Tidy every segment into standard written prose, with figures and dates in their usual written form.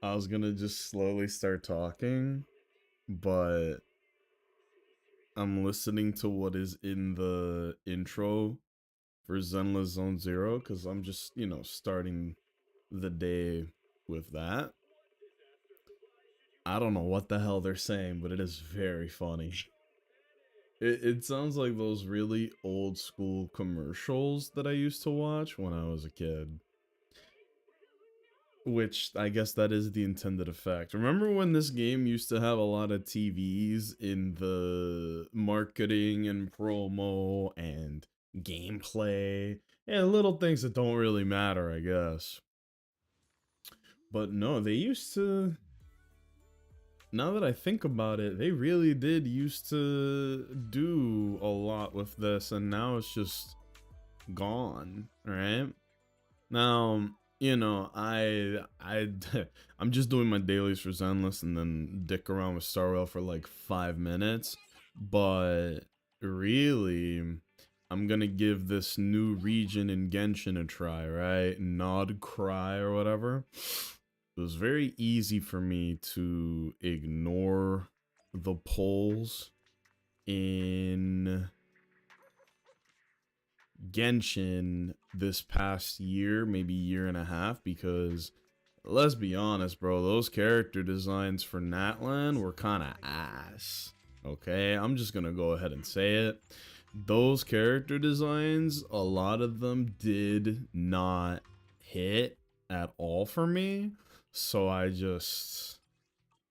I was gonna just slowly start talking, but I'm listening to what is in the intro for Zenless Zone Zero because I'm just, starting the day with that. I don't know what the hell they're saying, but it is very funny. It sounds like those really old school commercials that I used to watch when I was a kid. Which I guess that is the intended effect. Remember when this game used to have a lot of TVs in the marketing and promo and gameplay and little things that don't really matter, I guess. But no, they used to. Now that I think about it, they really did used to do a lot with this, and now it's just gone, right? Now, I'm just doing my dailies for Zenless and then dick around with Star Rail for like 5 minutes. But really, I'm gonna give this new region in Genshin a try, right? Nod Cry or whatever. It was very easy for me to ignore the polls in Genshin this past year, maybe year and a half, because let's be honest, bro, those character designs for Natlan were kind of ass. Okay, I'm just gonna go ahead and say it. Those character designs, a lot of them did not hit at all for me, so I just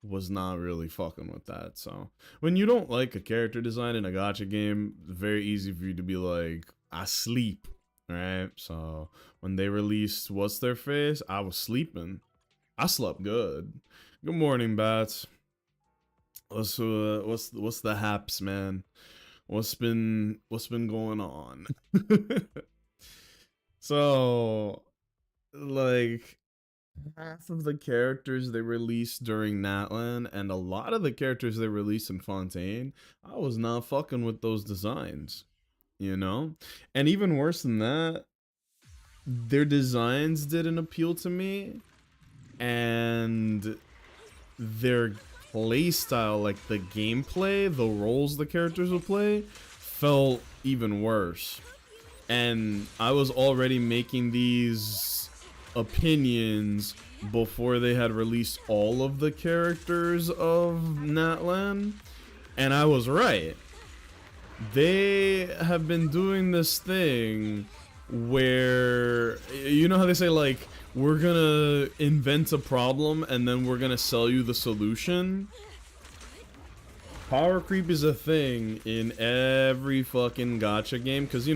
was not really fucking with that. So when you don't like a character design in a gacha game, it's very easy for you to be like, I sleep, right? So when they released What's Their Face, I was sleeping. I slept good. Good morning, bats. What's the haps, man? What's been going on? So like half of the characters they released during Natlan and a lot of the characters they released in Fontaine, I was not fucking with those designs, And even worse than that, their designs didn't appeal to me, and their play style, like the gameplay, the roles the characters would play, felt even worse. And I was already making these opinions before they had released all of the characters of Natlan, and I was right. They have been doing this thing where, you know how they say, like, we're gonna invent a problem and then we're gonna sell you the solution? Power creep is a thing in every fucking gacha game, because,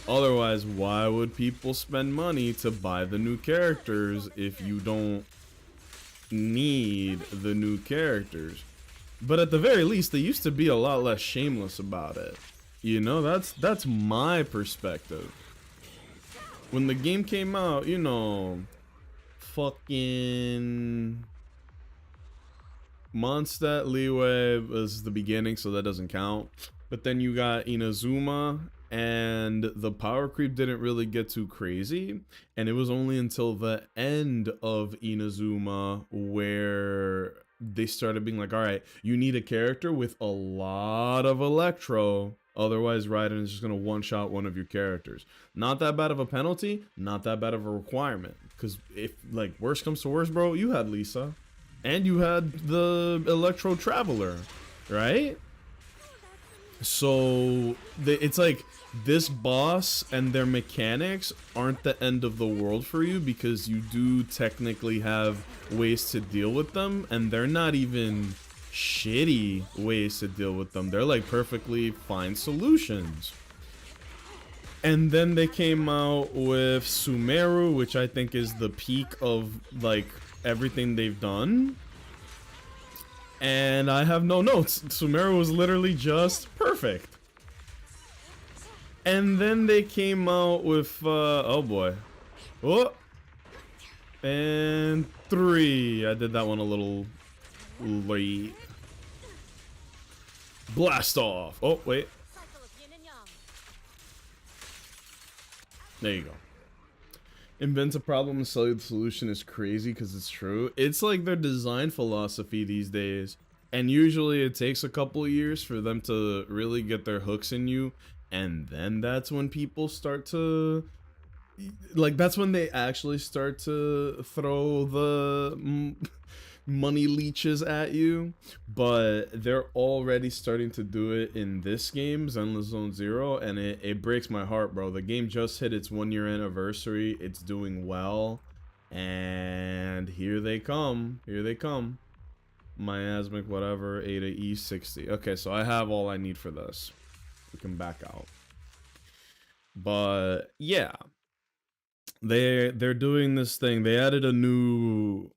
otherwise, why would people spend money to buy the new characters if you don't need the new characters? But at the very least, they used to be a lot less shameless about it. That's my perspective. When the game came out, fucking Mondstadt Leeway was the beginning, so that doesn't count. But then you got Inazuma, and the power creep didn't really get too crazy. And it was only until the end of Inazuma where they started being like, all right, you need a character with a lot of electro, otherwise Raiden is just going to one-shot one of your characters. Not that bad of a penalty, not that bad of a requirement, because if, like, worst comes to worst, bro, you had Lisa and you had the Electro Traveler, right? So it's like this boss and their mechanics aren't the end of the world for you, because you do technically have ways to deal with them, and they're not even shitty ways to deal with them. They're like perfectly fine solutions. And then they came out with Sumeru, which I think is the peak of like everything they've done. And I have no notes. Sumeru was literally just perfect. And then they came out with, oh boy. Oh! And 3. I did that one a little late. Blast off! Oh, wait. There you go. Invent a problem and sell you the solution is crazy because it's true. It's like their design philosophy these days. And usually it takes a couple of years for them to really get their hooks in you. And then that's when people start to like that's when they actually start to throw the money leeches at you, but they're already starting to do it in this game, Zenless Zone Zero, and it breaks my heart, bro. The game just hit its 1 year anniversary. It's doing well, and here they come. Here they come. Miasmic, whatever, Ada E60. Okay, so I have all I need for this. We can back out. But yeah, they're doing this thing. They added a new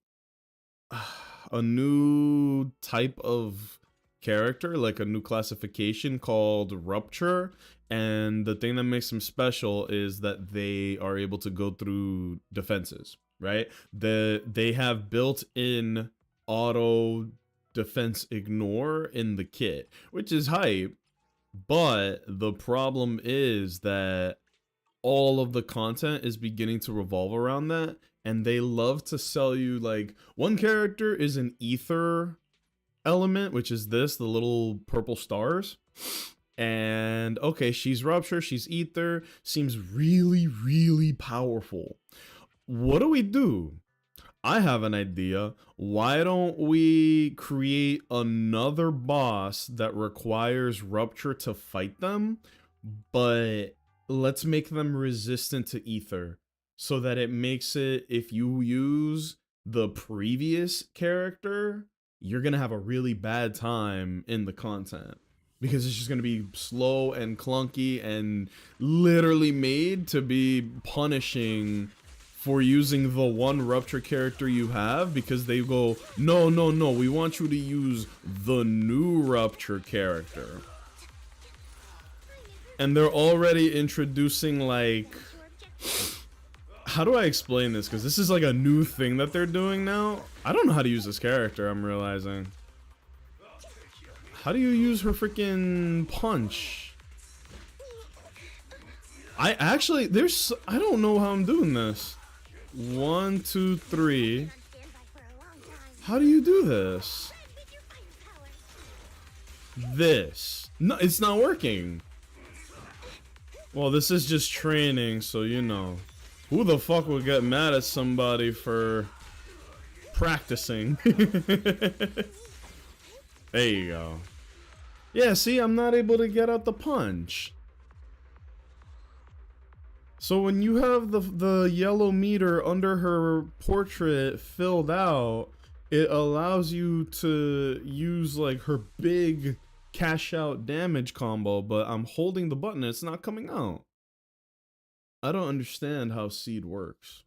type of character, like a new classification called Rupture. And the thing that makes them special is that they are able to go through defenses, right? They have built-in auto defense ignore in the kit, which is hype. But the problem is that all of the content is beginning to revolve around that, and they love to sell you like one character is an ether element, which is the little purple stars, and okay, she's Rupture, she's ether, seems really powerful. What do? I have an idea. Why don't we create another boss that requires Rupture to fight them, but let's make them resistant to ether so that it makes it, if you use the previous character, you're gonna have a really bad time in the content because it's just gonna be slow and clunky and literally made to be punishing for using the one Rupture character you have, because they go, no, we want you to use the new Rupture character. And they're already introducing, like, how do I explain this? Because this is like a new thing that they're doing now. I don't know how to use this character, I'm realizing. How do you use her freaking punch? I don't know how I'm doing this. 1, 2, 3. How do you do this? No, it's not working. Well, this is just training, so you know. Who the fuck would get mad at somebody for practicing? There you go. Yeah, see, I'm not able to get out the punch. So when you have the yellow meter under her portrait filled out, it allows you to use like her big cash out damage combo, but I'm holding the button and it's not coming out. I don't understand how Seed works.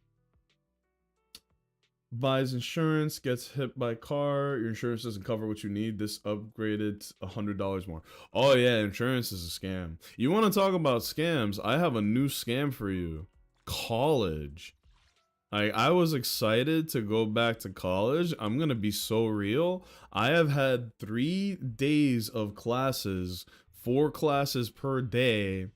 Buys insurance, gets hit by car, your insurance doesn't cover what you need. This upgraded $100 more. Oh yeah, insurance is a scam. You want to talk about scams? I have a new scam for you. College. I was excited to go back to college. I'm gonna be so real. I have had 3 days of classes, 4 classes per day,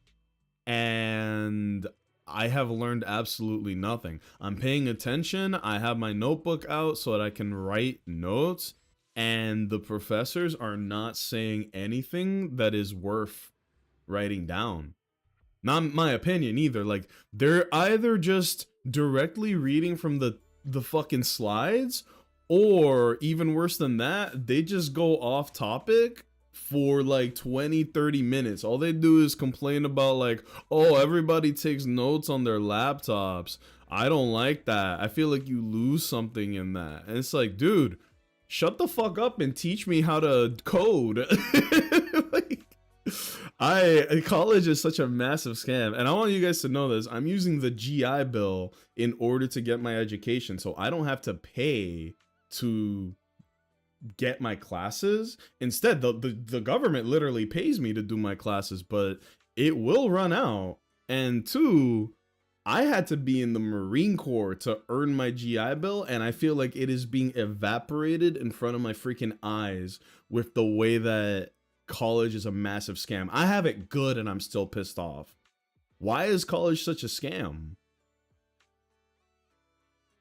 and I have learned absolutely nothing. I'm paying attention. I have my notebook out so that I can write notes, and the professors are not saying anything that is worth writing down. Not my opinion either. Like, they're either just directly reading from the fucking slides, or even worse than that, they just go off topic for like 20-30 minutes. All they do is complain about like, oh, everybody takes notes on their laptops. I don't like that. I feel like you lose something in that. And it's like, dude, shut the fuck up and teach me how to code. Like, college is such a massive scam, and I want you guys to know this. I'm using the GI Bill in order to get my education, so I don't have to pay to get my classes. Instead, the government literally pays me to do my classes, but it will run out. And 2, I had to be in the Marine Corps to earn my GI Bill, and I feel like it is being evaporated in front of my freaking eyes with the way that college is a massive scam. I have it good and I'm still pissed off. Why is college such a scam?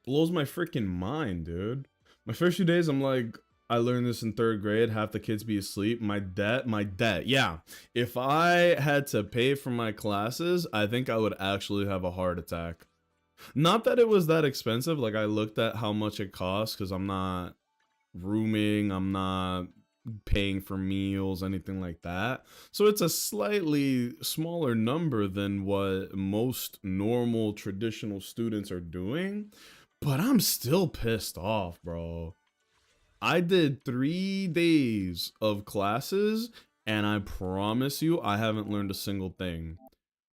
blows my freaking mind, dude. My first few days, I'm like, I learned this in 3rd grade. Half the kids be asleep. My debt. Yeah. If I had to pay for my classes, I think I would actually have a heart attack. Not that it was that expensive. Like, I looked at how much it costs because I'm not rooming, I'm not paying for meals, anything like that. So it's a slightly smaller number than what most normal traditional students are doing. But I'm still pissed off, bro. I did 3 days of classes, and I promise you, I haven't learned a single thing.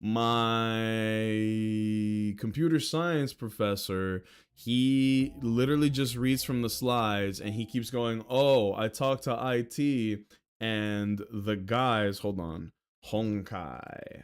My computer science professor, he literally just reads from the slides and he keeps going, oh, I talked to IT and the guys, hold on, Honkai.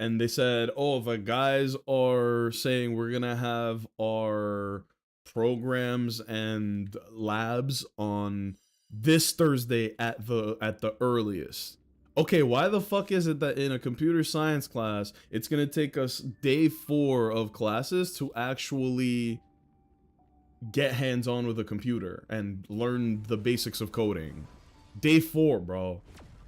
And they said, oh, the guys are saying we're gonna have our programs and labs on this Thursday at the earliest. Okay, why the fuck is it that in a computer science class, it's gonna take us day 4 of classes to actually get hands on with a computer and learn the basics of coding? Day 4, bro.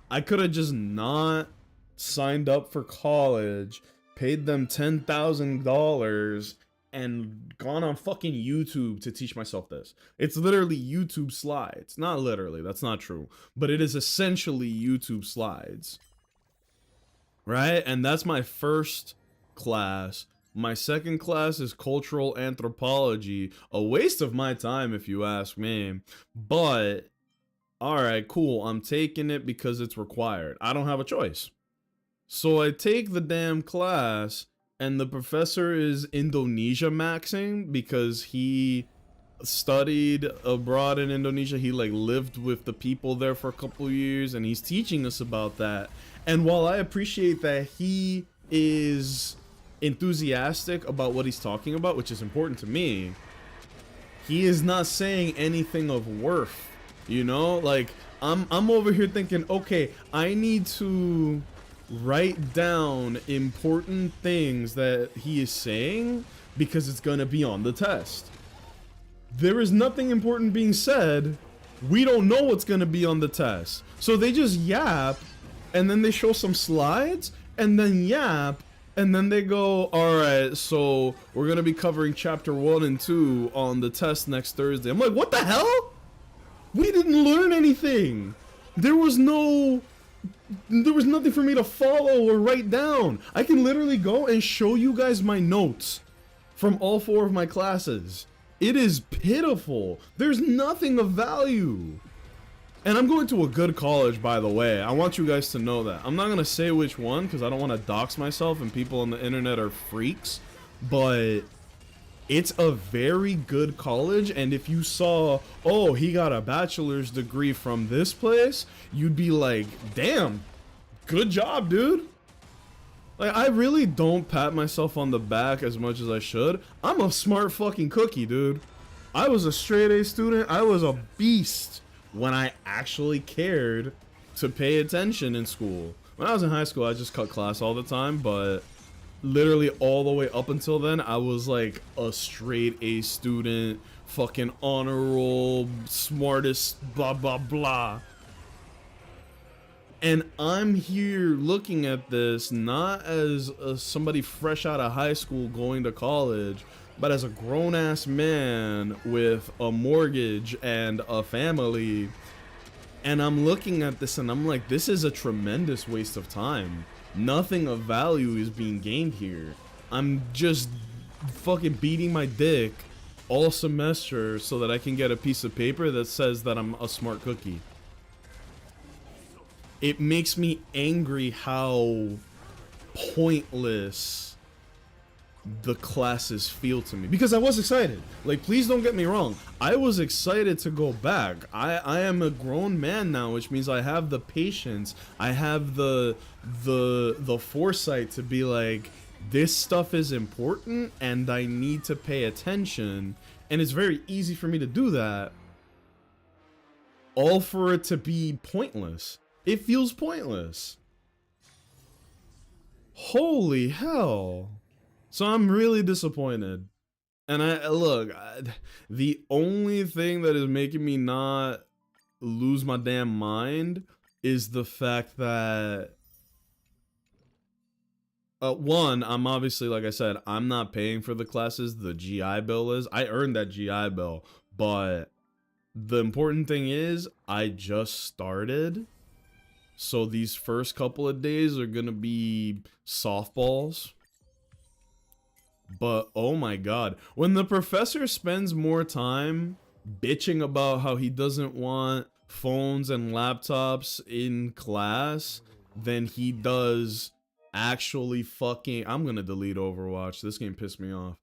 I could have just not signed up for college, paid them $10,000, and gone on fucking YouTube to teach myself this. It's literally YouTube slides. Not literally, that's not true. But it is essentially YouTube slides. Right? And that's my first class. My second class is cultural anthropology. A waste of my time, if you ask me. But, alright, cool. I'm taking it because it's required. I don't have a choice. So I take the damn class, and the professor is Indonesia maxing because he studied abroad in Indonesia. He like lived with the people there for a couple years, and he's teaching us about that. And while I appreciate that he is enthusiastic about what he's talking about, which is important to me, he is not saying anything of worth. You know, like I'm over here thinking, okay, I need to write down important things that he is saying because it's gonna be on the test. There is nothing important being said. We don't know what's gonna be on the test. So they just yap, and then they show some slides, and then yap, and then they go, alright, so we're gonna be covering chapter 1 and 2 on the test next Thursday. I'm like, what the hell? We didn't learn anything. There was nothing for me to follow or write down. I can literally go and show you guys my notes from all 4 of my classes. It is pitiful. There's nothing of value. And I'm going to a good college, by the way. I want you guys to know that. I'm not going to say which one because I don't want to dox myself and people on the internet are freaks. But it's a very good college, and if you saw, oh, he got a bachelor's degree from this place, you'd be like, damn, good job, dude. Like, I really don't pat myself on the back as much as I should. I'm a smart fucking cookie, dude. I was a straight A student. I was a beast when I actually cared to pay attention in school. When I was in high school, I just cut class all the time, but literally all the way up until then, I was like a straight A student, fucking honor roll, smartest, blah, blah, blah. And I'm here looking at this not as somebody fresh out of high school going to college, but as a grown-ass man with a mortgage and a family. And I'm looking at this and I'm like, this is a tremendous waste of time. Nothing of value is being gained here. I'm just fucking beating my dick all semester so that I can get a piece of paper that says that I'm a smart cookie. It makes me angry how pointless the classes feel to me, because I was excited. Like, please don't get me wrong, I was excited to go back. I am a grown man now, which means I have the patience, I have the foresight to be like, this stuff is important and I need to pay attention, and it's very easy for me to do that, all for it to be pointless. It feels pointless. Holy hell. So I'm really disappointed. And the only thing that is making me not lose my damn mind is the fact that one, I'm obviously, like I said, I'm not paying for the classes. The GI Bill is. I earned that GI Bill, but the important thing is I just started. So these first couple of days are gonna be softballs. But oh my god, when the professor spends more time bitching about how he doesn't want phones and laptops in class than he does actually fucking, I'm gonna delete Overwatch. This game pissed me off.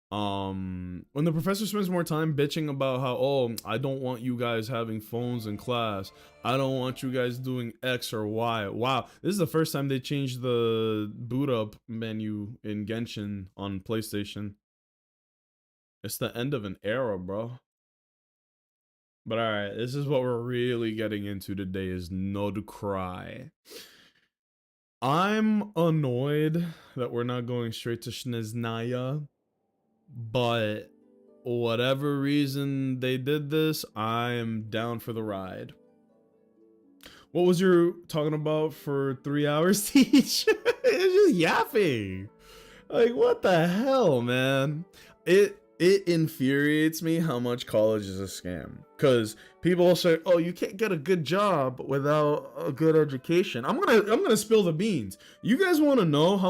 When the professor spends more time bitching about how, oh, I don't want you guys having phones in class, I don't want you guys doing X or Y. Wow, this is the first time they changed the boot up menu in Genshin on PlayStation. It's the end of an era, bro. But alright, this is what we're really getting into today, is Node Cry. I'm annoyed that we're not going straight to Shneznaya, but whatever reason they did this, I am down for the ride. What was you talking about for 3 hours, Teach? It's just yapping. Like, what the hell, man? It infuriates me how much college is a scam. Cause people say, "Oh, you can't get a good job without a good education." I'm gonna spill the beans. You guys want to know how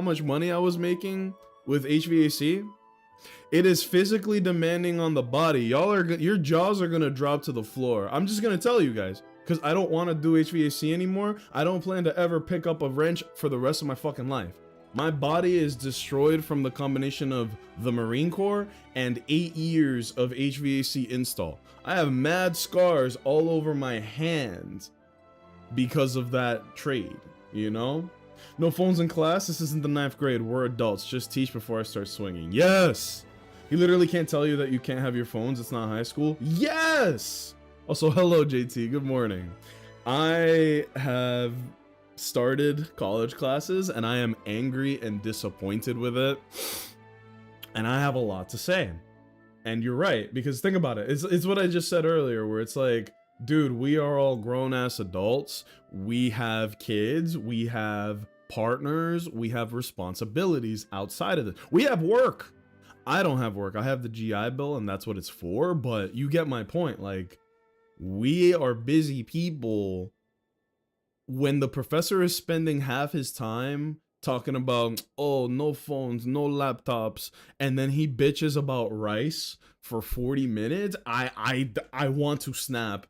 much money I was making with HVAC? It is physically demanding on the body. Your jaws are gonna drop to the floor. I'm just gonna tell you guys, because I don't want to do HVAC anymore. I don't plan to ever pick up a wrench for the rest of my fucking life. My body is destroyed from the combination of the Marine Corps and 8 years of HVAC install. I have mad scars all over my hands because of that trade, you know? No phones in class? This isn't the 9th grade. We're adults. Just teach before I start swinging. Yes! He literally can't tell you that you can't have your phones. It's not high school. Yes! Also, hello, JT. Good morning. I have started college classes and I am angry and disappointed with it. And I have a lot to say. And you're right, because think about it. It's what I just said earlier, where it's like, dude, we are all grown-ass adults. We have kids. We have partners. We have responsibilities outside of this. We have work. I don't have work. I have the GI Bill, and that's what it's for. But you get my point. Like, we are busy people. When the professor is spending half his time talking about, oh, no phones, no laptops, and then he bitches about rice for 40 minutes, I want to snap.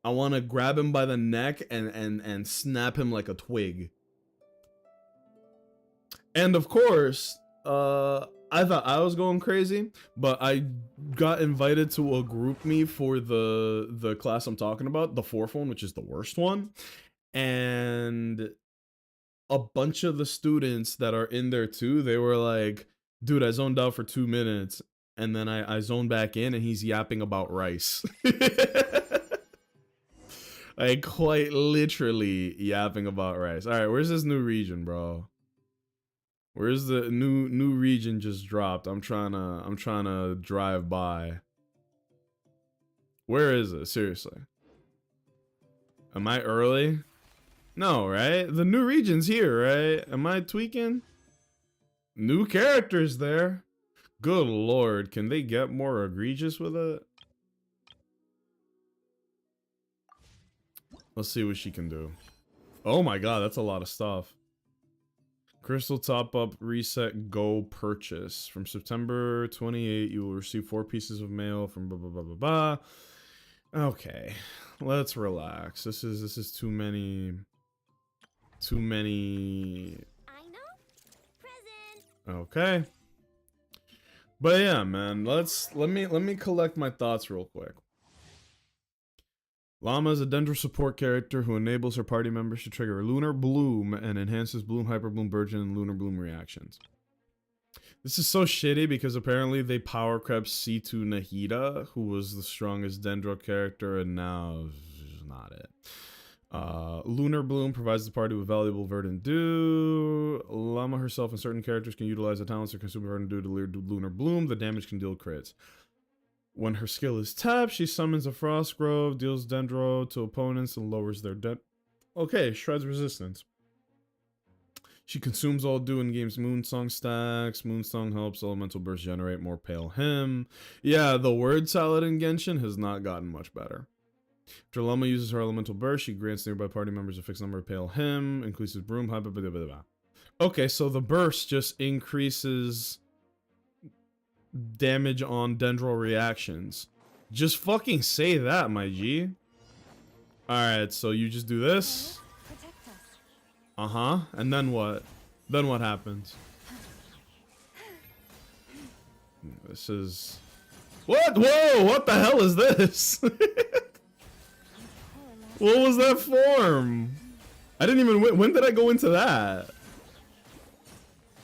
I want to grab him by the neck and snap him like a twig. And of course, I thought I was going crazy, but I got invited to a group me for the class I'm talking about, the 4th one, which is the worst one. And a bunch of the students that are in there too, they were like, dude, I zoned out for 2 minutes and then I zoned back in and he's yapping about rice. Like, quite literally yapping about rice. All right, where's this new region, bro? Where's the new region just dropped? I'm trying to drive by. Where is it? Seriously. Am I early? No, right? The new region's here, right? Am I tweaking? New characters there. Good lord, can they get more egregious with it? Let's see what she can do. Oh my god, that's a lot of stuff. Crystal top up, reset, go purchase. From September 28, you will receive 4 pieces of mail from blah blah blah blah blah. Okay, let's relax. This is too many. Too many. I know. Present. Okay. But yeah, man, let me collect my thoughts real quick. Llama is a Dendro support character who enables her party members to trigger Lunar Bloom and enhances Bloom, Hyper Bloom, Burgeon, and Lunar Bloom reactions. This is so shitty because apparently they power crept C2 Nahida, who was the strongest Dendro character, and now is not it. Lunar Bloom provides the party with valuable verdant dew. Llama herself and certain characters can utilize the talents to consume verdant dew to Lunar Bloom. The damage can deal crits. When her skill is tapped, she summons a Frost Grove, deals Dendro to opponents, and lowers their Okay, shreds resistance. She consumes all dew in game's Moonsong stacks. Moonsong helps Elemental Burst generate more Pale Hymn. Yeah, the word salad in Genshin has not gotten much better. After Llama uses her Elemental Burst, she grants nearby party members a fixed number of Pale Hymn, increases Broom, blah, blah, blah, blah, blah. Okay, so the burst just increases damage on Dendro reactions. Just fucking say that, my G. Alright, so you just do this. Uh-huh. And then what? Then what happens? This is... What? Whoa! What the hell is this? What was that form? I didn't even... When did I go into that?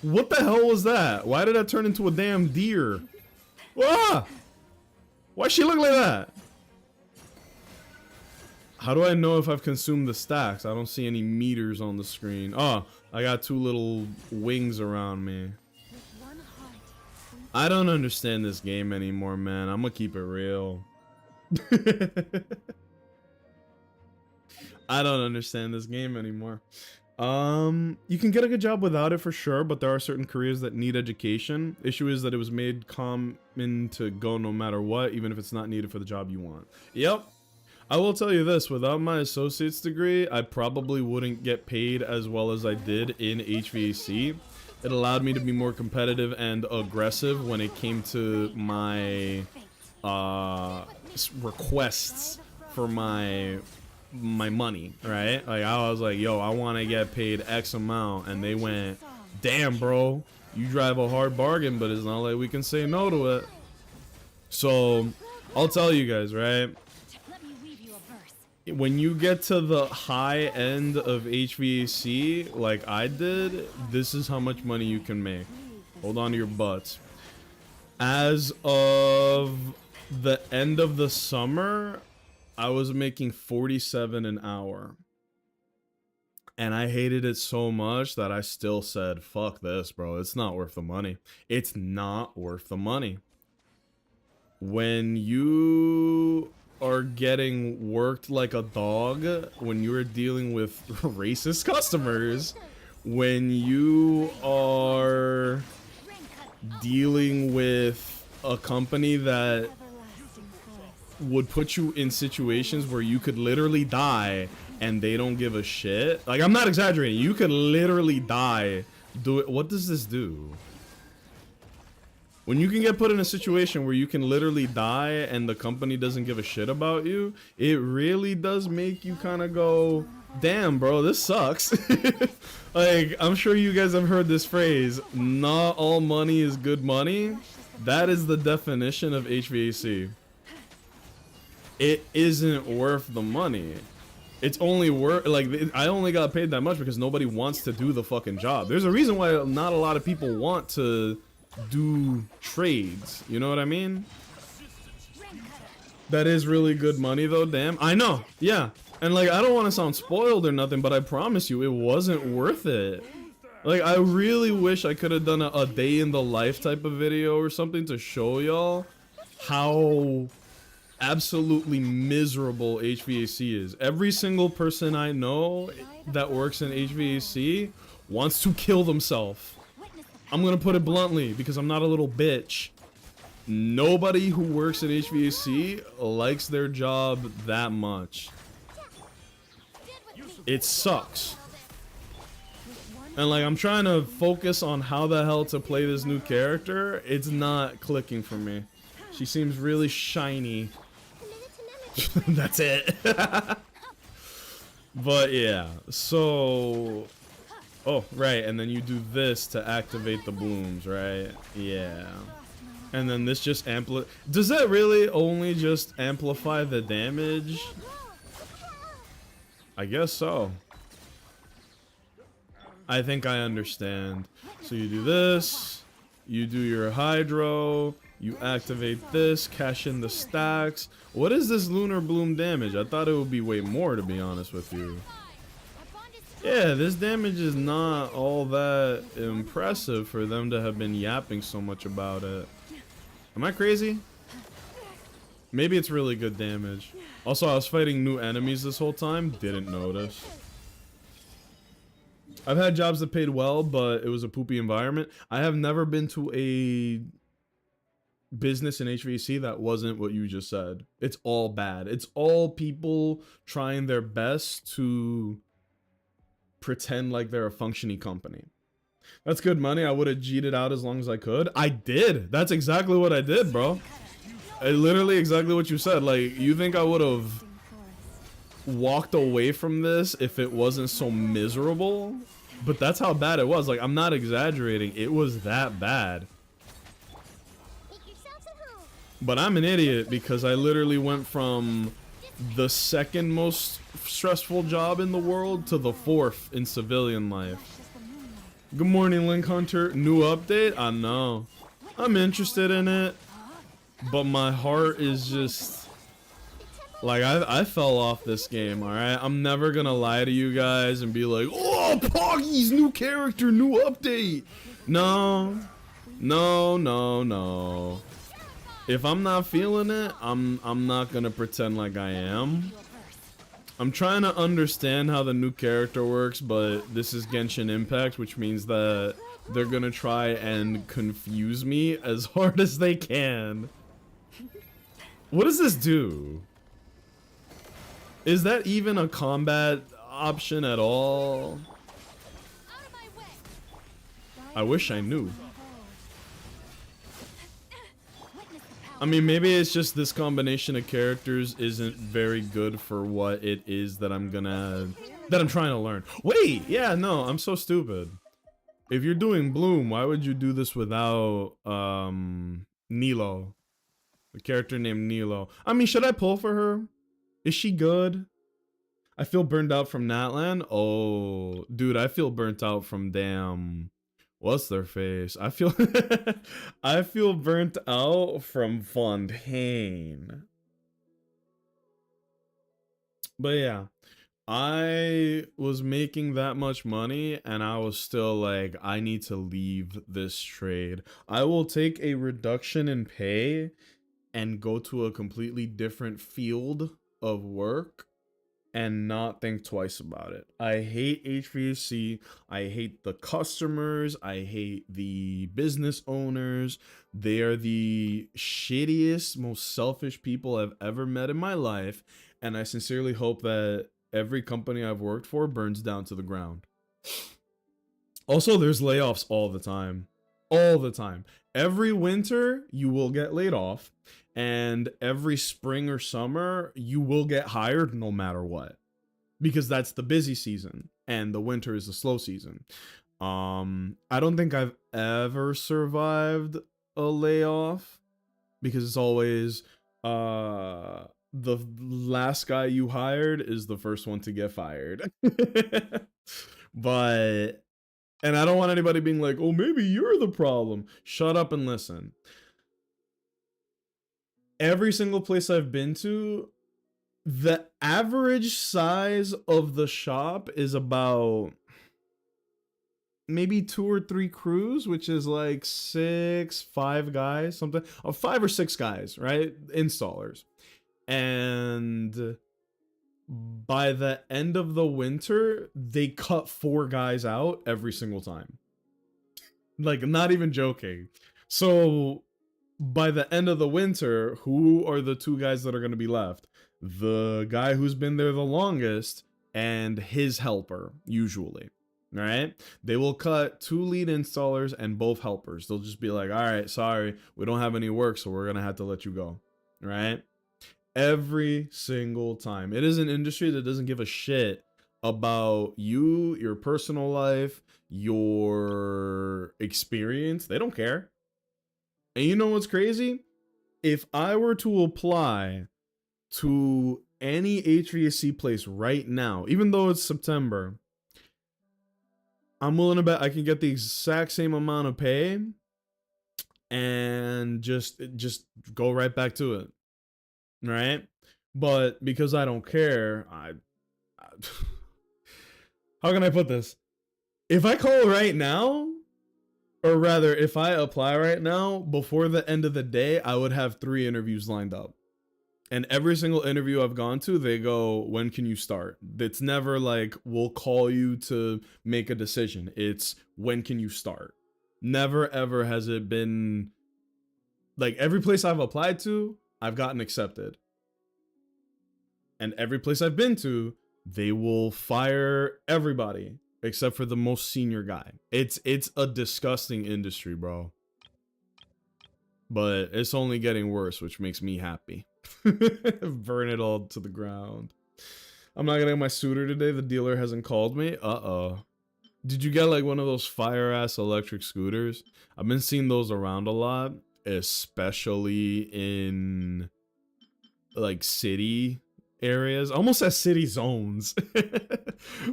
What the hell was that? Why did I turn into a damn deer? Ah! Why she look like that? How do I know if I've consumed the stacks? I don't see any meters on the screen. Oh, I got two little wings around me. I don't understand this game anymore, man. I'm gonna keep it real. I don't understand this game anymore. You can get a good job without it for sure, but there are certain careers that need education. Issue is that it was made common to go no matter what, even if it's not needed for the job you want. Yep. I will tell you this, without my associate's degree, I probably wouldn't get paid as well as I did in HVAC. It allowed me to be more competitive and aggressive when it came to my requests for my money, right? Like I was like, yo, I want to get paid X amount, and they went, damn, bro, you drive a hard bargain, but it's not like we can say no to it. So I'll tell you guys, right? When you get to the high end of HVAC, like I did, this is how much money you can make. Hold on to your butts. As of the end of the summer, I was making 47 an hour. And I hated it so much that I still said, fuck this, bro. It's not worth the money. It's not worth the money. When you are getting worked like a dog, when you're dealing with racist customers, when you are dealing with a company that would put you in situations where you could literally die and they don't give a shit. Like, I'm not exaggerating. You could literally die. Do it. What does this do? When you can get put in a situation where you can literally die and the company doesn't give a shit about you, it really does make you kind of go, damn, bro, this sucks. Like, I'm sure you guys have heard this phrase, not all money is good money. That is the definition of HVAC. It isn't worth the money. It's only worth, like, I only got paid that much because nobody wants to do the fucking job. There's a reason why not a lot of people want to do trades, you know what I mean? That is really good money though, damn. I know, yeah. And like, I don't want to sound spoiled or nothing, but I promise you, it wasn't worth it. Like, I really wish I could have done a day in the life type of video or something to show y'all how absolutely miserable HVAC is. Every single person I know that works in HVAC wants to kill themselves. I'm gonna put it bluntly because I'm not a little bitch. Nobody who works at HVAC likes their job that much. It sucks. And like, I'm trying to focus on how the hell to play this new character. It's not clicking for me. She seems really shiny. That's it. But yeah, so... Oh, right, and then you do this to activate the blooms, right? Yeah. And then this just does that really only just amplify the damage? I guess so. I think I understand. So you do this, you do your hydro, You activate this, cash in the stacks. What is this lunar bloom damage? I thought it would be way more, to be honest with you. Yeah, this damage is not all that impressive for them to have been yapping so much about it. Am I crazy? Maybe it's really good damage. Also, I was fighting new enemies this whole time. Didn't notice. I've had jobs that paid well, but it was a poopy environment. I have never been to a business in HVAC that wasn't what you just said. It's all bad. It's all people trying their best to pretend like they're a functioning company. That's good money. I would have G'd it out as long as I could. I did. That's exactly what I did, bro. Literally exactly what you said. Like, you think I would have walked away from this if it wasn't so miserable? But that's how bad it was. Like, I'm not exaggerating. It was that bad. But I'm an idiot because I literally went from the second most stressful job in the world to the fourth in civilian life. Good morning, Link Hunter. New update? I know. I'm interested in it, but my heart is just like I fell off this game. All right, I'm never gonna lie to you guys and be like, oh, Poggy's new character, new update. No, no, no, no. If I'm not feeling it, I'm not gonna pretend like I am. I'm trying to understand how the new character works, but this is Genshin Impact, which means that they're gonna try and confuse me as hard as they can. What does this do? Is that even a combat option at all? I wish I knew. I mean, maybe it's just this combination of characters isn't very good for what it is that I'm trying to learn. Wait, yeah, no, I'm so stupid. If you're doing Bloom, why would you do this without, Nilo? The character named Nilo. I mean, should I pull for her? Is she good? I feel burned out from Natlan. Oh, dude, I feel burnt out from damn... What's their face? I feel I feel burnt out from Fontaine. But yeah, I was making that much money and I was still like, I need to leave this trade. I will take a reduction in pay and go to a completely different field of work and not think twice about it. I hate HVAC. I hate the customers. I hate the business owners. They are the shittiest, most selfish people I've ever met in my life. And I sincerely hope that every company I've worked for burns down to the ground. Also, there's layoffs all the time. All the time. Every winter, you will get laid off. And every spring or summer, you will get hired no matter what. Because that's the busy season. And the winter is the slow season. I don't think I've ever survived a layoff. Because it's always... the last guy you hired is the first one to get fired. But... And I don't want anybody being like, oh, maybe you're the problem. Shut up and listen. Every single place I've been to, the average size of the shop is about maybe 2 or 3 crews, which is like 5 guys, something. 5 or 6 guys, right? Installers. And by the end of the winter, they cut 4 guys out every single time. Like, not even joking. So by the end of the winter, who are the 2 guys that are going to be left? The guy who's been there the longest and his helper, usually. Right? They will cut 2 lead installers and both helpers. They'll just be like, all right, sorry, we don't have any work, so we're going to have to let you go. Right? Every single time. It is an industry that doesn't give a shit about you, your personal life, your experience. They don't care. And you know what's crazy? If I were to apply to any HVAC place right now, even though it's September, I'm willing to bet I can get the exact same amount of pay and just go right back to it, right? But because I don't care, I how can I put this? If I call right now, or rather, if I apply right now, before the end of the day, I would have 3 interviews lined up. And every single interview I've gone to, they go, "When can you start?" It's never like, "We'll call you to make a decision." It's, "When can you start?" Never ever has it been like, every place I've applied to, I've gotten accepted. And every place I've been to, they will fire everybody except for the most senior guy. It's a disgusting industry, bro. But it's only getting worse, which makes me happy. Burn it all to the ground. I'm not getting my suitor today. The dealer hasn't called me. Uh-oh. Did you get like one of those fire ass electric scooters? I've been seeing those around a lot, especially in like city areas, almost as city zones.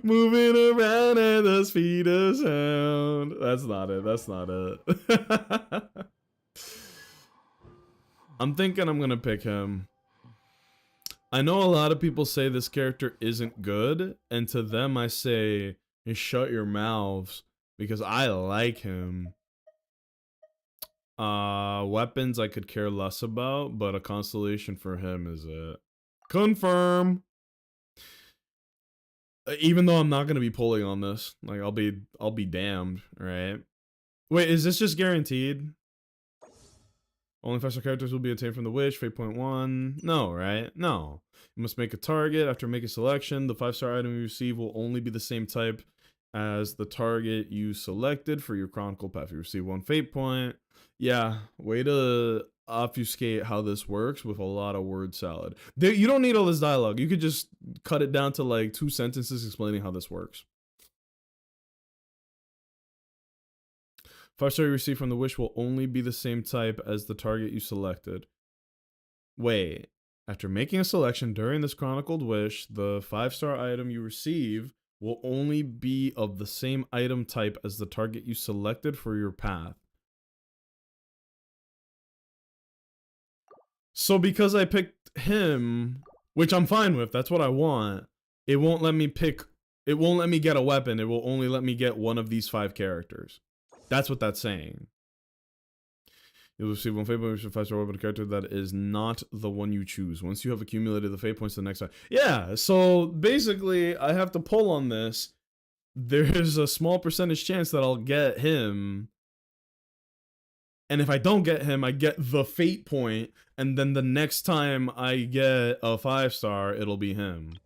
Moving around at the speed of sound. That's not it. That's not it. I'm thinking I'm gonna pick him. I know a lot of people say this character isn't good, and to them I say, "Hey, shut your mouths," because I like him. Weapons I could care less about, but a constellation for him is it. Confirm. Even though I'm not gonna be pulling on this, like I'll be damned, right? Wait, is this just guaranteed? Only 5-star characters will be obtained from the wish. Fate point 1. No, right? No. You must make a target. After making selection, the 5-star item you receive will only be the same type as the target you selected for your chronicle path. You receive 1 fate point. Yeah, way to obfuscate how this works with a lot of word salad. You don't need all this dialogue. You could just cut it down to like 2 sentences explaining how this works. 5-star you receive from the wish will only be the same type as the target you selected. Wait. After making a selection during this chronicled wish, the 5-star item you receive will only be of the same item type as the target you selected for your path. So because I picked him, which I'm fine with, that's what I want, it won't let me get a weapon. It will only let me get one of these 5 characters. That's what that's saying. You'll receive 1 fate point for 5-star weapon character that is not the one you choose. Once you have accumulated the fate points the next time. Yeah, so basically I have to pull on this. There's a small percentage chance that I'll get him. And if I don't get him, I get the fate point. And then the next time I get a 5-star, it'll be him.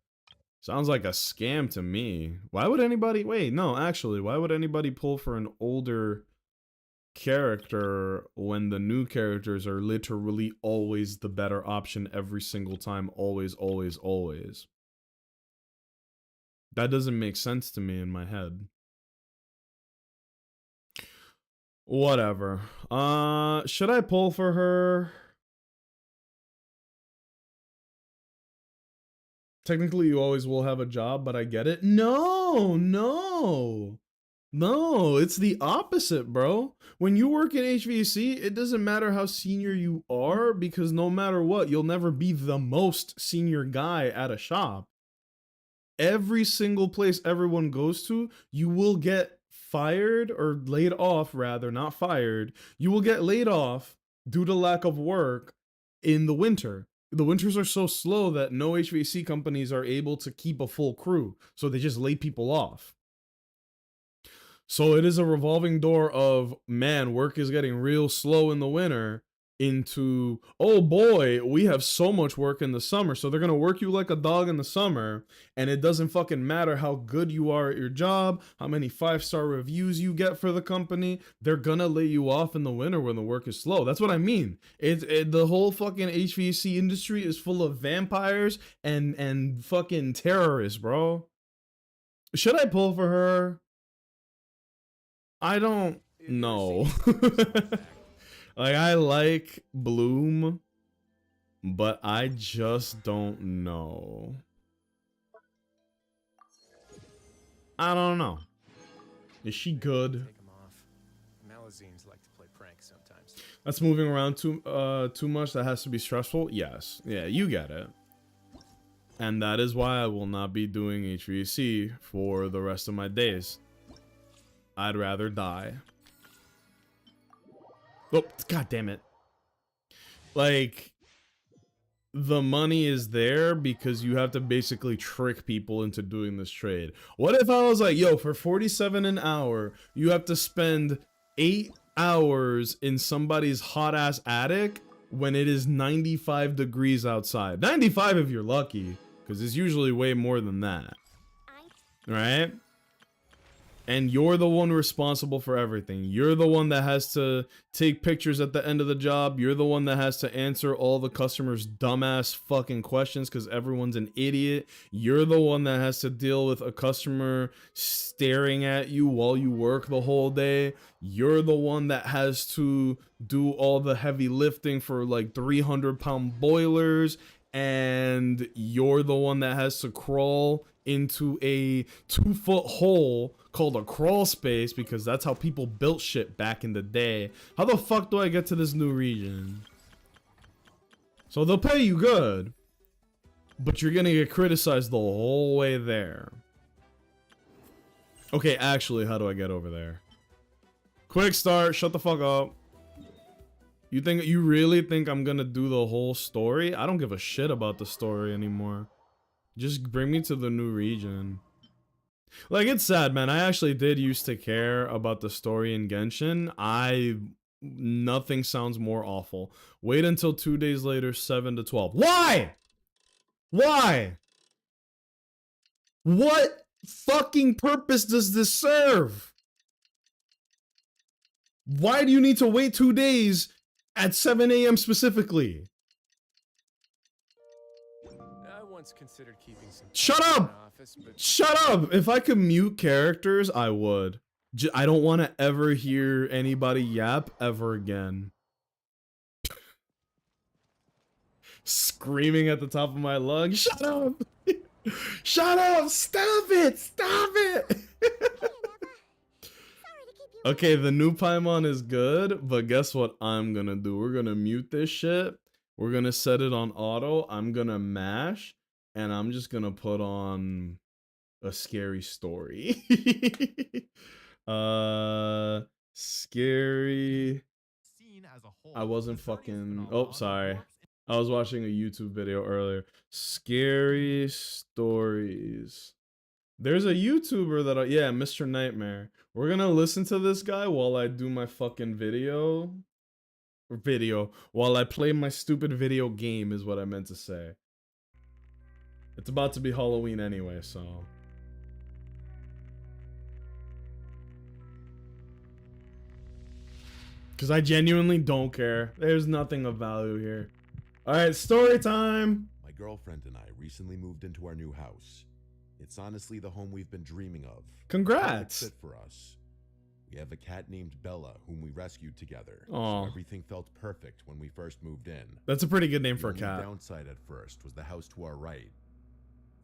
Sounds like a scam to me. Why would anybody... Wait, no, actually, why would anybody pull for an older character when the new characters are literally always the better option every single time? Always, always, always. That doesn't make sense to me in my head. Whatever. Should I pull for her? Technically, you always will have a job, but I get it. No, no. No, it's the opposite, bro. When you work in HVAC, it doesn't matter how senior you are, because no matter what, you'll never be the most senior guy at a shop. Every single place everyone goes to, you will get fired or laid off, rather, not fired. You will get laid off due to lack of work in the winter. The winters are so slow that no HVAC companies are able to keep a full crew, so they just lay people off. So it is a revolving door of, man, work is getting real slow in the winter, into, oh boy, we have so much work in the summer. So they're going to work you like a dog in the summer, and it doesn't fucking matter how good you are at your job, how many 5-star reviews you get for the company. They're going to lay you off in the winter when the work is slow. That's what I mean. The whole fucking HVAC industry is full of vampires and fucking terrorists, bro. Should I pull for her? I don't know. Like, I like Bloom, but I just don't know. I don't know. Is she good? Take them off. Malazines like to play pranks sometimes. That's moving around too much. That has to be stressful. Yes. Yeah, you get it. And that is why I will not be doing HVAC for the rest of my days. I'd rather die. Oh, god damn it. Like, the money is there because you have to basically trick people into doing this trade. What if I was like, yo, for 47 an hour, you have to spend 8 hours in somebody's hot ass attic when it is 95 degrees outside? 95 if you're lucky, because it's usually way more than that. Right? And you're the one responsible for everything. You're the one that has to take pictures at the end of the job. You're the one that has to answer all the customers' dumbass fucking questions because everyone's an idiot. You're the one that has to deal with a customer staring at you while you work the whole day. You're the one that has to do all the heavy lifting for like 300-pound boilers. And you're the one that has to crawl into a 2-foot hole called a crawl space because that's how people built shit back in the day. How the fuck do I get to this new region? So they'll pay you good, but you're gonna get criticized the whole way there. Okay, actually, how do I get over there? Quick start, shut the fuck up. You really think I'm gonna do the whole story? I don't give a shit about the story anymore. Just bring me to the new region. Like, it's sad, man. I actually did used to care about the story in Genshin. Nothing sounds more awful. Wait until 2 days later, 7 to 12. Why? Why? What fucking purpose does this serve? Why do you need to wait 2 days at 7 a.m. specifically? I once considered keeping some. Shut up! Office, but Shut up! If I could mute characters, I would. I don't want to ever hear anybody yap ever again. Screaming at the top of my lungs. Shut up! Shut up! Stop it! Stop it! Okay, the new Paimon is good, but guess what I'm gonna do? We're gonna mute this shit. We're gonna set it on auto. I'm gonna mash, and I'm just gonna put on a scary story. Scary. I wasn't fucking. Oh, sorry. I was watching a YouTube video earlier. Scary stories. There's a YouTuber that yeah, Mr. Nightmare. We're gonna listen to this guy while I do my fucking video. While I play my stupid video game is what I meant to say. It's about to be Halloween anyway, so. Because I genuinely don't care. There's nothing of value here. Alright, story time! My girlfriend and I recently moved into our new house. It's honestly the home we've been dreaming of. Congrats! Perfect fit for us. We have a cat named Bella, whom we rescued together. Aw. So everything felt perfect when we first moved in. That's a pretty good name The for a only cat. downside at first was the house to our right.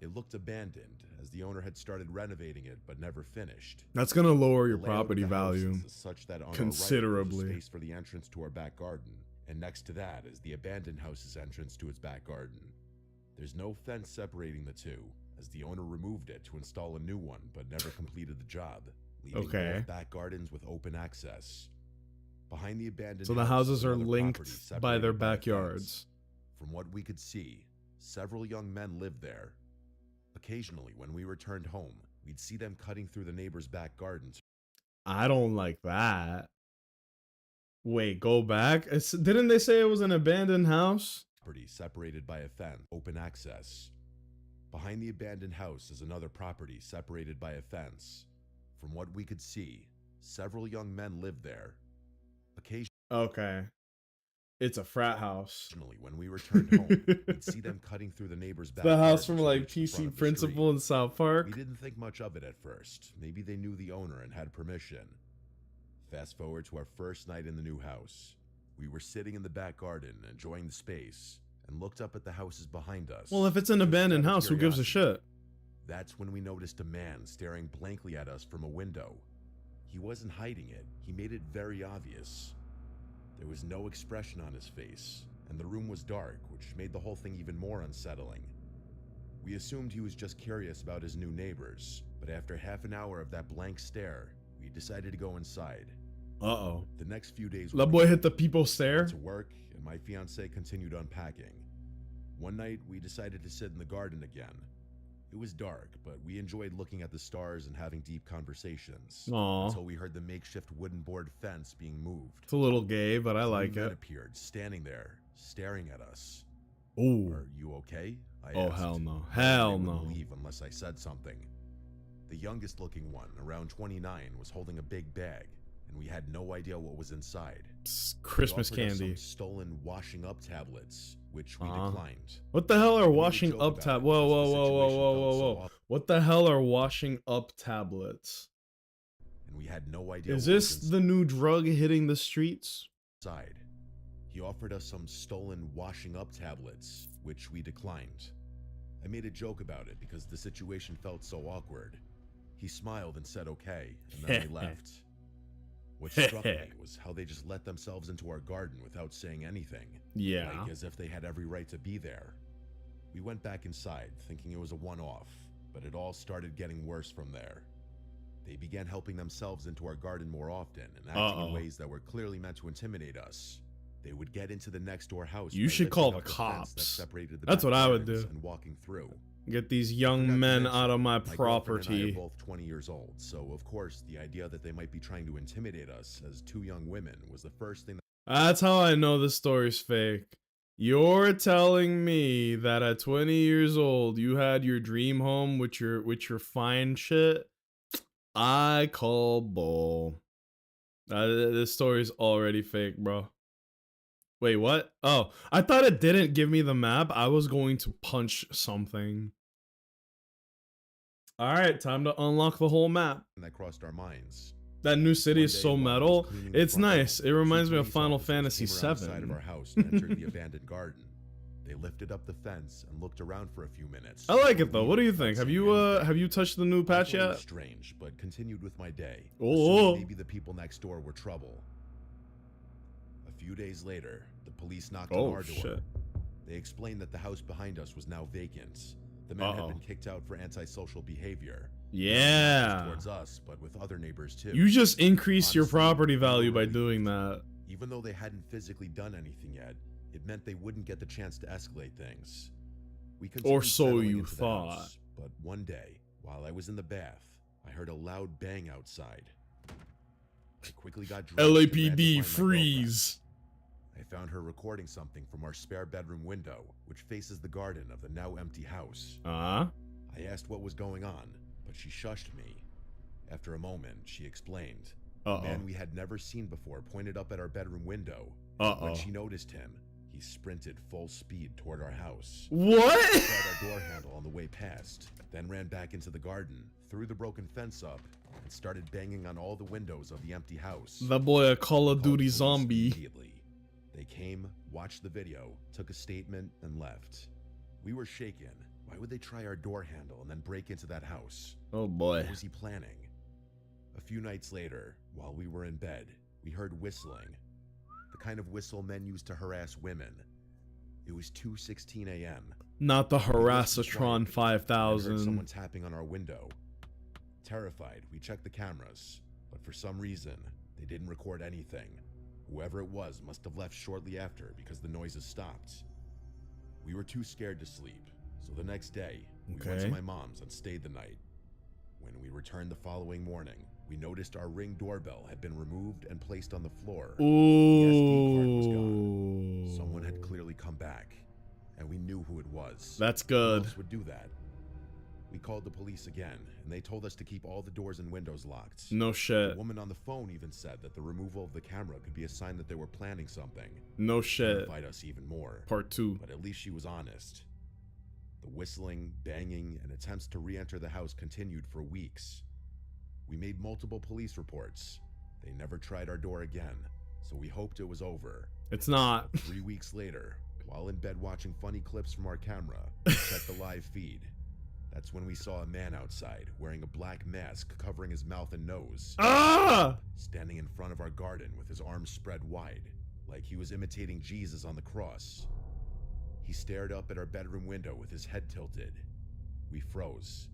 It looked abandoned, as the owner had started renovating it but never finished. That's gonna lower your The layout of property the house value is such that on considerably. Our right, there's a space for the entrance to our back garden, and next to that is the abandoned house's entrance to its back garden. There's no fence separating the two, as the owner removed it to install a new one but never completed the job, leaving both back gardens with open access. Behind the abandoned So the house houses is are another linked property by their separated a fence. backyards. From what we could see, several young men lived there. Occasionally, when we returned home, we'd see them cutting through the neighbor's back gardens. I don't like that. Wait, go back? Didn't they say it was an abandoned house? Property separated by a fence, open access. Behind the abandoned house is another property separated by a fence. From what we could see, several young men lived there. Occasionally, Okay. It's a frat house. when we returned home, we'd see them cutting through the neighbor's back The house gardens from to like reach the front PC of the Principal in South Park. We didn't think much of it at first. Maybe they knew the owner and had permission. Fast forward to our first night in the new house. We were sitting in the back garden, enjoying the space, and looked up at the houses behind us. Well, if it's an Just abandoned out of house, who gives a curiosity. shit? That's when we noticed a man staring blankly at us from a window. He wasn't hiding it. He made it very obvious. There was no expression on his face, and the room was dark, which made the whole thing even more unsettling. We assumed he was just curious about his new neighbors, but after half an hour of that blank stare, we decided to go inside. Uh-oh. The next few days That boy hit the people stare. to work, and my fiance continued unpacking. One night, we decided to sit in the garden again. It was dark, but we enjoyed looking at the stars and having deep conversations. Aw. Until we heard the makeshift wooden board fence being moved. It's a little gay, but I like Two men it. appeared, standing there, staring at us. Ooh. Are you okay? I Oh, asked. hell no. They Hell wouldn't no. leave unless I said something. The youngest looking one, around 29, was holding a big bag, and we had no idea what was inside. It's He Christmas offered us candy. some stolen washing up tablets, which we declined. What the hell are We made a washing joke up about tab? it Whoa, because whoa, the whoa, whoa, situation whoa, felt whoa, so whoa. awful, What the hell are washing up tablets? and we had no idea Is what was this the new drug hitting the streets? inside. He offered us some stolen washing up tablets, which we declined. I made a joke about it because the situation felt so awkward. He smiled and said okay, and then they left. What struck me was how they just let themselves into our garden without saying anything. Yeah. Like as if they had every right to be there. We went back inside, thinking it was a one-off, but it all started getting worse from there. They began helping themselves into our garden more often and acting in ways that were clearly meant to intimidate us. They would get into the next door house. You by should call lifting the up fence that cops. separated the That's back what I would gardens do. And walking through. Get these I forgot young to men mention, out of my girlfriend and I are property. both 20 years old, so of course the idea that they might be trying to intimidate us as two young women was the first thing that That's how I know the story's fake. You're telling me that at 20 years old you had your dream home with your fine shit? I call bull. This story's already fake, bro. Wait, what? Oh, I thought it didn't give me the map. I was going to punch something. All right, time to unlock the whole map. crossed our minds. That new city One is day, so while I was metal. cleaning the It's front room, nice. It two reminds me of police Final officers Fantasy came around the side of VII. our house and entered the abandoned garden. They lifted up the fence and looked around for a few minutes. I like it before though. What do you leaving think? without Have saying you anything. have you touched the new I patch thought it was yet? strange, but continued with my day. Oh. assuming maybe the people next door were trouble. A few days later, the police knocked on Oh our door. shit. They explained that the house behind us was now vacant. The men had been kicked out for antisocial behavior. Not just Yeah. towards us, but with other neighbors too. You just increase your Honestly, property we were value by relieved. doing that. Even though they hadn't physically done anything yet, it meant they wouldn't get the chance to escalate things. We continued so settling you into the thought. house, but one day, while I was in the bath, I heard a loud bang outside. I quickly got dressed and ran to LAPD find my girlfriend. freeze. I found her recording something from our spare bedroom window, which faces the garden of the now empty house. I asked what was going on, but she shushed me. After a moment, she explained. A man we had never seen before pointed up at our bedroom window. When she noticed him, he sprinted full speed toward our house. What? He tried our door handle on the way past, then ran back into the garden, threw the broken fence up, and started banging on all the windows of the empty house. That boy a Call of Called Duty police zombie. Immediately. They came, watched the video, took a statement, and left. We were shaken. Why would they try our door handle and then break into that house? Oh boy. What was he planning? A few nights later, while we were in bed, we heard whistling. The kind of whistle men use to harass women. It was 2:16 a.m. Not the We listened Harassatron quietly and heard 5000. someone tapping on our window. Terrified, we checked the cameras, but for some reason, they didn't record anything. Whoever it was must have left shortly after because the noises stopped. We were too scared to sleep, so the next day, we went Okay. to my mom's and stayed the night. When we returned the following morning, we noticed our Ring doorbell had been removed and placed on the floor. The SD card was gone. Ooh. Someone had clearly come back, and we knew who it was. That's Who good. else would do that? We called the police again, and they told us to keep all the doors and windows locked. No The shit. woman on the phone even said that the removal of the camera could be a sign that they were planning something. No shit. Terrified us even more. Part 2. But at least she was honest. The whistling, banging, and attempts to re-enter the house continued for weeks. We made multiple police reports. They never tried our door again, so we hoped it was over. It's not. 3 weeks later, while in bed watching funny clips from our camera, we checked the live feed. That's when we saw a man outside, wearing a black mask covering his mouth and nose, Ah! standing in front of our garden with his arms spread wide. like he was imitating Jesus on the cross. He stared up at our bedroom window with his head tilted. We froze.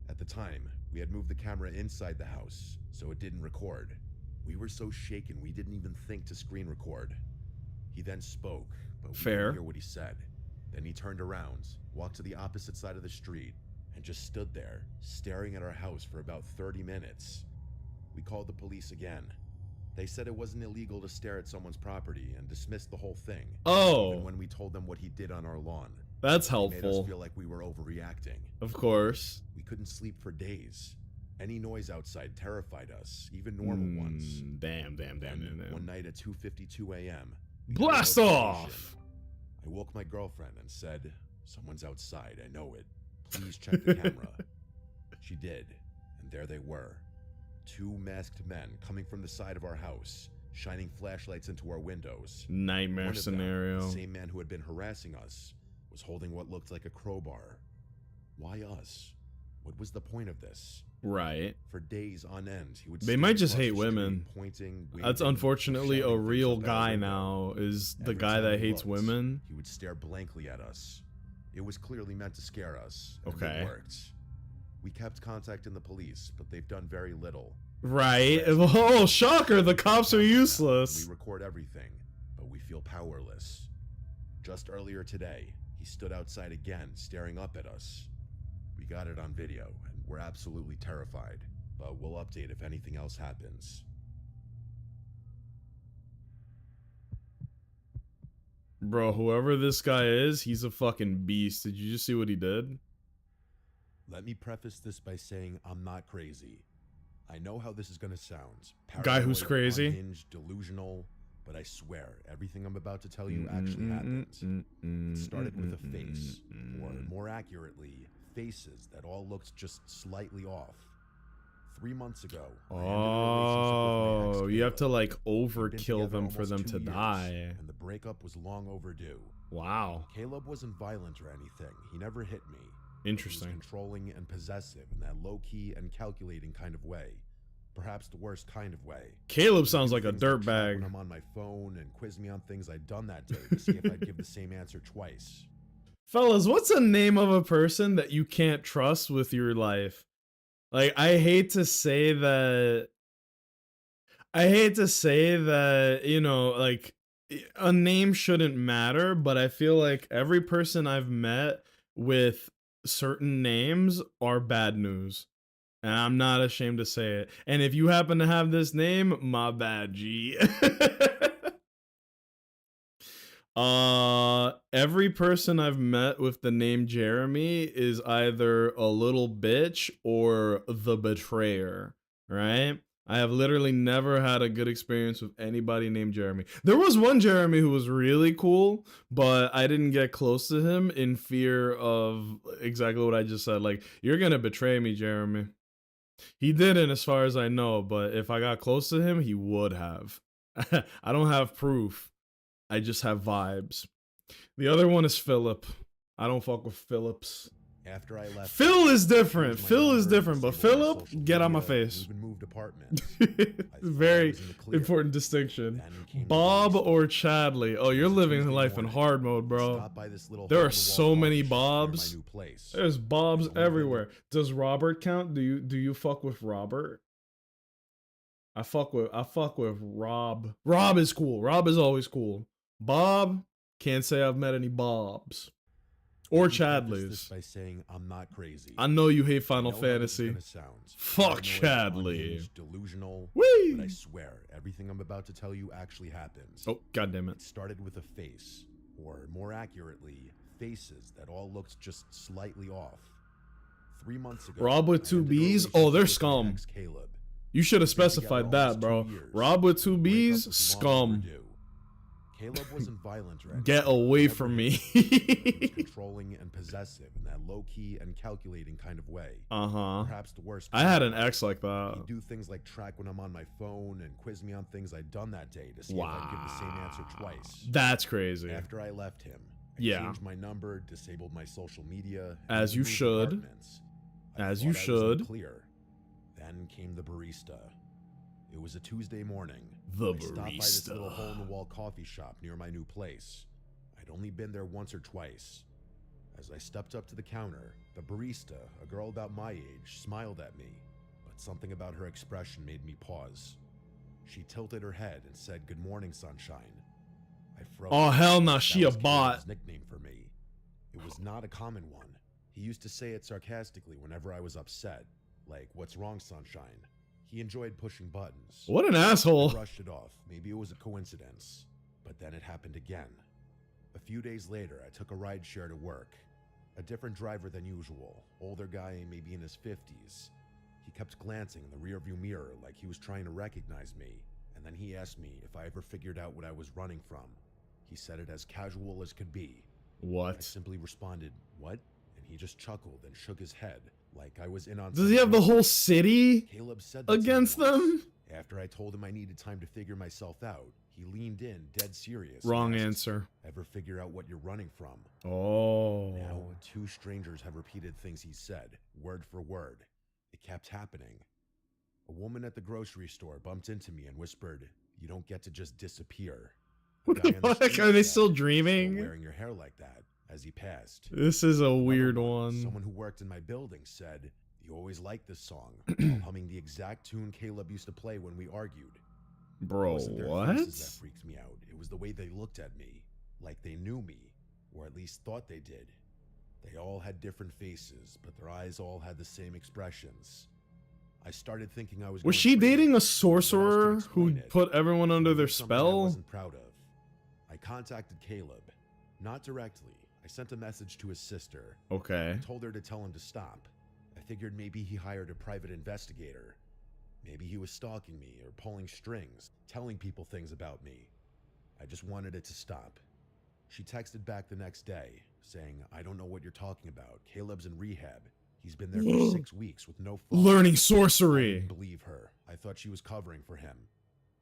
At the time, we had moved the camera inside the house, so it didn't record. We were so shaken we didn't even think to screen record. He then spoke, but we Fair. didn't hear what he said. Then he turned around, walked to the opposite side of the street, and just stood there, staring at our house for about 30 minutes. We called the police again. They said it wasn't illegal to stare at someone's property and dismissed the whole thing. Oh. Even when we told them what he did on our lawn. That's He made us helpful. feel like we were overreacting. Of course. We couldn't sleep for days. Any noise outside terrified us, even normal ones. Damn. One night at 2:52 a.m. Blast off! I woke my girlfriend and said, "Someone's outside, I know it. Please check the camera." She did, and there they were. 2 masked men coming from the side of our house, shining flashlights into our windows. Nightmare One of them, scenario. the same man who had been harassing us, was holding what looked like a crowbar. Why us? What was the point of this? Right. For days on end, he would They stand might just across hate the street, women. pointing, That's waving, unfortunately a shouting things real up at our guy window. now, is the Every guy time that we hates looked, women. He would stare blankly at us. It was clearly meant to scare us. And Okay. It worked. We kept contacting the police, but they've done very little. Right. Oh, shocker, the cops are useless. We record everything, but we feel powerless. Just earlier today, he stood outside again, staring up at us. We got it on video, and we're absolutely terrified, but we'll update if anything else happens. Bro, whoever this guy is, he's a fucking beast. Did you just see what he did? Let me preface this by saying I'm not crazy. I know how this is gonna sound. Guy who's Paranoid, crazy? unhinged, delusional, but I swear, everything I'm about to tell you actually happened. It started with a face, or more accurately, faces that all looked just slightly off. 3 months ago, I ended a relationship with my Oh, ex, you have to Caleb. like We'd been overkill together them for almost them 2 to years, die. and the breakup was long overdue. Wow. Caleb wasn't violent or anything. He never hit me. He was Interesting. controlling and possessive in that low-key and calculating kind of way. Perhaps the worst kind of way. Caleb He'd sounds do like a things track dirtbag. when I'm on my phone and quiz me on things I'd done that day to see if I'd give the same answer twice. Fellas, what's the name of a person that you can't trust with your life? Like, I hate to say that, you know, like, a name shouldn't matter, but I feel like every person I've met with certain names are bad news. And I'm not ashamed to say it. And if you happen to have this name, my bad, G. Every person I've met with the name Jeremy is either a little bitch or the betrayer, right? I have literally never had a good experience with anybody named Jeremy. There was one Jeremy who was really cool, but I didn't get close to him in fear of exactly what I just said. Like, you're gonna betray me, Jeremy. He didn't, as far as I know, but if I got close to him, he would have. I don't have proof. I just have vibes. The other one is Philip. I don't fuck with Phillips. After I left, Phil is different. changed my Phil is number, different, but disabled my Philip, social get on my media, face. Even moved apartments. I thought I Very was in the clear. important distinction. Then came the Bob police. or Chadley? Oh, you're It was a living Tuesday life in morning. hard mode, bro. Stopped by this little There are hole-in-the-wall so many coffee shop near my Bobs. new place. There's Bobs Only everywhere. Does Robert count? Do you fuck with Robert? I fuck with Rob. Rob is cool. Rob is always cool. Bob, can't say I've met any Bobs. Or Let me preface this Chadleys. by saying I'm not crazy. I know you hate I Final know how this is Fantasy. gonna sound. Fuck Paranoid, Chadley. unhinged, delusional. Whee! But I swear, everything I'm about to tell you actually happened. Oh, goddammit. It started with a face, or more accurately, faces that all looked just slightly off. 3 months ago, Rob with I two ended a Bs? Oh, relationship they're with my scum. ex, Caleb. You should have We've been together specified that, almost bro. 2 years. Rob with two The breakup Bs? was long Scum. overdue. Caleb wasn't violent or anything. Get away Never from hit me. He was controlling and possessive in that low-key and calculating kind of way. Uh-huh. Perhaps the worst. I had kind. an ex like that. He'd do things like track when I'm on my phone and quiz me on things I'd done that day to see if I'd give the same answer twice. That's crazy. After I left him, I Yeah. changed my number, disabled my social media. As and you moved should. apartments. I As thought you I was in the should. Clear. Then came the barista. It was a Tuesday morning. The I stopped by this little barista. hole-in-the-wall coffee shop near my new place. I'd only been there once or twice. As I stepped up to the counter, the barista, a girl about my age, smiled at me, but something about her expression made me pause. She tilted her head and said, "Good morning, sunshine." I froze. Oh hell no, That she a was bot. Caleb's nickname for me. It was not a common one. He used to say it sarcastically whenever I was upset, like, "What's wrong, sunshine?" He enjoyed pushing buttons. What an I asshole. brushed it off. Maybe it was a coincidence. But then it happened again. A few days later, I took a ride share to work. A different driver than usual, older guy, maybe in his 50s. He kept glancing in the rearview mirror like he was trying to recognize me, and then he asked me if I ever figured out what I was running from. He said it as casual as could be. I What? simply responded, "What?" And he just chuckled and shook his head like I was in on Does he have the something. whole city Caleb said that to me against once. them? After I told him I needed time to figure myself out, he leaned in, dead serious. Wrong and asked, answer. "Ever figure out what you're running from?" Oh. Now, two strangers have repeated things he said, word for word. It kept happening. A woman at the grocery store bumped into me and whispered, "You don't get to just disappear." A What the guy on the fuck? street Are they said, still "Still dreaming? wearing your hair like that," as he passed. This is a Another weird one. Someone who worked in my building said, "You always liked this song," while humming the exact tune Caleb used to play when we argued. It Bro, wasn't their what? faces that freaked me out. It was the way they looked at me, like they knew me, or at least thought they did. They all had different faces, but their eyes all had the same expressions. I started thinking I was Was going she crazy, dating a but who else could sorcerer who explain it? put everyone under Maybe their something I spell? wasn't proud of. I contacted Caleb, not directly. I sent a message to his sister. Okay. I told her to tell him to stop. I figured maybe he hired a private investigator. Maybe he was stalking me or pulling strings, telling people things about me. I just wanted it to stop. She texted back the next day, saying, "I don't know what you're talking about. Caleb's in rehab. He's been there for 6 weeks with no phone." Learning I sorcery. didn't believe her. I thought she was covering for him.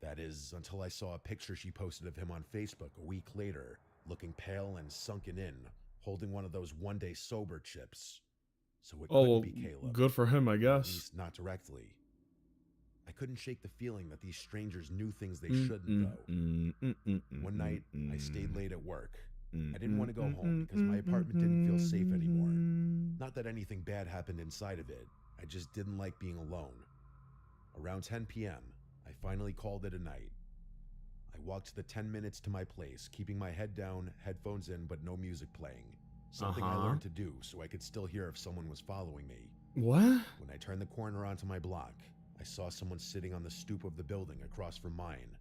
That is, until I saw a picture she posted of him on Facebook a week later, looking pale and sunken in, holding one of those one-day sober chips. So it Oh, couldn't well, be Caleb. good for him, I At guess. least not directly. I couldn't shake the feeling that these strangers knew things they Mm, shouldn't, mm, though. mm, mm, mm, mm, One night, mm, I stayed mm, late at work. mm, I didn't want to go mm, home mm, because my mm, apartment didn't feel safe anymore. mm. Not that anything bad happened inside of it, I just didn't like being alone. Around 10 p.m., I finally called it a night. I walked the 10 minutes to my place, keeping my head down, headphones in, but no music playing. Something I learned to do so I could still hear if someone was following me. What? When I turned the corner onto my block, I saw someone sitting on the stoop of the building across from mine.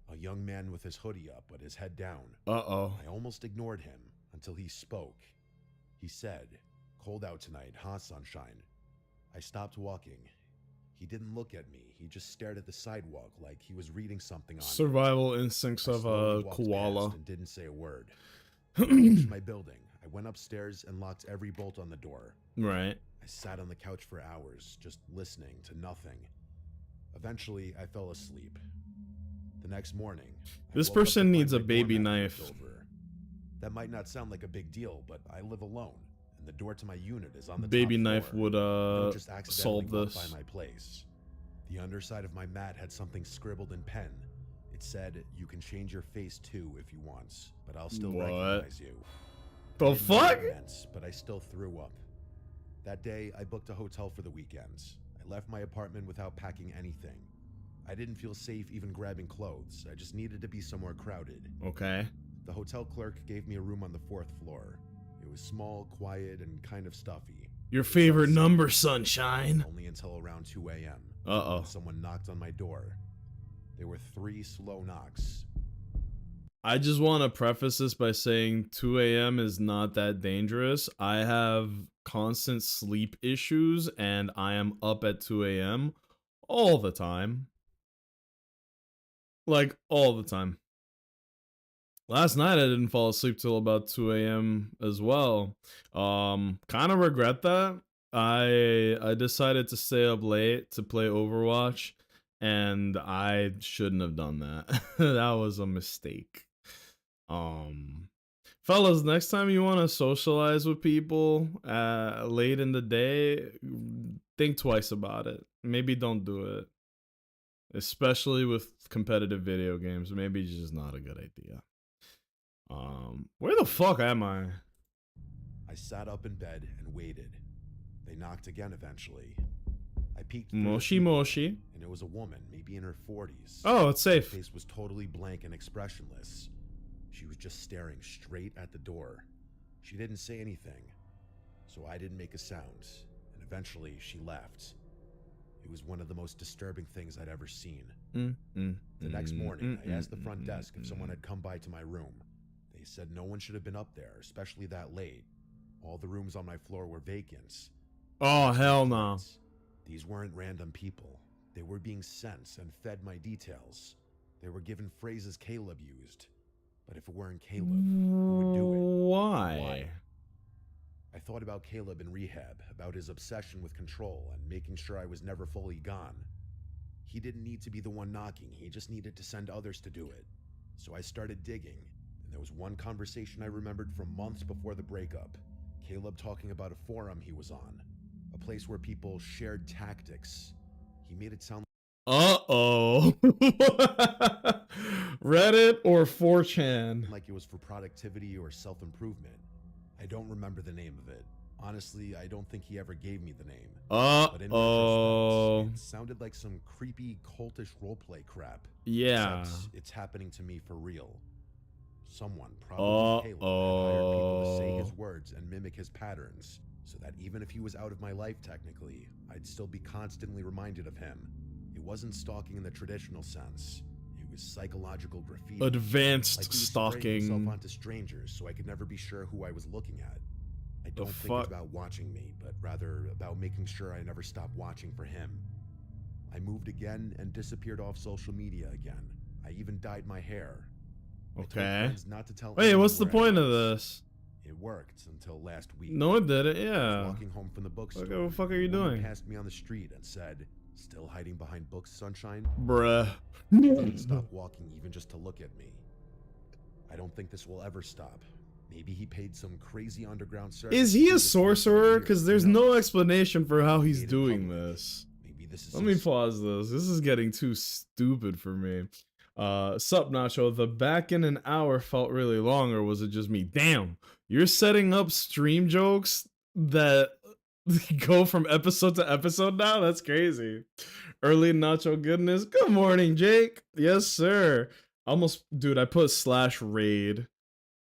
A young man with his hoodie up but his head down. Uh-oh. I almost ignored him until he spoke. He said, "Cold out tonight, huh, sunshine?" I stopped walking. He didn't look at me. He just stared at the sidewalk like he was reading something on it. Survival instincts I of slowly a walked koala. past and didn't say a word. I reached my building. I went upstairs and locked every bolt on the door. Right. I sat on the couch for hours, just listening to nothing. Eventually, I fell asleep. The next morning, I This woke up to person find needs a my baby doormat knife. knocked over. That might not sound like a big deal, but I live alone, and the door to my unit is on the Baby top knife floor. would You don't just accidentally solve walk this. by my place. The underside of my mat had something scribbled in pen. It said, "You can change your face too if you want, but I'll still What? recognize you." The I didn't know what fuck? it meant, but I still threw up. That day, I booked a hotel for the weekend. I left my apartment without packing anything. I didn't feel safe even grabbing clothes. I just needed to be somewhere crowded. Okay. The hotel clerk gave me a room on the 4th floor. It was small, quiet, and kind of stuffy. Your It was favorite upset, number, sunshine. Only until around 2 a.m. Uh-oh. when someone knocked on my door. There were 3 slow knocks. I just want to preface this by saying 2 a.m. is not that dangerous. I have constant sleep issues and I am up at 2 a.m. all the time. Like, all the time. Last night I didn't fall asleep till about 2 a.m. as well. Kind of regret that. I decided to stay up late to play Overwatch and I shouldn't have done that. That was a mistake. Fellas, next time you want to socialize with people late in the day, think twice about it. Maybe don't do it. especially with competitive video games. Maybe it's just not a good idea. Where the fuck am I? I sat up in bed and waited. They knocked again eventually. I peeked through the Moshi peephole, moshi. and it was a woman, maybe in her 40s. Oh, it's Her safe. face was totally blank and expressionless. She was just staring straight at the door. She didn't say anything, so I didn't make a sound, and eventually she left. It was one of the most disturbing things I'd ever seen. The next morning, I asked the front desk if someone had come by to my room. They said no one should have been up there, especially that late. All the rooms on my floor were vacant. Oh, hell no. These weren't random people. They were being sent and fed my details. They were given phrases Caleb used. But if it weren't Caleb, who would do it? Why? I thought about Caleb in rehab, about his obsession with control and making sure I was never fully gone. He didn't need to be the one knocking, he just needed to send others to do it. So I started digging, and there was one conversation I remembered from months before the breakup. Caleb talking about a forum he was on, a place where people shared tactics. He made it sound Uh-oh. Reddit or 4chan? like it was for productivity or self-improvement. I don't remember the name of it. Honestly, I don't think he ever gave me the name. But in Uh-oh. retrospect, it sounded like some creepy cultish roleplay crap. Yeah. Except it's happening to me for real. Someone, probably Caleb, had hired people to say his words and mimic his patterns, so that even if he was out of my life technically, I'd still be constantly reminded of him. It wasn't stalking in the traditional sense. It was psychological graffiti. Advanced Like he was spraying himself stalking. onto strangers so I could never be sure who I was looking at. I The don't think fuck? it's about watching me, but rather about making sure I never stop watching for him. I moved again and disappeared off social media again. I even dyed my hair. I told Okay. friends not to tell Wait, anyone what's the where I point of was. this? It worked until last week. No, it didn't. I was Yeah. walking home from the bookstore. What the fuck are you a woman doing? passed me on the street and said, "Still hiding behind books, sunshine?" Bruh. I didn't stop walking even just to look at me. I don't think this will ever stop. Maybe he paid some crazy underground service. Is to he do a this for me for sorcerer? years. Because Who there's no knows? explanation for how he's Made it doing public. this. Maybe this is Let some me pause this. This is getting too stupid for me. Sup, Nacho. The back in an hour felt really long, or was it just me? Damn, you're setting up stream jokes that go from episode to episode now? That's crazy. Early Nacho goodness. Good morning, Jake. Yes, sir. Almost, dude, I put slash raid.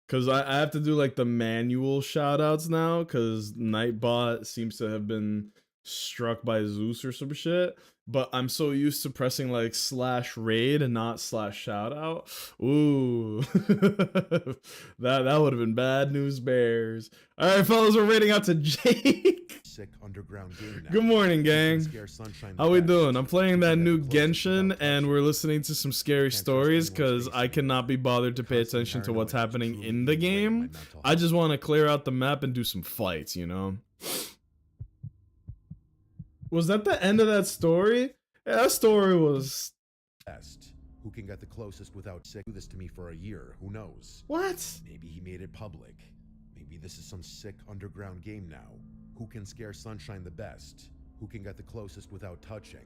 Because I have to do like the manual shout outs now. Because Nightbot seems to have been struck by Zeus or some shit. But I'm so used to pressing like slash raid and not slash shout out. Ooh. that would have been bad news bears. Alright, fellas, we're raiding out to Jake. sick underground game now. Good morning, Who can gang. scare Sunshine the How we best? doing? I'm playing Who that can get new the closest Genshin, without and touching? we're listening to some scary Can't trust stories anyone's because face I cannot anymore. be bothered to pay Constant attention to what's paranoia is happening truly in the eating away at my game. mental I health. just want to clear out the map and do some fights, you know? Was that the end of that story? Yeah, that story was... Best. Who can get the closest without sick? Do this to me for a year. Who knows? What? Maybe he made it public. Maybe this is some sick underground game now. Who can scare Sunshine the best? Who can get the closest without touching?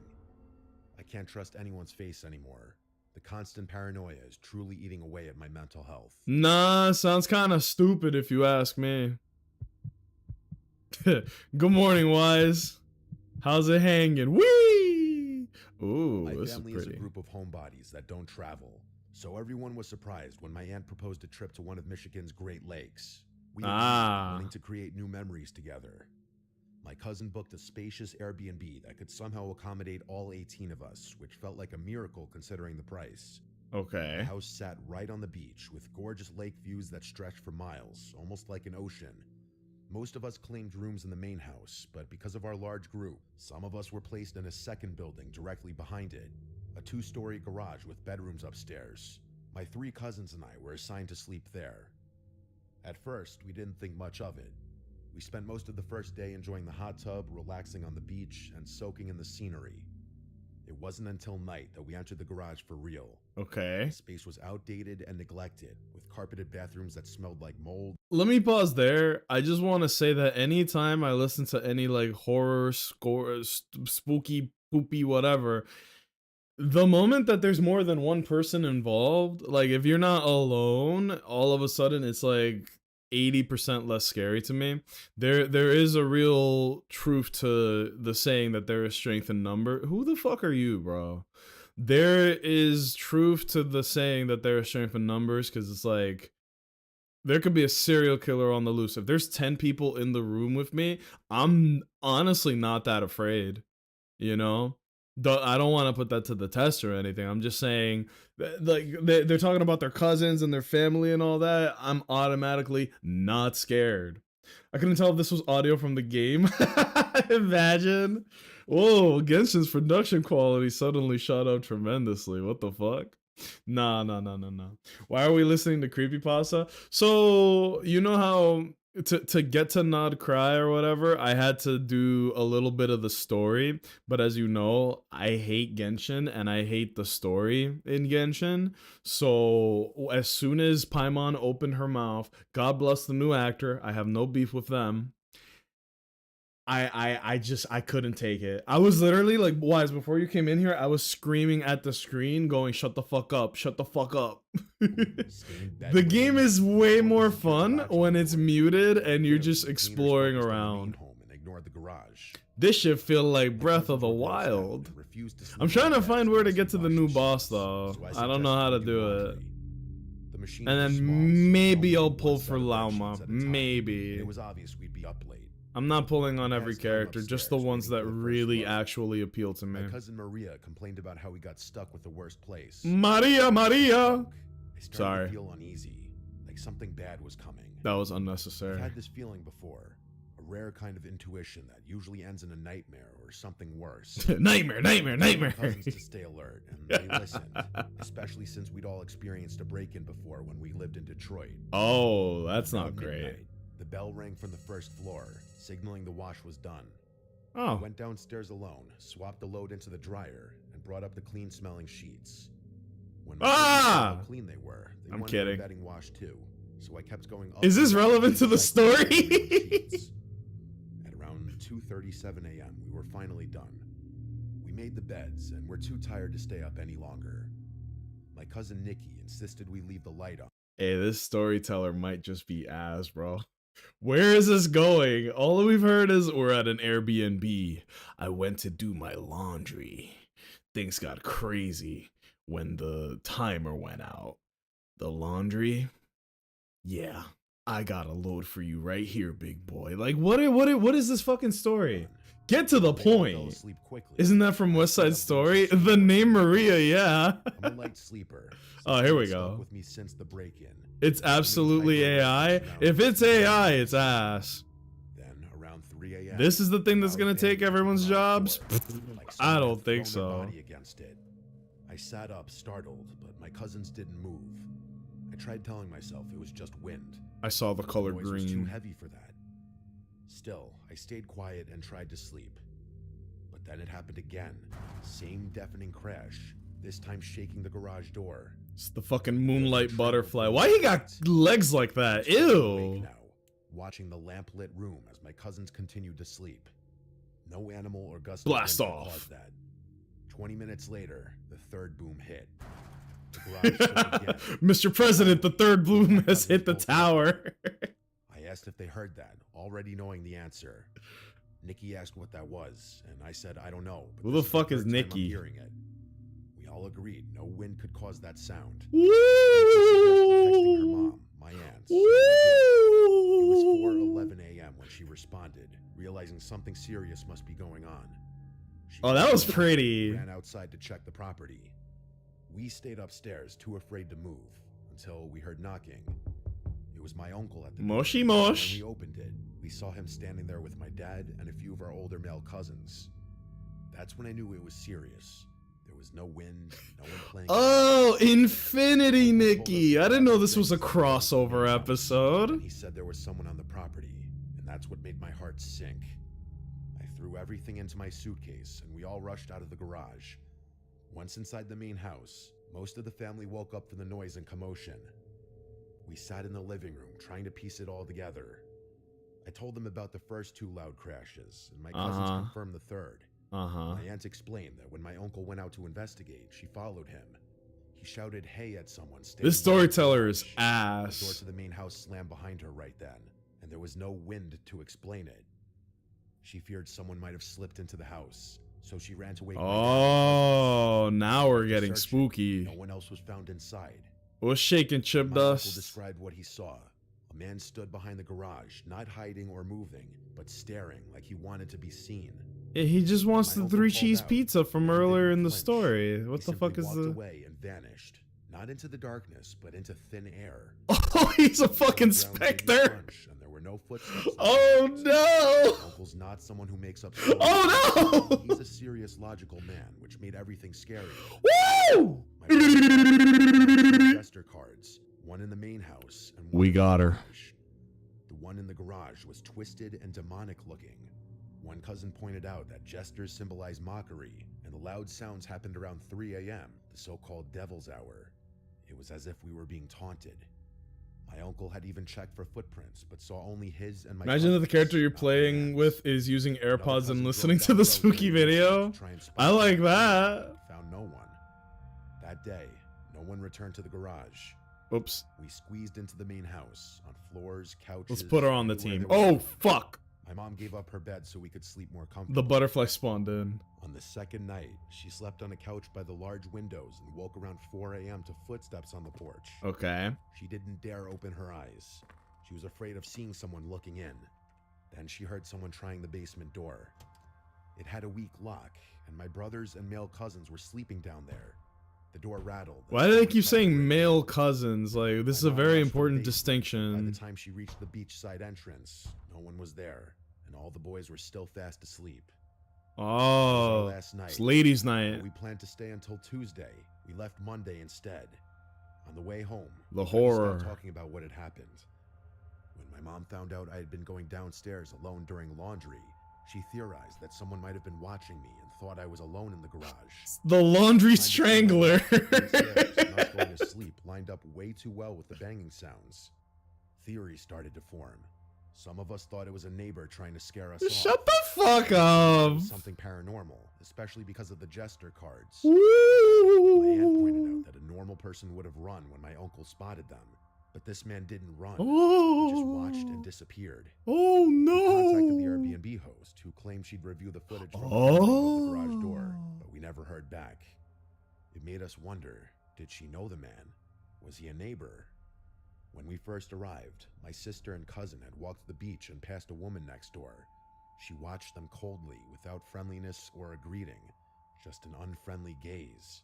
I can't trust anyone's face anymore. The constant paranoia is truly eating away at my mental health. Nah, sounds kind of stupid if you ask me. Good morning, Wise. How's it hanging? Whee! Ooh, My this is family is a pretty. group of homebodies that don't travel, so everyone was surprised when my aunt proposed a trip to one of Michigan's Great Lakes. We agreed, wanting to create new memories together. My cousin booked a spacious Airbnb that could somehow accommodate all 18 of us, which felt like a miracle considering the price. The Okay. house sat right on the beach with gorgeous lake views that stretched for miles, almost like an ocean. Most of us claimed rooms in the main house, but because of our large group, some of us were placed in a second building directly behind it, a 2-story garage with bedrooms upstairs. My 3 cousins and I were assigned to sleep there. At first, we didn't think much of it. We spent most of the first day enjoying the hot tub, relaxing on the beach, and soaking in the scenery. It wasn't until night that we entered the garage for real. Okay. The space was outdated and neglected, with carpeted bathrooms that smelled like mold. Let me pause there. I just want to say that anytime I listen to any like horror, spooky, poopy, whatever, The moment that there's more than one person involved, like if you're not alone, all of a sudden it's like 80% less scary to me. There is a real truth to the saying that there is strength in number. Who the fuck are you, bro? There is truth to the saying that there is strength in numbers, because it's like there could be a serial killer on the loose. If there's 10 people in the room with me, I'm honestly not that afraid, you know? I don't want to put that to the test or anything. I'm just saying, like, they're talking about their cousins and their family and all that. I'm automatically not scared. I couldn't tell if this was audio from the game. Imagine. Whoa, Genshin's production quality suddenly shot up tremendously. What the fuck? Nah, nah, nah, nah, nah. Why are we listening to creepypasta? So, you know how to get to Nod Cry or whatever, I had to do a little bit of the story. But as you know, I hate Genshin and I hate the story in Genshin. So as soon as Paimon opened her mouth, God bless the new actor. I have no beef with them. I couldn't take it. I was literally like, Wise, before you came in here, I was screaming at the screen, going, "Shut the fuck up, shut the fuck up." The game is way more fun when it's muted and you're just exploring around. This shit feel like Breath of the Wild. I'm trying to find where to get to the new boss though. I don't know how to do it. And then maybe I'll pull for Lauma. Maybe. It was obvious we'd be up late. I'm not pulling on every character, just the ones that really actually appeal to me. My cousin Maria complained about how we got stuck with the worst place. Maria! I started Sorry. to feel uneasy, like something bad was coming. That was unnecessary. I've had this feeling before, a rare kind of intuition that usually ends in a nightmare or something worse. Nightmare, nightmare, nightmare. Cousins to stay alert, and they listened, especially since we'd all experienced a break-in before when we lived in Detroit. Oh, that's not Around great. midnight, the bell rang from the first floor, signaling the wash was done. I Oh, went downstairs alone, swapped the load into the dryer, and brought up the clean-smelling sheets. When my cousins saw how clean they were, they I'm wanted kidding. their bedding washed too, so I kept going up. Is this and up relevant to the recycling the story? sheets. At around 2:37 a.m., we were finally done. We made the beds, and we're too tired to stay up any longer. My cousin Nikki insisted we leave the light on. Hey, this storyteller might just be ass, bro. Where is this going? All we've heard is we're at an Airbnb. I went to do my laundry. Things got crazy when the timer went out. The laundry? Yeah, I got a load for you right here, big boy. Like, what is this fucking story? Get to the They all fell point. asleep quickly. Isn't that from I West stayed Side up Story? late to The sleep. name Maria, yeah. I'm a light sleeper. Oh, since here it's we stuck go. With me since the break-in. It's absolutely AI. If it's AI, it's ass. Then around 3 a.m. This is the thing that's gonna loud take bang everyone's at the garage jobs? door, like I someone don't had think thrown their so. body against it. I sat up, startled, but my cousins didn't move. I tried telling myself it was just wind. I saw the but color noise was too green. heavy for that. Still, I stayed quiet and tried to sleep. But then it happened again. Same deafening crash, this time shaking the garage door. It's the fucking moonlight butterfly. Why he got legs like that? Ew. Now, watching the lamp-lit room as my cousins continued to sleep. No animal or gust Blast of wind could off. cause that. 20 minutes later, the third boom hit. The garage shook again. Mr. President, the third bloom has hit the tower. I asked if they heard that, already knowing the answer. Nikki asked what that was, and I said I don't know. But Who the this fuck third is time I'm Nikki? hearing it. We all agreed no wind could cause that sound. Woo! Nikki suggested texting her mom, my aunt. So I did. It was 4:11 a.m. when she responded, realizing something serious must be going on. She Oh, that was quickly pretty. ran outside to check the property. We stayed upstairs, too afraid to move, until we heard knocking. It was my uncle at the door. Moshy When mosh. we opened it, we saw him standing there with my dad and a few of our older male cousins. That's when I knew it was serious. There was no wind, no one playing. Oh, Infinity Nikki. I didn't know this was a crossover episode. He said there was someone on the property, and that's what made my heart sink. I threw everything into my suitcase, and we all rushed out of the garage. Once inside the main house, most of the family woke up from the noise and commotion. We sat in the living room, trying to piece it all together. I told them about the first two loud crashes, and my cousins confirmed the third. Uh-huh. My aunt explained that when my uncle went out to investigate, she followed him. He shouted hey at someone standing This by the storyteller is garage. The door ass. to the main house slammed behind her right then, and there was no wind to explain it. She feared someone might have slipped into the house, so she ran to wake my dad and Oh, cousins. now we're After getting searching, spooky. no one else was found inside. What's shaking, chip My uncle dust? described what he saw. A man stood behind the garage, not hiding or moving, but staring like he wanted to be seen. Yeah, he just wants My the uncle 3 called cheese out, pizza from but he earlier didn't in the flinch. story. What He the simply fuck is walked the... away and vanished, not into the darkness, but into thin air. Oh, he's a fucking The ground gave me specter! crunch, and there were no footsteps. Oh My no! uncle's not someone who makes up stories. Oh no! He's a serious, logical man, which made everything scary. Woo! My brother had jester cards, one in the main house and one We in the got her. garage. The one in the garage was twisted and demonic looking. One cousin pointed out that jesters symbolize mockery, and the loud sounds happened around 3 a.m., the so-called devil's hour. It was as if we were being taunted. My uncle had even checked for footprints, but saw only his and my Imagine that the cousin's, character you're not my playing aunt's. with is using Another AirPods cousin and drove listening down to the the road spooky during the video. night to try and spot I like someone, that. but found no one. That day, no one returned to the garage. Oops. We squeezed into the main house, on floors, couches. Let's put her on the everywhere team. there was Oh, room. fuck! My mom gave up her bed so we could sleep more The comfortably. butterfly spawned in. On the second night, she slept on a couch by the large windows and woke around 4 a.m. to footsteps on the porch. Okay. She didn't dare open her eyes. She was afraid of seeing someone looking in. Then she heard someone trying the basement door. It had a weak lock, and my brothers and male cousins were sleeping down there. The door rattled. and Why do they someone keep tried to break saying male in. cousins? Like, this is My a mom very rushed to the important basement. By distinction. the time she reached the beachside entrance, no one was there, and all the boys were still fast asleep. Oh, Last night. it's ladies' But night. we planned to stay until Tuesday. We left Monday instead. On the way home, The we couldn't stop horror. talking about what had happened. When my mom found out I had been going downstairs alone during laundry, she theorized that someone might have been watching me and thought I was alone in the garage. The laundry Time to strangler. clean up downstairs and us going to sleep lined up way too well with the banging sounds. Theories started to form. Some of us thought it was a neighbor trying to scare us off. Shut the fuck It up. was something paranormal, especially because of the jester cards. My aunt pointed Woo. out that a normal person would have run when my uncle spotted them, but this man didn't run. Oh. He just watched and disappeared. Oh We contacted the no. Airbnb host, who claimed she'd review the footage from the garage door, Oh. but we never heard back. It made us wonder, did she know the man? Was he a neighbor? When we first arrived, my sister and cousin had walked the beach and passed a woman next door. She watched them coldly, without friendliness or a greeting, just an unfriendly gaze.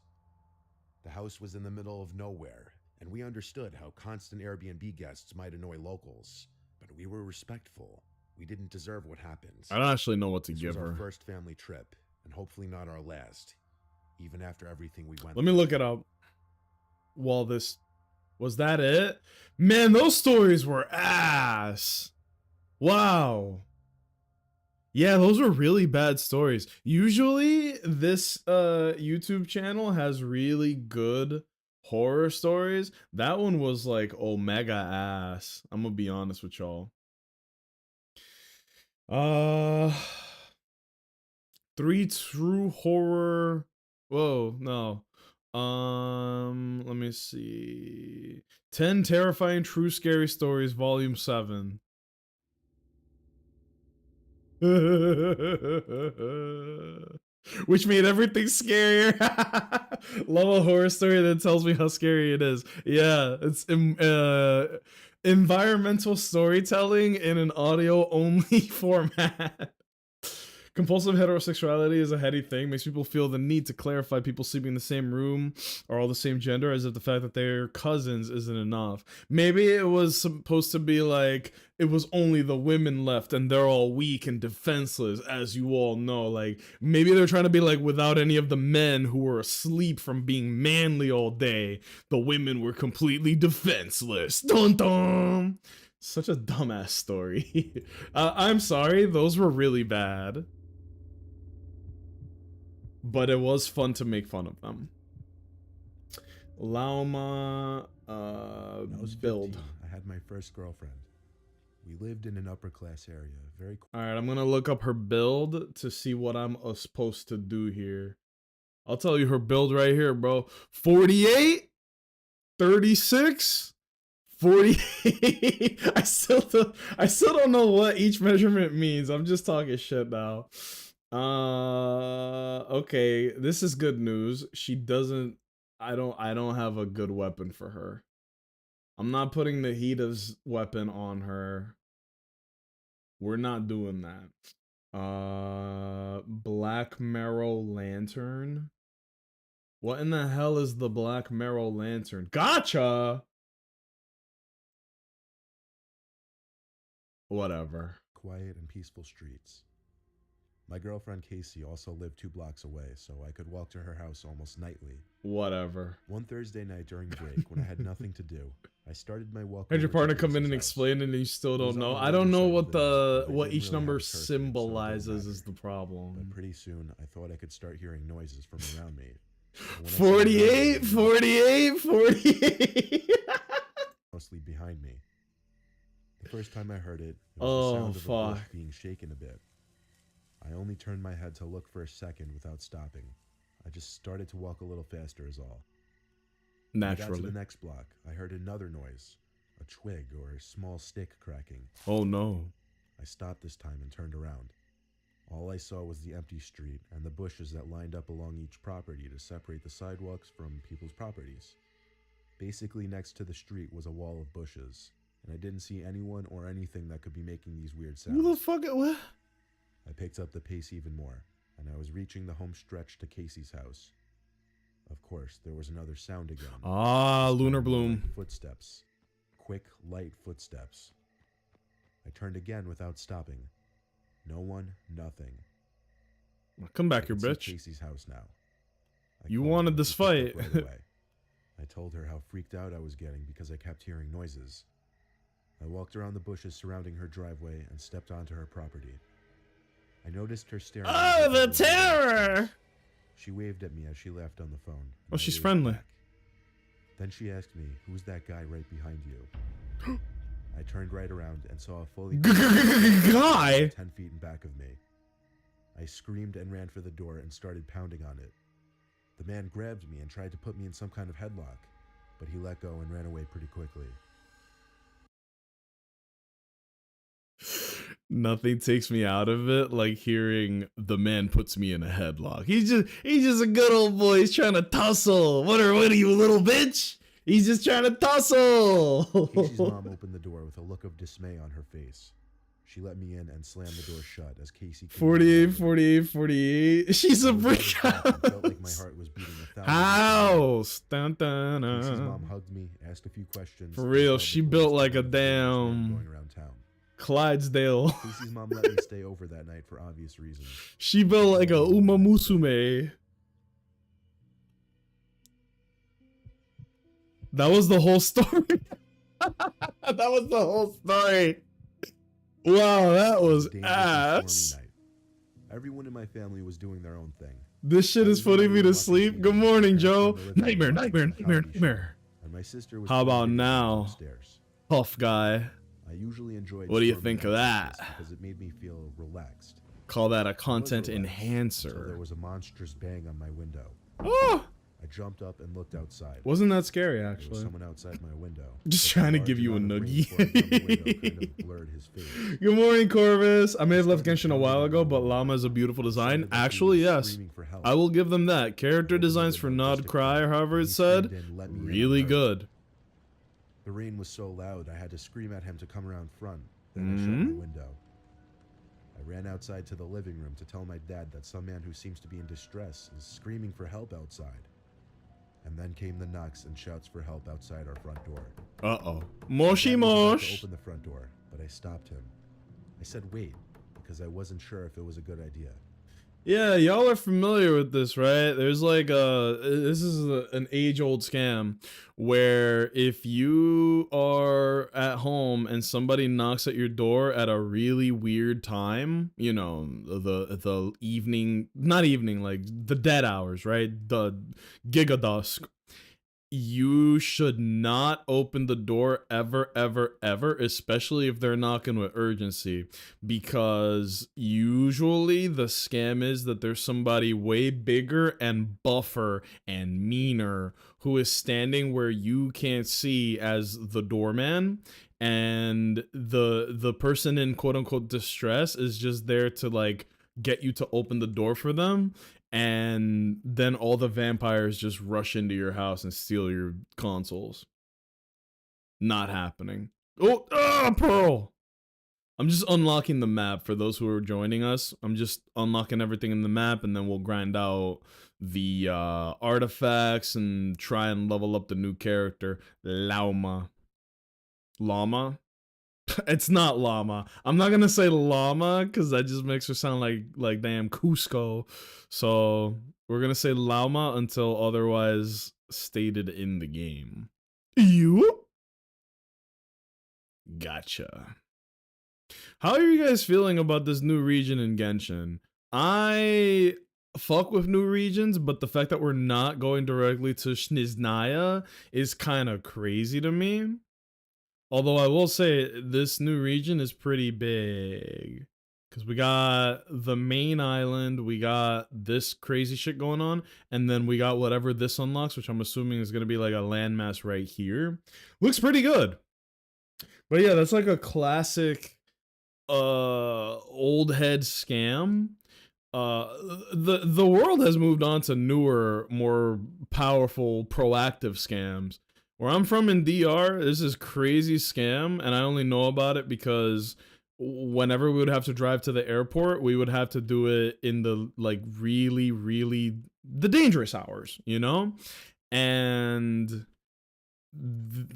The house was in the middle of nowhere, and we understood how constant Airbnb guests might annoy locals, but we were respectful. We didn't deserve what happened. I don't actually know what to This give was our her. first family trip, and hopefully not our last, even after everything we went Let me through. look it up. While this was that it? Man, those stories were ass. Wow. Yeah, those were really bad stories. Usually this YouTube channel has really good horror stories. That one was like omega ass. I'm gonna be honest with y'all. 3 true horror. Whoa, no. Let me see. 10 terrifying true scary stories, volume 7. Which made everything scarier. Love a horror story that tells me how scary it is. Yeah, it's environmental storytelling in an audio only format. Compulsive heterosexuality is a heady thing, makes people feel the need to clarify people sleeping in the same room are all the same gender, as if the fact that they're cousins isn't enough. Maybe it was supposed to be like, it was only the women left and they're all weak and defenseless, as you all know. Like, maybe they're trying to be like, without any of the men who were asleep from being manly all day, the women were completely defenseless. Dun dun! Such a dumbass story. I'm sorry, those were really bad. But it was fun to make fun of them. Lauma When I was build. 15, I had my first girlfriend. We lived in an upper class area, very All right, I'm gonna look up her build to see what I'm supposed to do here. I'll tell you her build right here, bro. 48, 36, 48. I still don't know what each measurement means. I'm just talking shit now. Okay, this is good news. She doesn't I don't have a good weapon for her. I'm not putting the Hita's weapon on her. We're not doing that. Black Marrow Lantern. What in the hell is the Black Marrow Lantern? Gotcha! Whatever. quiet and peaceful streets. My girlfriend Casey also lived 2 blocks away, so I could walk to her house almost nightly. Whatever. One Thursday night during break, when I had nothing to do, I started my walk. Had your over to partner come in Casey's and house. explain it and you still It was don't know? on I the don't know other what side of the village, but I each didn't really number have a car fix, so it didn't symbolizes is matter. the problem. But pretty soon, I thought I could start hearing noises from around me. But when I saw 48, noises, 48, 48. mostly behind me. The first time I heard it, it was the Oh, sound of a bush fuck. being shaken a bit. I only turned my head to look for a second without stopping. I just started to walk a little faster is all. When I got to Naturally. the next block, I heard another noise, a twig or a small stick cracking. Oh no. I stopped this time and turned around. All I saw was the empty street and the bushes that lined up along each property to separate the sidewalks from people's properties. Basically next to the street was a wall of bushes, and I didn't see anyone or anything that could be making these weird sounds. Who the fuck? What? I picked up the pace even more, and I was reaching the home stretch to Casey's house. Of course, there was another sound again. Ah, This time Lunar more Bloom. like footsteps. Quick, light footsteps. I turned again without stopping. No one, nothing. Come I back here, could see bitch. Casey's house now. I You called wanted her, this and she picked fight. up right away. I told her how freaked out I was getting because I kept hearing noises. I walked around the bushes surrounding her driveway and stepped onto her property. I noticed her staring at me Oh, through the window. terror! She waved at me as she left on the phone. and Oh, I she's waved friendly. back. Then she asked me, "Who's that guy right behind you?" I turned right around and saw a fully Guy? 10 feet in back of me. I screamed and ran for the door and started pounding on it. The man grabbed me and tried to put me in some kind of headlock, but he let go and ran away pretty quickly. Nothing takes me out of it like hearing the man puts me in a headlock. He's just a good old boy. He's trying to tussle. What are you, little bitch? He's just trying to tussle. Casey's mom opened the door with a look of dismay on her face. She let me in and slammed the door shut as Casey came 48, over. 48, 48. She's a I was brick out of breath and felt like my house. heart was beating 1,000 House. Dun, dun, Casey's dun. mom hugged me, asked a few questions. For and real, told the she police built to like a find the dangerous man damn going around town. Clydesdale. Casey's mom let me stay over that night for obvious reasons. She built like a Uma Musume. That was the whole story. That was the whole story. Wow, that was Dangerous and ass. stormy night. Everyone in my family was doing their own thing. This shit is putting me to sleep. Good morning, Joe. Nightmare, nightmare, nightmare, nightmare. And my sister was How about playing video now? games upstairs. Tough guy. I usually enjoyed What do you stormy think of nights that? because it made me feel relaxed. Call that a I was content relaxed until there enhancer. was a monstrous bang on my window. Oh, I jumped up and looked outside. wasn't that scary, There was actually? someone outside my window. Just but the trying to large give you a amount of noogie. rain pouring down the window kind of blurred his face. Good morning, Corvus. I may have left Genshin a while ago, but Llama is a beautiful design. Sounded like he Actually, was yes. screaming for help. I will give them that. Character Opened the designs for window Nod just a Cry, or crack, however and it he said, screamed in, "Let me in, I'm really hurt." good. The rain was so loud I had to scream at him to come around front. Then I shut my window. I ran outside to the living room to tell my dad that some man who seems to be in distress is screaming for help outside. And then came the knocks and shouts for help outside our front door. Uh-oh. My Moshi dad was about to mosh. open the front door, but I stopped him. I said wait, because I wasn't sure if it was a good idea. Yeah, y'all are familiar with this, right? There's like this is an age-old scam where if you are at home and somebody knocks at your door at a really weird time, you know, the evening, not evening, like the dead hours, right? The giga dusk. you should not open the door ever, ever, ever, especially if they're knocking with urgency, because usually the scam is that there's somebody way bigger and buffer and meaner who is standing where you can't see as the doorman, and the person in quote unquote distress is just there to like get you to open the door for them, and then all the vampires just rush into your house and steal your consoles. Not happening. Oh, Pearl! I'm just unlocking the map for those who are joining us. I'm just unlocking everything in the map, and then we'll grind out the artifacts and try and level up the new character, Llama. Llama? It's not llama. I'm not gonna say llama because that just makes her sound like damn Cusco. So we're gonna say llama until otherwise stated in the game. You? Gotcha. How are you guys feeling about this new region in Genshin? I fuck with new regions, but the fact that we're not going directly to Shniznaya is kind of crazy to me. Although I will say this new region is pretty big. Because we got the main island, we got this crazy shit going on, and then we got whatever this unlocks, which I'm assuming is going to be like a landmass right here. Looks pretty good. But yeah, that's like a classic old head scam. The world has moved on to newer, more powerful, proactive scams. Where I'm from in DR, this is crazy scam, and I only know about it because whenever we would have to drive to the airport, we would have to do it in the like really, really the dangerous hours, you know? And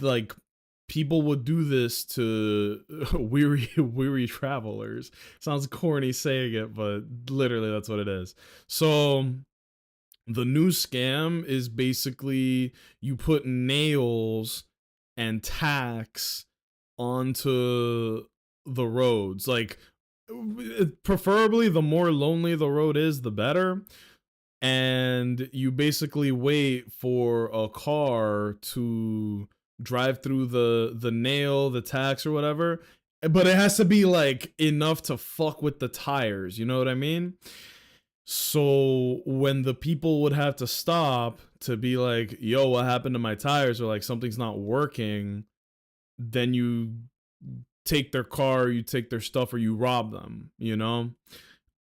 like people would do this to weary travelers. Sounds corny saying it, but literally that's what it is. So the new scam is basically you put nails and tacks onto the roads. Like, preferably the more lonely the road is, the better. And you basically wait for a car to drive through the nail, the tacks or whatever. But it has to be like enough to fuck with the tires, you know what I mean? So when the people would have to stop to be like, yo, what happened to my tires? Or like something's not working, then you take their car, you take their stuff, or you rob them, you know?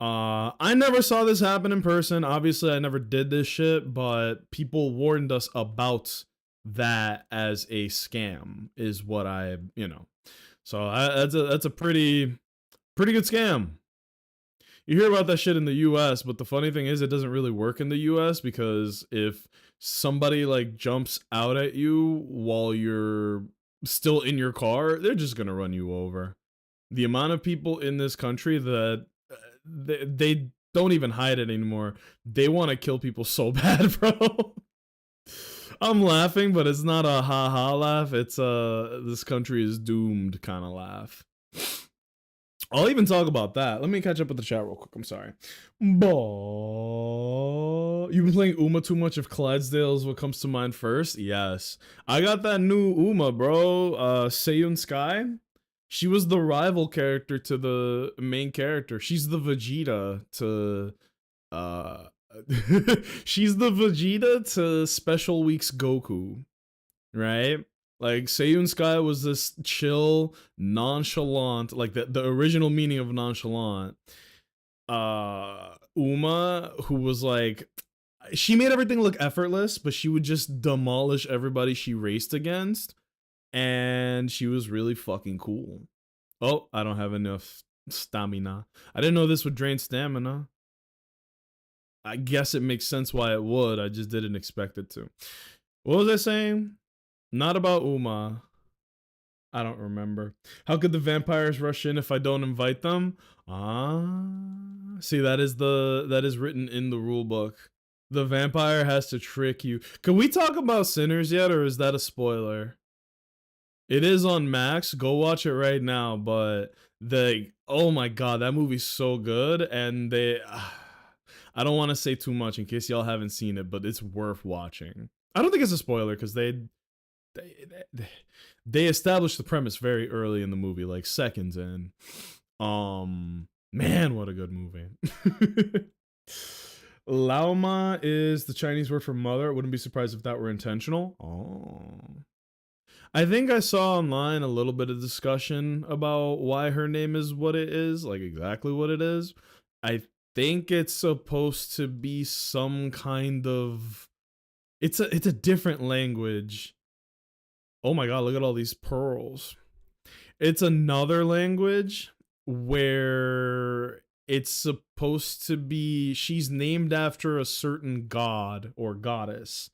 I never saw this happen in person. Obviously, I never did this shit, but people warned us about that as a scam, is what I, you know. So that's a pretty good scam. You hear about that shit in the US, but the funny thing is it doesn't really work in the US because if somebody like jumps out at you while you're still in your car, they're just going to run you over. The amount of people in this country that they don't even hide it anymore. They want to kill people so bad, bro. I'm laughing, but it's not a ha ha laugh. It's a this country is doomed kind of laugh. I'll even talk about that. Let me catch up with the chat real quick. I'm sorry. You've been playing Uma too much if Clydesdale is what comes to mind first? Yes. I got that new Uma, bro. Seiyun Sky. She was the rival character to the main character. She's the Vegeta to she's the Vegeta to Special Weeks Goku, right? Like Seiyun Sky was this chill, nonchalant, like the original meaning of nonchalant. Uma, who was like, she made everything look effortless, but she would just demolish everybody she raced against, and she was really fucking cool. Oh, I don't have enough stamina. I didn't know this would drain stamina. I guess it makes sense why it would. I just didn't expect it to. What was I saying? Not about Uma. I don't remember. How could the vampires rush in if I don't invite them? See, that is written in the rule book. The vampire has to trick you. Can we talk about Sinners yet, or is that a spoiler? It is on Max. Go watch it right now. But oh my god, that movie's so good, and I don't want to say too much in case y'all haven't seen it, but it's worth watching. I don't think it's a spoiler because they they established the premise very early in the movie, like seconds in. Man, what a good movie. Laoma is the Chinese word for mother. I wouldn't be surprised if that were intentional. Oh. I think I saw online a little bit of discussion about why her name is what it is, like exactly what it is. I think it's supposed to be some kind of it's a different language. Oh my god, look at all these pearls. It's another language where it's supposed to be she's named after a certain god or goddess,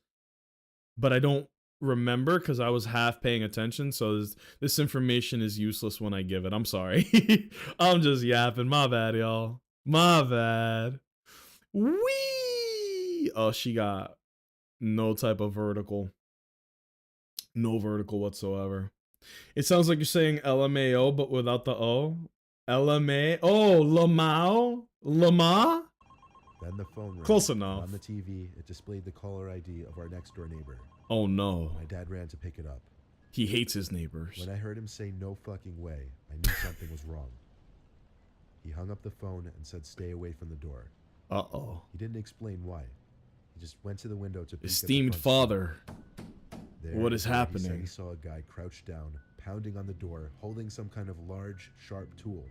but I don't remember because I was half paying attention. So this information is useless when I give it. I'm sorry. I'm just yapping. My bad, y'all. My bad. Wee. Oh, she got no type of vertical. No vertical whatsoever. It sounds like you're saying LMAO, but without the O. LMA. Oh, Lamau? Lama? Then the phone rang. Close and enough. On the TV, it displayed the caller ID of our next door neighbor. Oh no. My dad ran to pick it up. He hates his neighbors. When I heard him say no fucking way, I knew something was wrong. He hung up the phone and said stay away from the door. Uh-oh. He didn't explain why. He just went to the window to peek Esteemed at the front father. There, What is He said happening? he saw a guy crouched down, pounding on the door, holding some kind of large, sharp tool.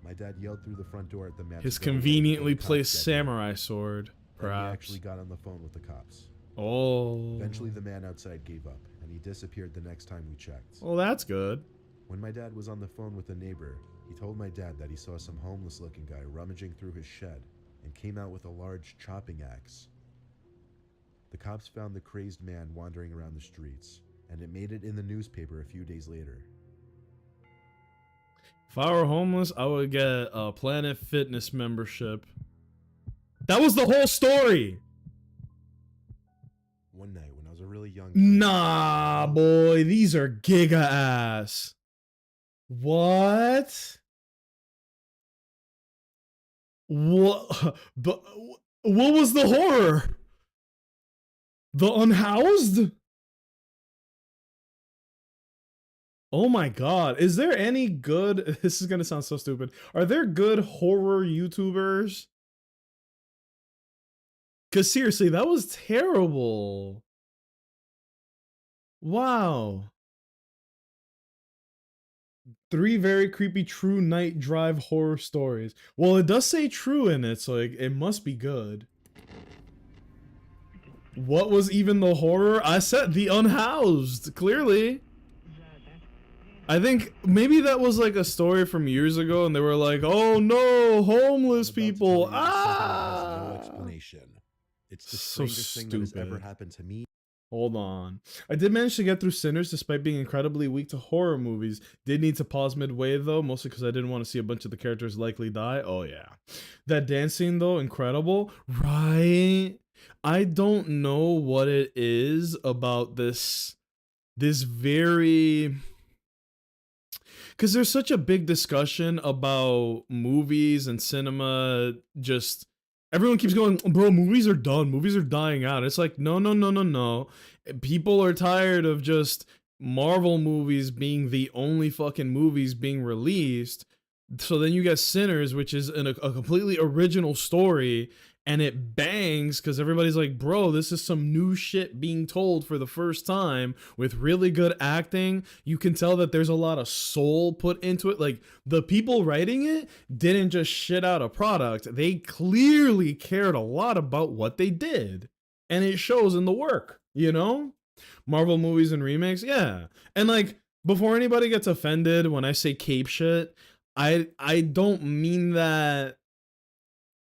My dad yelled through the front door at the man. His to go away conveniently before the cops placed get here. samurai sword, Then he perhaps. actually got on the phone with the cops. Oh. Eventually, the man outside gave up, and he disappeared the next time we checked. Well, that's good. When my dad was on the phone with a neighbor, he told my dad that he saw some homeless-looking guy rummaging through his shed and came out with a large chopping axe. The cops found the crazed man wandering around the streets, and it made it in the newspaper a few days later. If I were homeless, I would get a Planet Fitness membership. That was the whole story. One night, when I was a really young kid, Nah, boy, these are giga ass. What? What? But what was the horror? The unhoused? Oh my god. Is there any good this is gonna sound so stupid. Are there good horror YouTubers? Cause seriously, that was terrible. Wow. 3 very creepy true night drive horror stories. Well, it does say true in it, so it must be good. What was even the horror? I said the unhoused, clearly. I think maybe that was like a story from years ago and they were like, oh no, homeless I'm about to people. tell you something that has Ah. no explanation. It's the So strangest thing that has ever stupid. happened to me. Hold on. I did manage to get through Sinners despite being incredibly weak to horror movies. Did need to pause midway though, mostly because I didn't want to see a bunch of the characters likely die. Oh yeah. That dance scene though, incredible. Right? I don't know what it is about this very because there's such a big discussion about movies and cinema. Just everyone keeps going, bro, movies are done, movies are dying out. It's like, no. People are tired of just Marvel movies being the only fucking movies being released. So then you get Sinners, which is a completely original story, and it bangs because everybody's like, bro, this is some new shit being told for the first time with really good acting. You can tell that there's a lot of soul put into it. Like, the people writing it didn't just shit out a product, they clearly cared a lot about what they did, and it shows in the work, you know? Marvel movies and remakes, yeah. And like, before anybody gets offended when I say cape shit, I don't mean that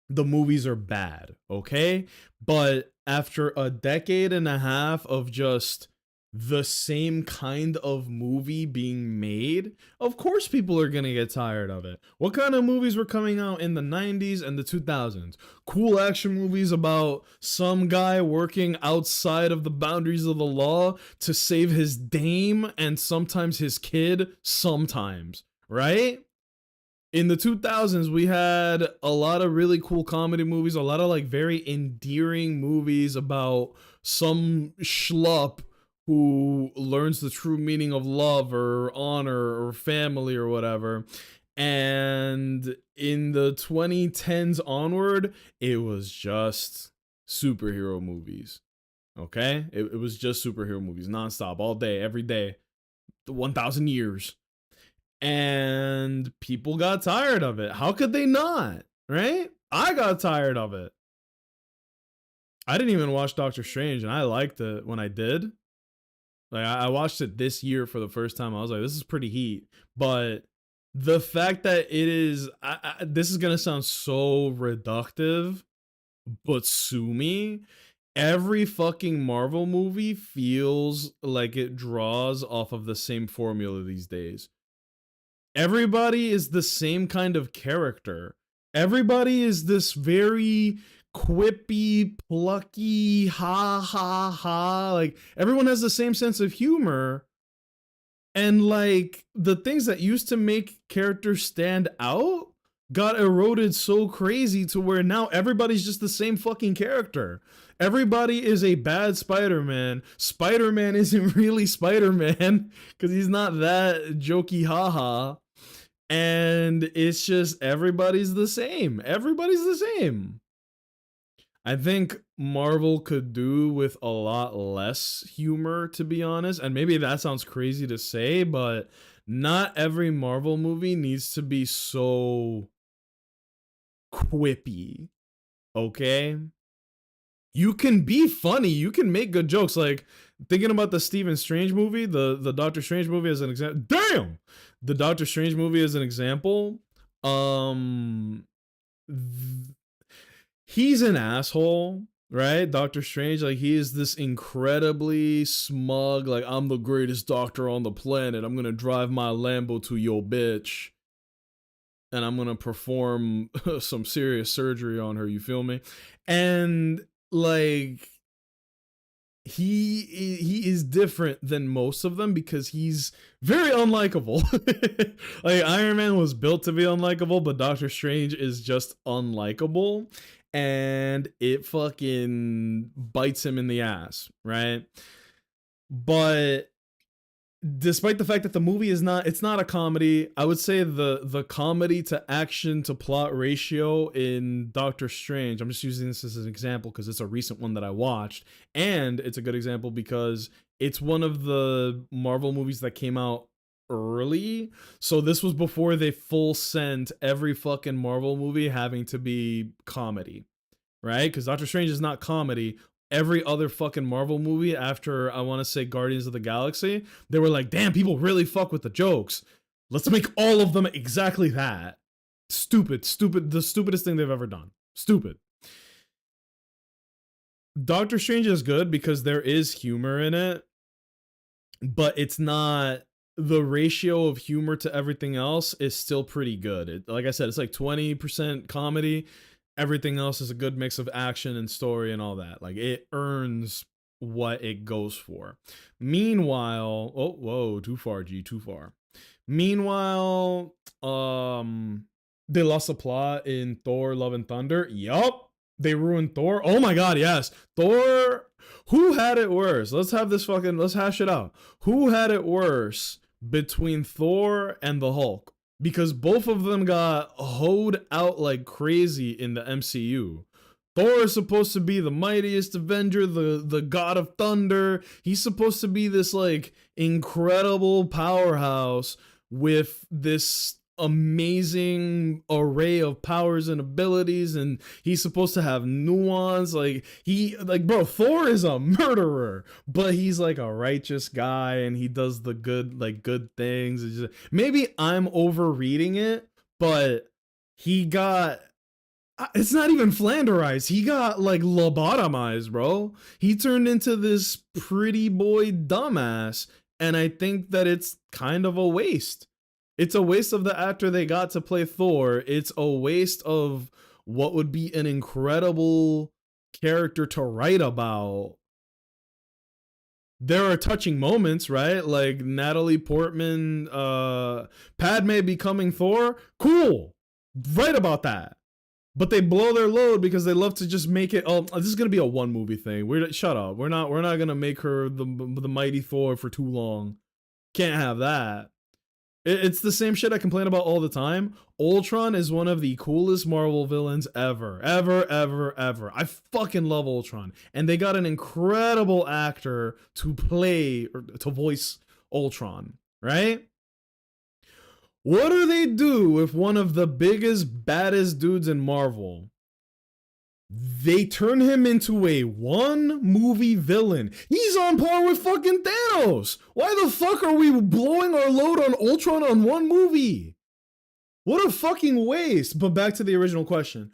the movies are bad, okay? But after a decade and a half of just the same kind of movie being made, of course people are gonna get tired of it. What kind of movies were coming out in the 90s and the 2000s? Cool action movies about some guy working outside of the boundaries of the law to save his dame and sometimes his kid, sometimes, right? In the 2000s, we had a lot of really cool comedy movies, a lot of like very endearing movies about some schlup who learns the true meaning of love or honor or family or whatever. And in the 2010s onward, it was just superhero movies. Okay? It was just superhero movies nonstop, all day, every day, the 1,000 years. And people got tired of it. How could they not? Right? I got tired of it. I didn't even watch Doctor Strange, and I liked it when I did. Like I watched it this year for the first time. I was like, this is pretty heat. But the fact that it is, this is gonna sound so reductive, but sue me. Every fucking Marvel movie feels like it draws off of the same formula these days. Everybody is the same kind of character. Everybody is this very quippy, plucky, ha ha ha. Like everyone has the same sense of humor. And like the things that used to make characters stand out got eroded so crazy to where now everybody's just the same fucking character. Everybody is a bad Spider-Man. Spider-Man isn't really Spider-Man because he's not that jokey haha. And it's just everybody's the same. Everybody's the same. I think Marvel could do with a lot less humor, to be honest. And maybe that sounds crazy to say, but not every Marvel movie needs to be so quippy. Okay? You can be funny. You can make good jokes. Like thinking about the Stephen Strange movie, the Doctor Strange movie as an example. Damn! The Doctor Strange movie as an example. He's an asshole, right? Doctor Strange, like he is this incredibly smug, like I'm the greatest doctor on the planet. I'm gonna drive my Lambo to your bitch, and I'm gonna perform some serious surgery on her. You feel me? And like he is different than most of them because he's very unlikable. Like Iron Man was built to be unlikable, but Doctor Strange is just unlikable, and it fucking bites him in the ass, right? But despite the fact that the movie is not, it's not a comedy, I would say the comedy to action to plot ratio in Doctor Strange, I'm just using this as an example because it's a recent one that I watched, and it's a good example because it's one of the Marvel movies that came out early. So this was before they full sent every fucking Marvel movie having to be comedy, right? Because Doctor Strange is not comedy. Every other fucking Marvel movie after, I want to say, Guardians of the Galaxy, they were like, damn, people really fuck with the jokes. Let's make all of them exactly that. Stupid, stupid, the stupidest thing they've ever done. Stupid. Doctor Strange is good because there is humor in it, but it's not, the ratio of humor to everything else is still pretty good. Like I said, it's like 20% comedy. Everything else is a good mix of action and story and all that. Like it earns what it goes for. Meanwhile, oh whoa, too far, G, too far. Meanwhile, they lost the plot in Thor: Love and Thunder. Yup, they ruined Thor. Oh my god, yes, Thor. Who had it worse? Let's have this fucking. Let's hash it out. Who had it worse between Thor and the Hulk? Because both of them got hoed out like crazy in the MCU. Thor is supposed to be the mightiest Avenger, the god of thunder. He's supposed to be this like incredible powerhouse with this amazing array of powers and abilities, and he's supposed to have nuance. Like he, like, bro, Thor is a murderer, but he's like a righteous guy and he does the good, like good things. It's just, maybe I'm overreading it, but he got, it's not even flanderized. He got like lobotomized, bro. He turned into this pretty boy dumbass. And I think that it's kind of a waste. It's a waste of the actor they got to play Thor. It's a waste of what would be an incredible character to write about There are touching moments, right? Like Natalie Portman, Padme becoming Thor. Cool. Right about that. But they blow their load because they love to just make it. Oh, this is gonna be a one movie thing. We're shut up. We're not gonna make her the mighty Thor for too long. Can't have that. It's the same shit I complain about all the time. Ultron is one of the coolest Marvel villains ever. Ever, ever, ever. I fucking love Ultron. And they got an incredible actor to play, or to voice Ultron, right? What do they do if one of the biggest, baddest dudes in Marvel, they turn him into a one movie villain? He's on par with fucking Thanos. Why the fuck are we blowing our load on Ultron on one movie? What a fucking waste. But back to the original question.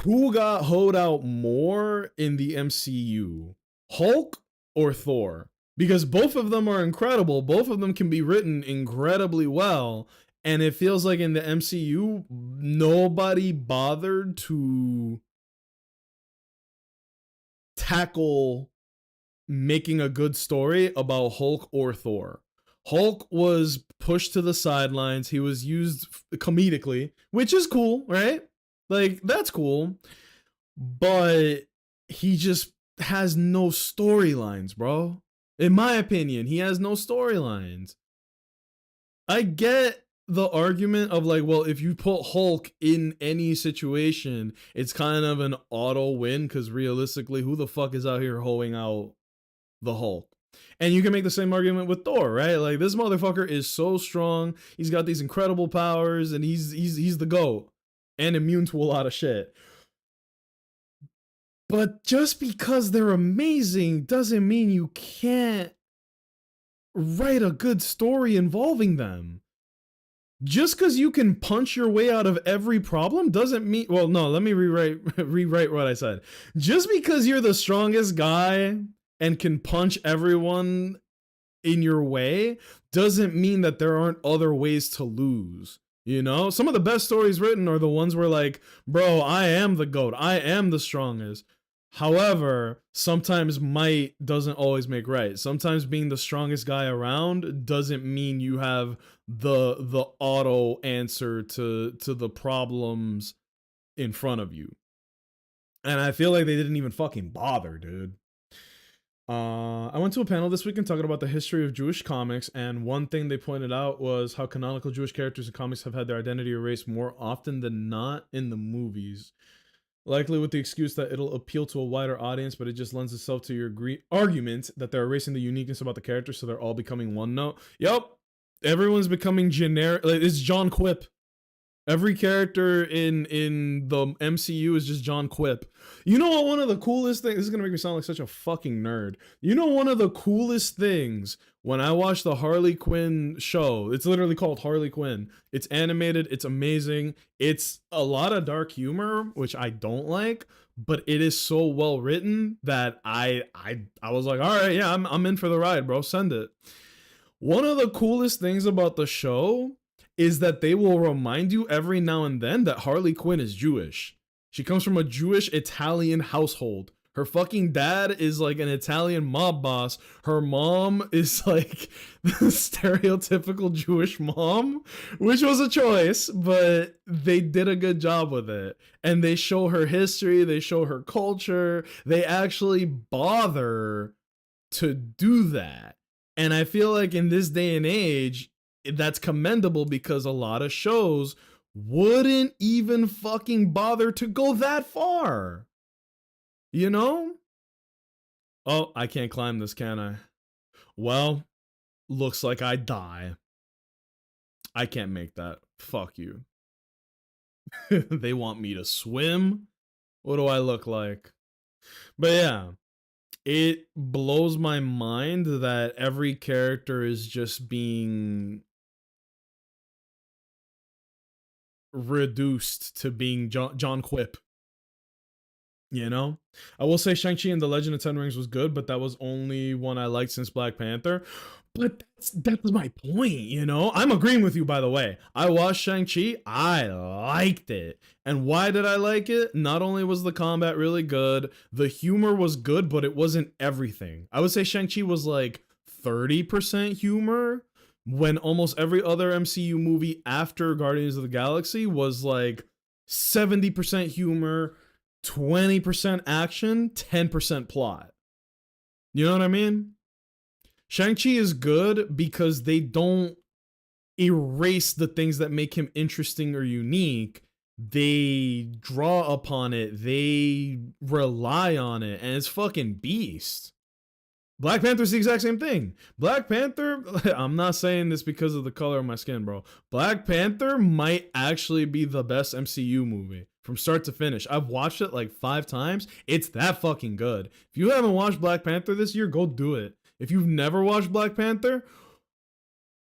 Who got hoed out more in the MCU? Hulk or Thor? Because both of them are incredible. Both of them can be written incredibly well. And it feels like in the MCU, nobody bothered to tackle making a good story about Hulk or Thor. Hulk was pushed to the sidelines. He was used comedically, which is cool, right? Like, that's cool. But he just has no storylines, bro. In my opinion, he has no storylines. I get the argument of like, well, if you put Hulk in any situation, it's kind of an auto win because realistically, who the fuck is out here hoeing out the Hulk? And you can make the same argument with Thor, right? Like, this motherfucker is so strong. He's got these incredible powers, and he's the GOAT and immune to a lot of shit. But just because they're amazing doesn't mean you can't write a good story involving them. Just because you can punch your way out of every problem doesn't mean, well, no, let me rewrite what I said. Just because you're the strongest guy and can punch everyone in your way doesn't mean that there aren't other ways to lose. You know, some of the best stories written are the ones where like, bro, I am the GOAT. I am the strongest. However, sometimes might doesn't always make right. Sometimes being the strongest guy around doesn't mean you have the auto answer to the problems in front of you. And I feel like they didn't even fucking bother, dude. I went to a panel this weekend talking about the history of Jewish comics, and one thing they pointed out was how canonical Jewish characters in comics have had their identity erased more often than not in the movies. Likely with the excuse that it'll appeal to a wider audience, but it just lends itself to your argument that they're erasing the uniqueness about the characters, so they're all becoming one note. Yup, everyone's becoming generic. Like, it's John Quip. Every character in the MCU is just John Quip. You know what? One of the coolest things. This is gonna make me sound like such a fucking nerd. You know, one of the coolest things when I watched the Harley Quinn show. It's literally called Harley Quinn. It's animated. It's amazing. It's a lot of dark humor, which I don't like, but it is so well written that I was like, all right, yeah, I'm in for the ride, bro. Send it. One of the coolest things about the show is that they will remind you every now and then that Harley Quinn is Jewish. She comes from a Jewish Italian household. Her fucking dad is like an Italian mob boss. Her mom is like the stereotypical Jewish mom, which was a choice, but they did a good job with it. And they show her history, they show her culture. They actually bother to do that. And I feel like in this day and age, that's commendable because a lot of shows wouldn't even fucking bother to go that far. You know? Oh, I can't climb this, can I? Well, looks like I die. I can't make that. Fuck you. They want me to swim? What do I look like? But yeah, it blows my mind that every character is just being reduced to being John Quip. You know, I will say Shang-Chi and the Legend of Ten Rings was good, but that was only one I liked since Black Panther. But that's my point, you know? I'm agreeing with you, by the way. I watched Shang-Chi, I liked it. And why did I like it? Not only was the combat really good, the humor was good, but it wasn't everything. I would say Shang-Chi was like 30% humor, when almost every other MCU movie after Guardians of the Galaxy was like 70% humor, 20% action, 10% plot. You know what I mean? Shang-Chi is good because they don't erase the things that make him interesting or unique. They draw upon it, they rely on it, and it's fucking beast. Black Panther's the exact same thing. Black Panther, I'm not saying this because of the color of my skin, bro. Black Panther might actually be the best MCU movie from start to finish. I've watched it like 5 times. It's that fucking good. If you haven't watched Black Panther this year, go do it. If you've never watched Black Panther,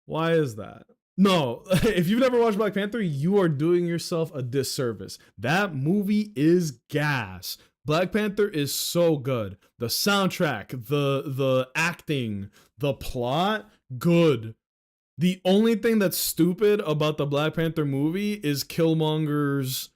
why is that? No, if you've never watched Black Panther, you are doing yourself a disservice. That movie is gas. Black Panther is so good. The soundtrack, the acting, the plot, good. The only thing that's stupid about the Black Panther movie is Killmonger's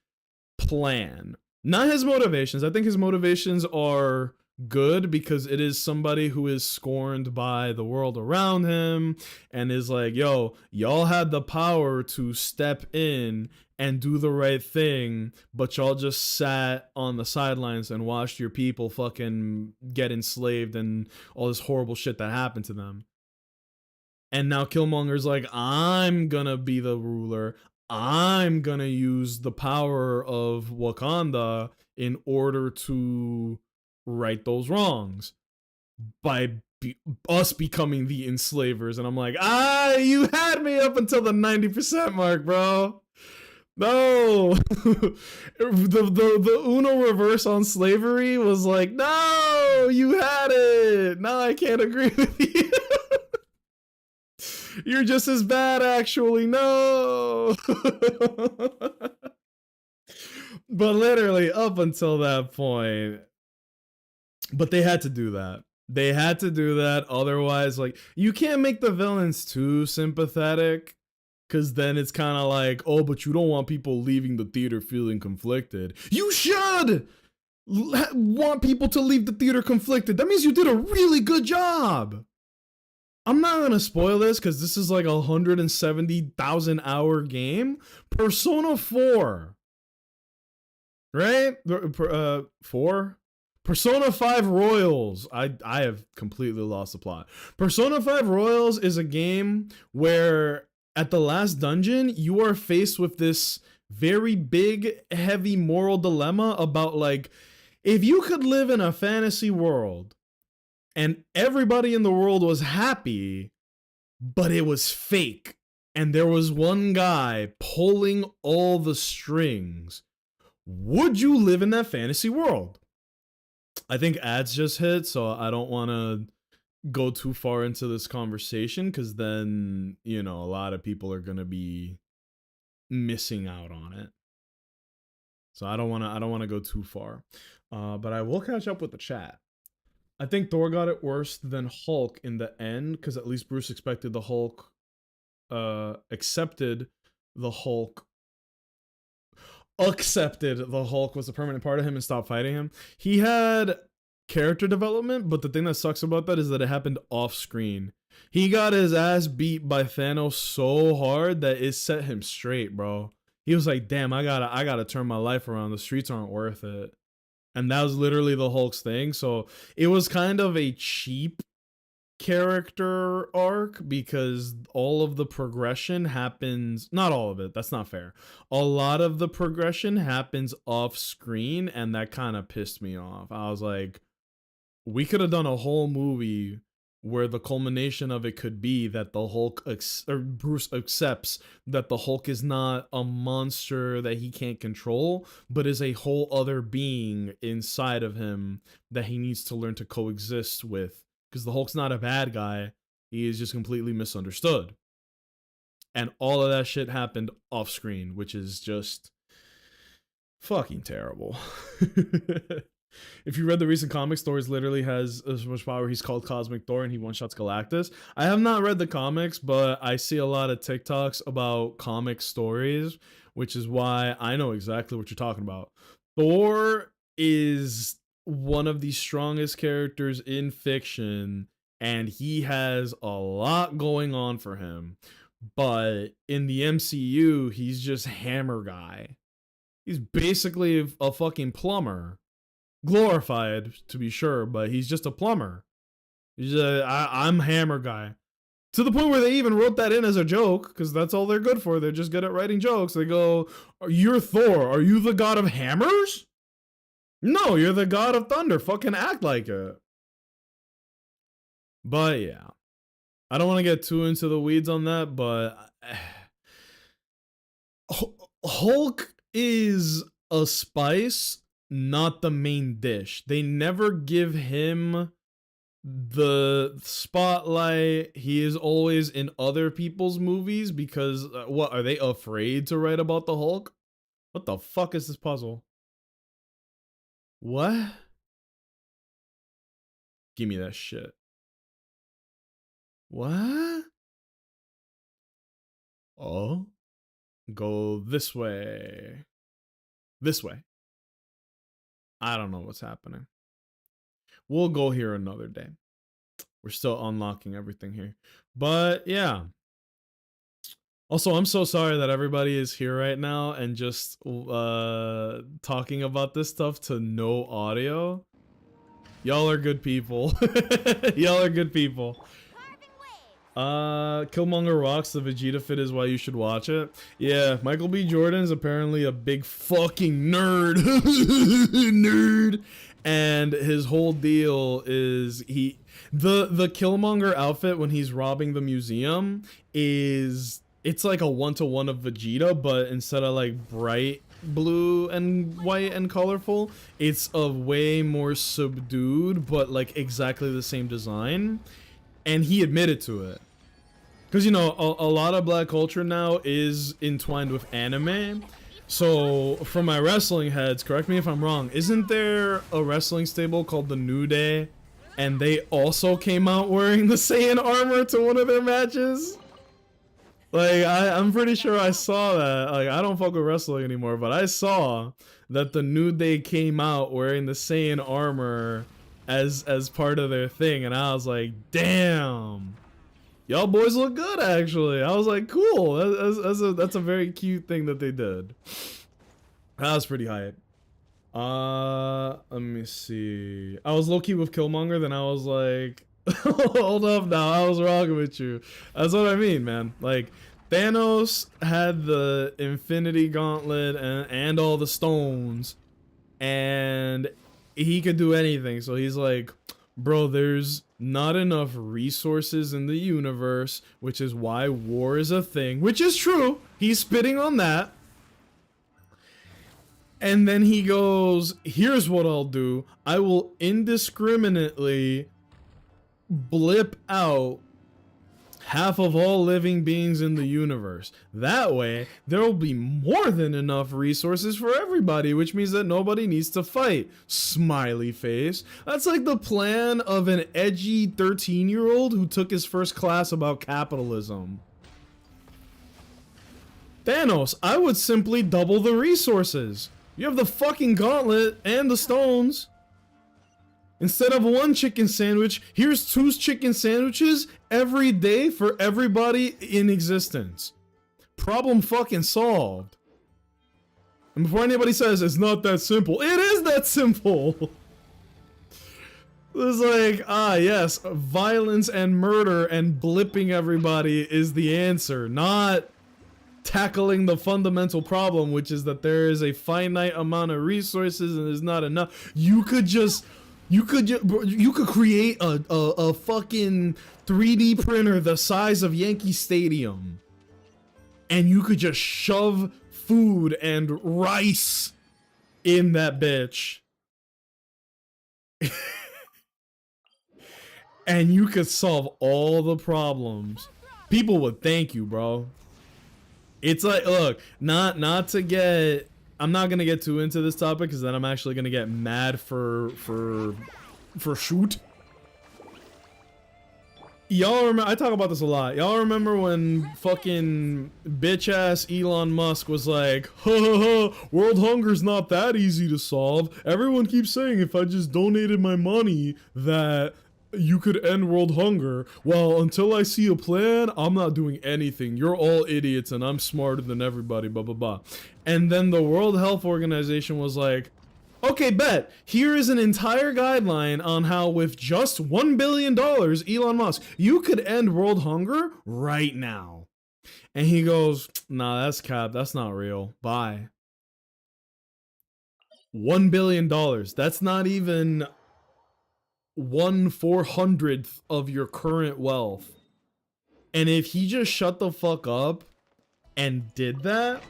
plan. Not his motivations. I think his motivations are good because it is somebody who is scorned by the world around him and is like, yo, y'all had the power to step in and do the right thing, but y'all just sat on the sidelines and watched your people fucking get enslaved and all this horrible shit that happened to them. And now Killmonger's like, I'm gonna be the ruler. I'm gonna use the power of Wakanda in order to right those wrongs by us becoming the enslavers. And I'm like, you had me up until the 90% mark, bro. No. the Uno reverse on slavery was like, no, you had it. No, I can't agree with you. You're just as bad, actually. No. But literally, up until that point, but they had to do that. They had to do that. Otherwise, like, you can't make the villains too sympathetic. Because then it's kind of like, oh, but you don't want people leaving the theater feeling conflicted. You should want people to leave the theater conflicted. That means you did a really good job. I'm not going to spoil this because this is like a 170,000 hour game. Persona 4. Right? 4? Persona 5 Royals. I have completely lost the plot. Persona 5 Royals is a game where at the last dungeon, you are faced with this very big, heavy moral dilemma about like, if you could live in a fantasy world and everybody in the world was happy, but it was fake, and there was one guy pulling all the strings, would you live in that fantasy world? I think ads just hit, so I don't want to go too far into this conversation because then, you know, a lot of people are going to be missing out on it. So I don't want to go too far. But I will catch up with the chat. I think Thor got it worse than Hulk in the end because at least Bruce accepted the Hulk was a permanent part of him and stopped fighting him. He had character development, but the thing that sucks about that is that it happened off screen. He got his ass beat by Thanos so hard that it set him straight, bro. He was like, damn, I gotta turn my life around. The streets aren't worth it. And that was literally the Hulk's thing. So it was kind of a cheap character arc because all of the progression happens, not all of it, that's not fair. A lot of the progression happens off screen, and that kind of pissed me off. I was like, we could have done a whole movie where the culmination of it could be that the Hulk or Bruce accepts that the Hulk is not a monster that he can't control, but is a whole other being inside of him that he needs to learn to coexist with. Because the Hulk's not a bad guy, he is just completely misunderstood. And all of that shit happened off screen, which is just fucking terrible. If you read the recent comic stories, literally has as much power. He's called Cosmic Thor, and he one shots Galactus. I have not read the comics, but I see a lot of TikToks about comic stories, which is why I know exactly what you're talking about. Thor is one of the strongest characters in fiction, and he has a lot going on for him. But in the MCU, he's just Hammer Guy. He's basically a fucking plumber, glorified to be sure, but he's just a plumber. I'm Hammer Guy. To the point where they even wrote that in as a joke, because that's all they're good for. They're just good at writing jokes. They go, "You're Thor. Are you the god of hammers?" No, you're the god of thunder. Fucking act like it. But yeah, I don't want to get too into the weeds on that, but Hulk is a spice, not the main dish. They never give him the spotlight. He is always in other people's movies because what, are they afraid to write about the Hulk? What the fuck is this puzzle? What? Give me that shit. What? Oh, go this way. This way. I don't know what's happening. We'll go here another day. We're still unlocking everything here. But yeah. Also, I'm so sorry that everybody is here right now and just talking about this stuff to no audio. Y'all are good people. Y'all are good people. Killmonger rocks. The Vegeta fit is why you should watch it. Yeah, Michael B. Jordan is apparently a big fucking nerd. Nerd. And his whole deal is the Killmonger outfit when he's robbing the museum it's like a 1-to-1 of Vegeta, but instead of like bright blue and white and colorful, it's a way more subdued, but like exactly the same design. And he admitted to it. Because, you know, a lot of black culture now is entwined with anime. So, for my wrestling heads, correct me if I'm wrong, isn't there a wrestling stable called the New Day? And they also came out wearing the Saiyan armor to one of their matches? Like, I'm pretty sure I saw that. Like, I don't fuck with wrestling anymore, but I saw that the New Day came out wearing the Saiyan armor as part of their thing, and I was like, damn, y'all boys look good. Actually, I was like, cool. That's a very cute thing that they did. That was pretty hype. Let me see. I was low key with Killmonger, then I was like, hold up now, I was wrong with you. That's what I mean, man. Like, Thanos had the Infinity Gauntlet and all the stones, and he could do anything. So he's like, bro, there's not enough resources in the universe, which is why war is a thing, which is true. He's spitting on that. And then he goes, here's what I'll do. I will indiscriminately blip out half of all living beings in the universe. That way, there will be more than enough resources for everybody, which means that nobody needs to fight. Smiley face. That's like the plan of an edgy 13-year-old who took his first class about capitalism. Thanos, I would simply double the resources. You have the fucking gauntlet and the stones. Instead of one chicken sandwich, here's 2 chicken sandwiches every day for everybody in existence. Problem fucking solved. And before anybody says it's not that simple, it is that simple. It's like, yes, violence and murder and blipping everybody is the answer, not tackling the fundamental problem, which is that there is a finite amount of resources and there's not enough. You could create a fucking 3D printer the size of Yankee Stadium, and you could just shove food and rice in that bitch. And you could solve all the problems. People would thank you, bro. It's like, look, not to get I'm not gonna get too into this topic because then I'm actually gonna get mad for shoot. Y'all remember? I talk about this a lot. Y'all remember when fucking bitch ass Elon Musk was like, "Ha ha ha! World hunger's not that easy to solve. Everyone keeps saying if I just donated my money that you could end world hunger. Well, until I see a plan, I'm not doing anything. You're all idiots, and I'm smarter than everybody." Blah blah blah. And then the World Health Organization was like, "Okay, bet. Here is an entire guideline on how with just $1 billion, Elon Musk, you could end world hunger right now." And he goes, "Nah, that's cap. That's not real. Bye." $1 billion. That's not even 1/400th of your current wealth. And if he just shut the fuck up and did that,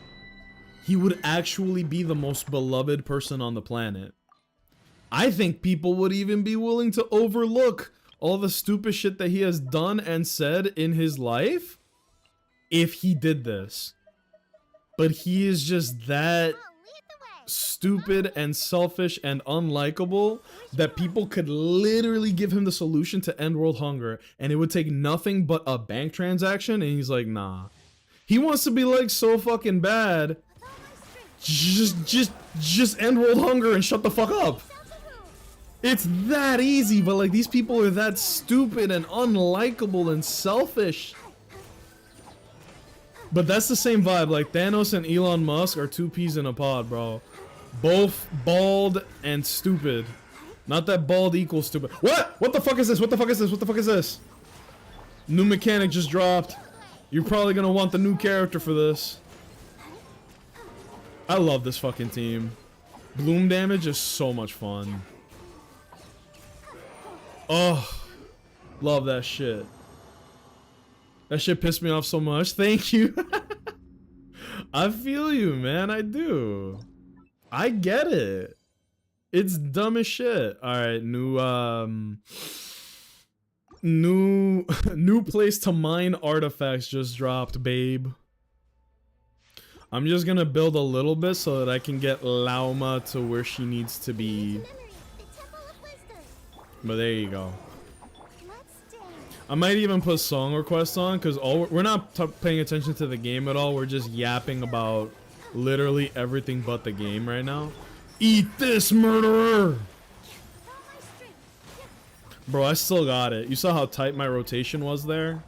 he would actually be the most beloved person on the planet. I think people would even be willing to overlook all the stupid shit that he has done and said in his life if he did this. But he is just that stupid and selfish and unlikable that people could literally give him the solution to end world hunger and it would take nothing but a bank transaction, and he's like, nah. He wants to be like so fucking bad. Just end world hunger and shut the fuck up. It's that easy, but like these people are that stupid and unlikable and selfish. But that's the same vibe. Like Thanos and Elon Musk are two peas in a pod, bro. Both bald and stupid. Not that bald equals stupid. What? What the fuck is this? What the fuck is this? What the fuck is this? New mechanic just dropped. You're probably gonna want the new character for this. I love this fucking team. Bloom damage is so much fun. Oh, love that shit. That shit pissed me off so much. Thank you. I feel you, man. I do. I get it. It's dumb as shit. All right, new place to mine artifacts just dropped, babe. I'm just gonna build a little bit so that I can get Lauma to where she needs to be. But there you go. I might even put song requests on because we're not paying attention to the game at all. We're just yapping about literally everything but the game right now. Eat this, murderer! Bro, I still got it. You saw how tight my rotation was there?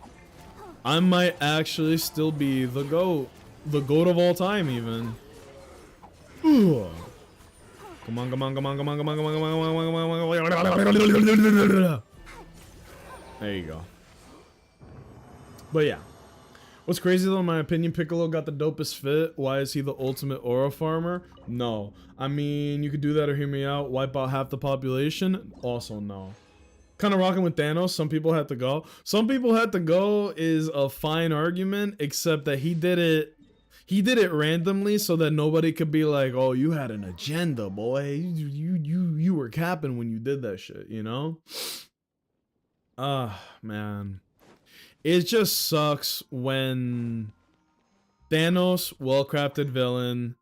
I might actually still be the GOAT. The GOAT of all time, even. Ugh. Come on, come on, come on, come on, come on, come on, come on, come on. There you go. But yeah. What's crazy though, in my opinion, Piccolo got the dopest fit. Why is he the ultimate aura farmer? No. I mean, you could do that or hear me out. Wipe out half the population? Also no. Kind of rocking with Thanos. Some people had to go. Some people had to go is a fine argument, except that he did it randomly so that nobody could be like, "Oh, you had an agenda, boy. You were capping when you did that shit," you know? Man. It just sucks when Thanos, well-crafted villain,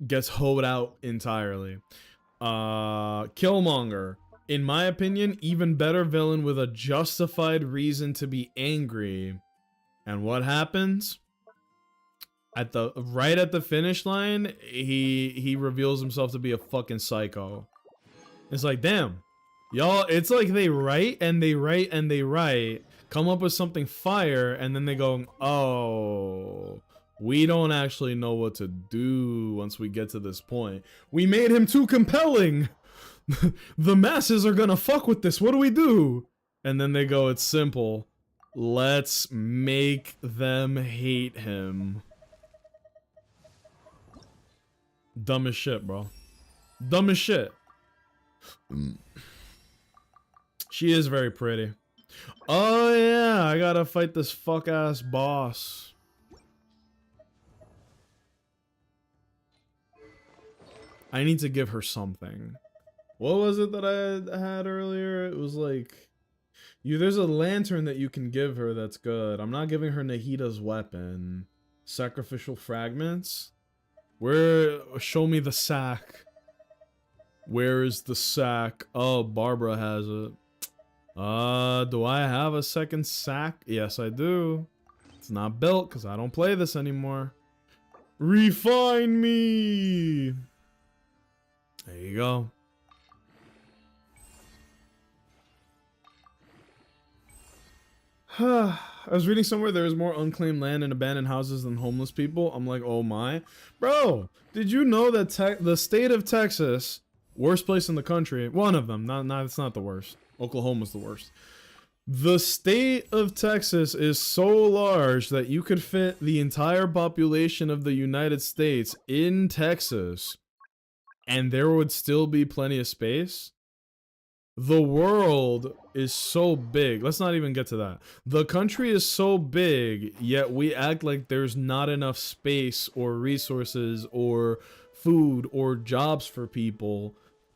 gets hoed out entirely. Killmonger, in my opinion, even better villain with a justified reason to be angry. And what happens? Right at the finish line, he reveals himself to be a fucking psycho. It's like, damn. Y'all, it's like they write and they write and they write, come up with something fire, and then they go, "Oh, we don't actually know what to do once we get to this point. We made him too compelling. The masses are gonna fuck with this. What do we do?" And then they go, "It's simple. Let's make them hate him." Dumb as shit, bro. Dumb as shit. She is very pretty. Oh yeah, I gotta fight this fuck ass boss. I need to give her something. What was it that I had earlier? It was like, there's a lantern that you can give her that's good. I'm not giving her Nahida's weapon. Sacrificial fragments? Show me the sack. Where is the sack? Oh, Barbara has it. Do I have a second sack? Yes, I do. It's not built because I don't play this anymore. Refine me! There you go. I was reading somewhere there is more unclaimed land and abandoned houses than homeless people. I'm like, oh my. Bro, did you know that the state of Texas, worst place in the country, one of them, it's not the worst. Oklahoma's the worst. The state of Texas is so large that you could fit the entire population of the United States in Texas and there would still be plenty of space. The world is so big. Let's not even get to that. The country is so big, yet we act like there's not enough space or resources or food or jobs for people.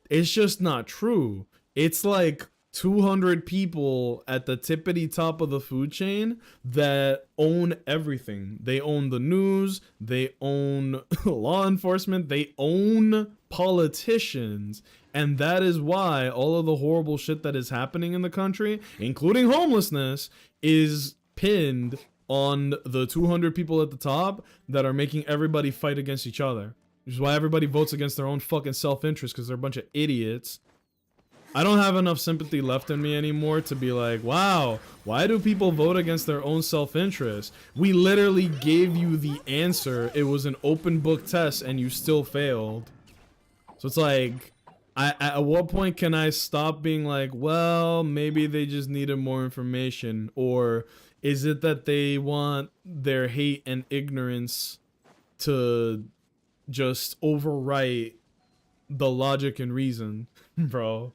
It's just not true. It's like 200 people at the tippity top of the food chain that own everything. They own the news, they own law enforcement, they own politicians, and that is why all of the horrible shit that is happening in the country, including homelessness, is pinned on the 200 people at the top that are making everybody fight against each other. Which is why everybody votes against their own fucking self-interest, because they're a bunch of idiots. I don't have enough sympathy left in me anymore to be like, wow, why do people vote against their own self-interest? We literally gave you the answer. It was an open book test and you still failed. So it's like, at what point can I stop being like, well, maybe they just needed more information? Or is it that they want their hate and ignorance to just overwrite the logic and reason? Bro.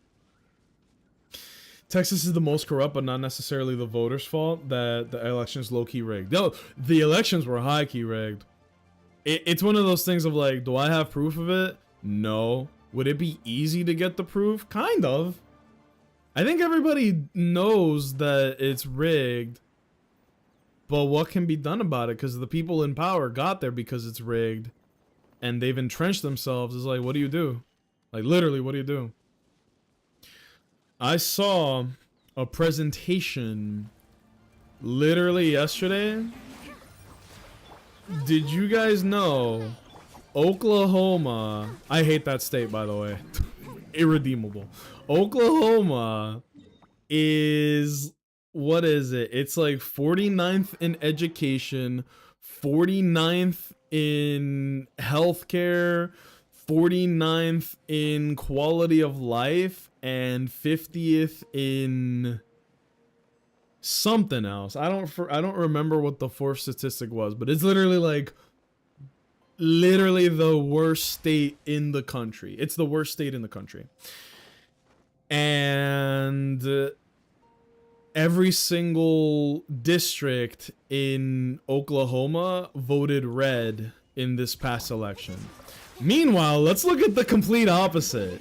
Texas is the most corrupt, but not necessarily the voters' fault that the elections low-key rigged. No, the elections were high-key rigged. It's one of those things of like, do I have proof of it? No. Would it be easy to get the proof? Kind of. I think everybody knows that it's rigged. But what can be done about it? Because the people in power got there because it's rigged. And they've entrenched themselves. It's like, what do you do? Like, literally, what do you do? I saw a presentation literally yesterday. Did you guys know Oklahoma, I hate that state, by the way, irredeemable. Oklahoma is, what is it? It's like 49th in education, 49th in healthcare, 49th in quality of life, and 50th in something else. I don't remember what the fourth statistic was, but it's literally like the worst state in the country. It's the worst state in the country. And every single district in Oklahoma voted red in this past election. Meanwhile, let's look at the complete opposite.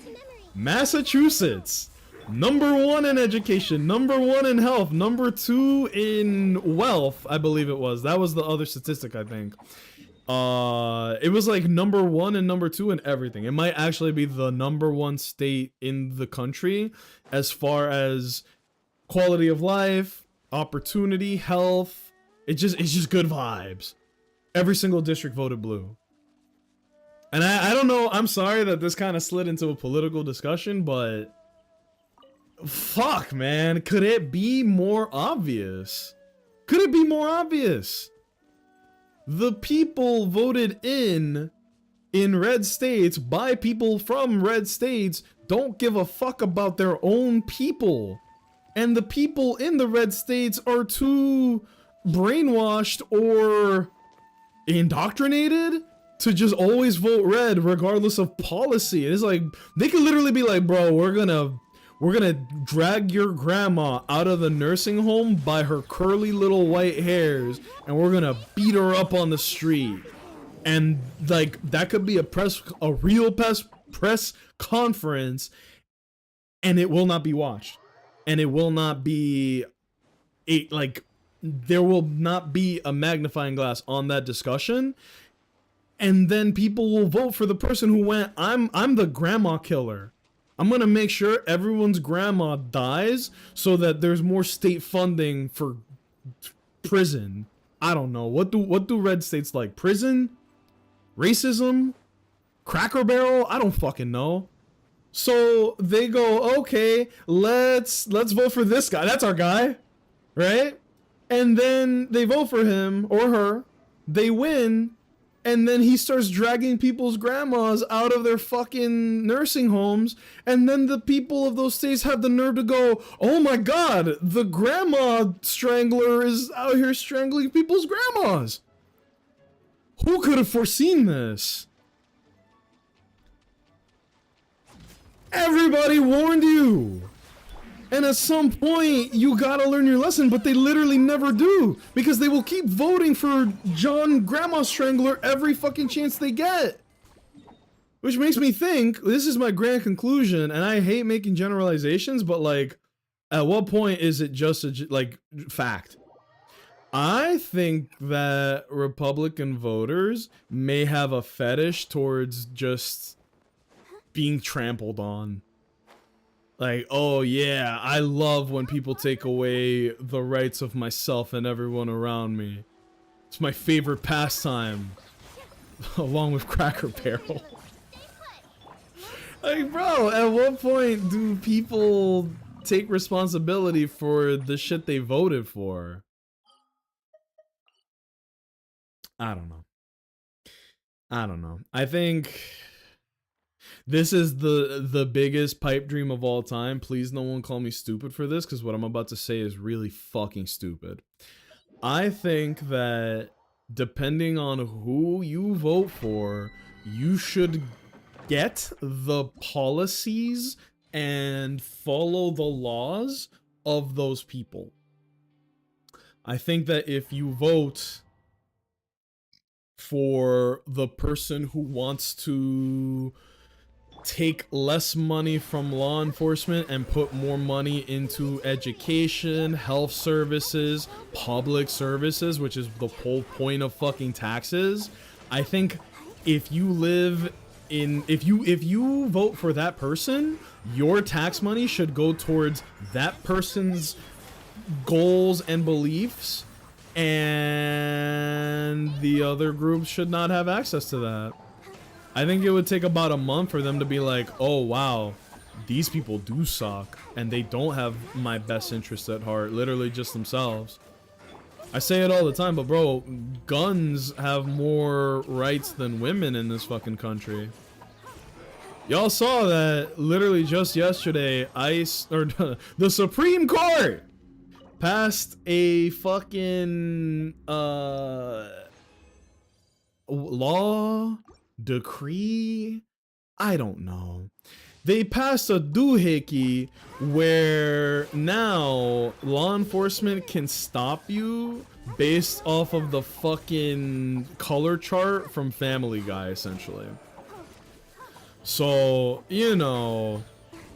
Massachusetts, #1 in education, #1 in health, #2 in wealth, I believe it was. That was the other statistic, I think. It was like #1 and #2 in everything. It might actually be the #1 state in the country as far as quality of life, opportunity, health. It's just good vibes. Every single district voted blue. And I don't know, I'm sorry that this kind of slid into a political discussion, but fuck, man, could it be more obvious? Could it be more obvious? The people voted in red states by people from red states don't give a fuck about their own people. And the people in the red states are too brainwashed or indoctrinated to just always vote red regardless of policy. It's like, they could literally be like, bro, we're gonna drag your grandma out of the nursing home by her curly little white hairs, and we're gonna beat her up on the street. And like, that could be a real press conference, and it will not be watched. And it will not be there will not be a magnifying glass on that discussion. and then people will vote for the person who went, I'm the grandma killer. I'm gonna make sure everyone's grandma dies so that there's more state funding for prison. I don't know. What do red states like? Prison? Racism? Cracker Barrel? I don't fucking know. So they go, okay, let's vote for this guy. That's our guy, right? And then they vote for him or her. They win, and then he starts dragging people's grandmas out of their fucking nursing homes, and then the people of those states have the nerve to go, oh my god, the grandma strangler is out here strangling people's grandmas. Who could have foreseen this? Everybody warned you. And at some point, you gotta learn your lesson, but they literally never do. Because they will keep voting for John Grandma Strangler every fucking chance they get. Which makes me think, this is my grand conclusion, and I hate making generalizations, but like, at what point is it just a, like, fact? I think that Republican voters may have a fetish towards just being trampled on. Like, oh yeah, I love when people take away the rights of myself and everyone around me. It's my favorite pastime, along with Cracker Barrel. Like, bro, at what point do people take responsibility for the shit they voted for? I don't know. I don't know. I think this is the biggest pipe dream of all time. Please no one call me stupid for this, because what I'm about to say is really fucking stupid. I think that depending on who you vote for, you should get the policies and follow the laws of those people. I think that if you vote for the person who wants to take less money from law enforcement and put more money into education, health services, public services, which is the whole point of fucking taxes, I think if you live in, if you vote for that person, your tax money should go towards that person's goals and beliefs, and the other groups should not have access to that. I think it would take about a month for them to be like, oh wow, these people do suck, and they don't have my best interests at heart, literally just themselves. I say it all the time, but bro, guns have more rights than women in this fucking country. Y'all saw that literally just yesterday, the Supreme Court passed a fucking law, decree, I don't know. They passed a doohickey where now law enforcement can stop you based off of the fucking color chart from Family Guy, essentially. So, you know,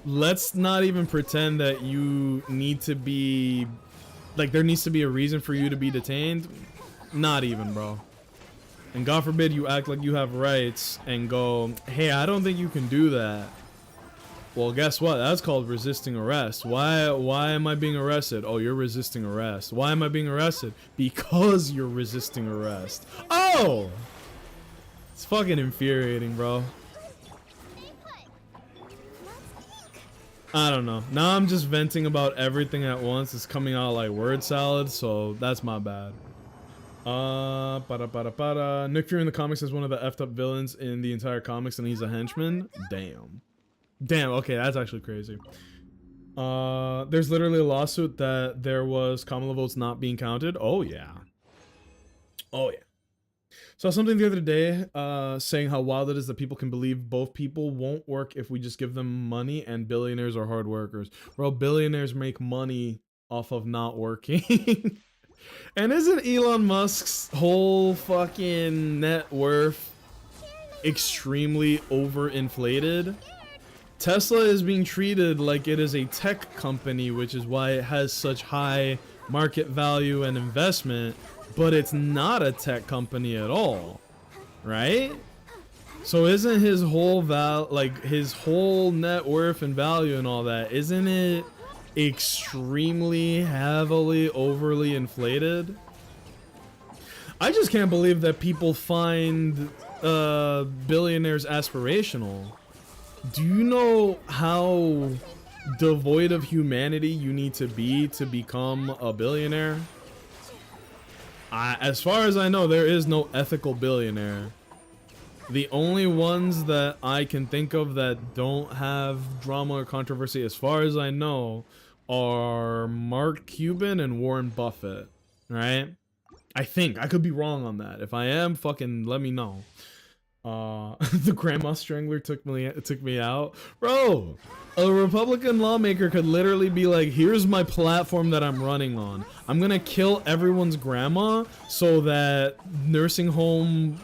let's not even pretend that you need to be, like, there needs to be a reason for you to be detained. Not even, bro. And God forbid you act like you have rights and go, hey, I don't think you can do that. Well, guess what? That's called resisting arrest. Why am I being arrested? Oh, you're resisting arrest. Why am I being arrested? Because you're resisting arrest. Oh! It's fucking infuriating, bro. I don't know. Now I'm just venting about everything at once. It's coming out like word salad, so that's my bad. Nick Fury in the comics is one of the effed up villains in the entire comics, and he's a henchman. Damn. Okay, that's actually crazy. There's literally a lawsuit that there was Kamala votes not being counted. Oh yeah. Saw something the other day saying how wild it is that people can believe both people won't work if we just give them money, and billionaires are hard workers. Bro, billionaires make money off of not working. And isn't Elon Musk's whole fucking net worth extremely overinflated? Tesla is being treated like it is a tech company, which is why it has such high market value and investment, but it's not a tech company at all. right? So isn't his whole his whole net worth and value and all that, isn't it extremely heavily overly inflated? I just can't believe that people find billionaires aspirational. Do you know how devoid of humanity you need to be to become a billionaire? As far as I know, there is no ethical billionaire. The only ones that I can think of that don't have drama or controversy, as far as I know, are Mark Cuban and Warren Buffett, right? I think. I could be wrong on that. If I am, fucking let me know. The grandma strangler took me out. Bro, a Republican lawmaker could literally be like, here's my platform that I'm running on. I'm gonna kill everyone's grandma so that nursing home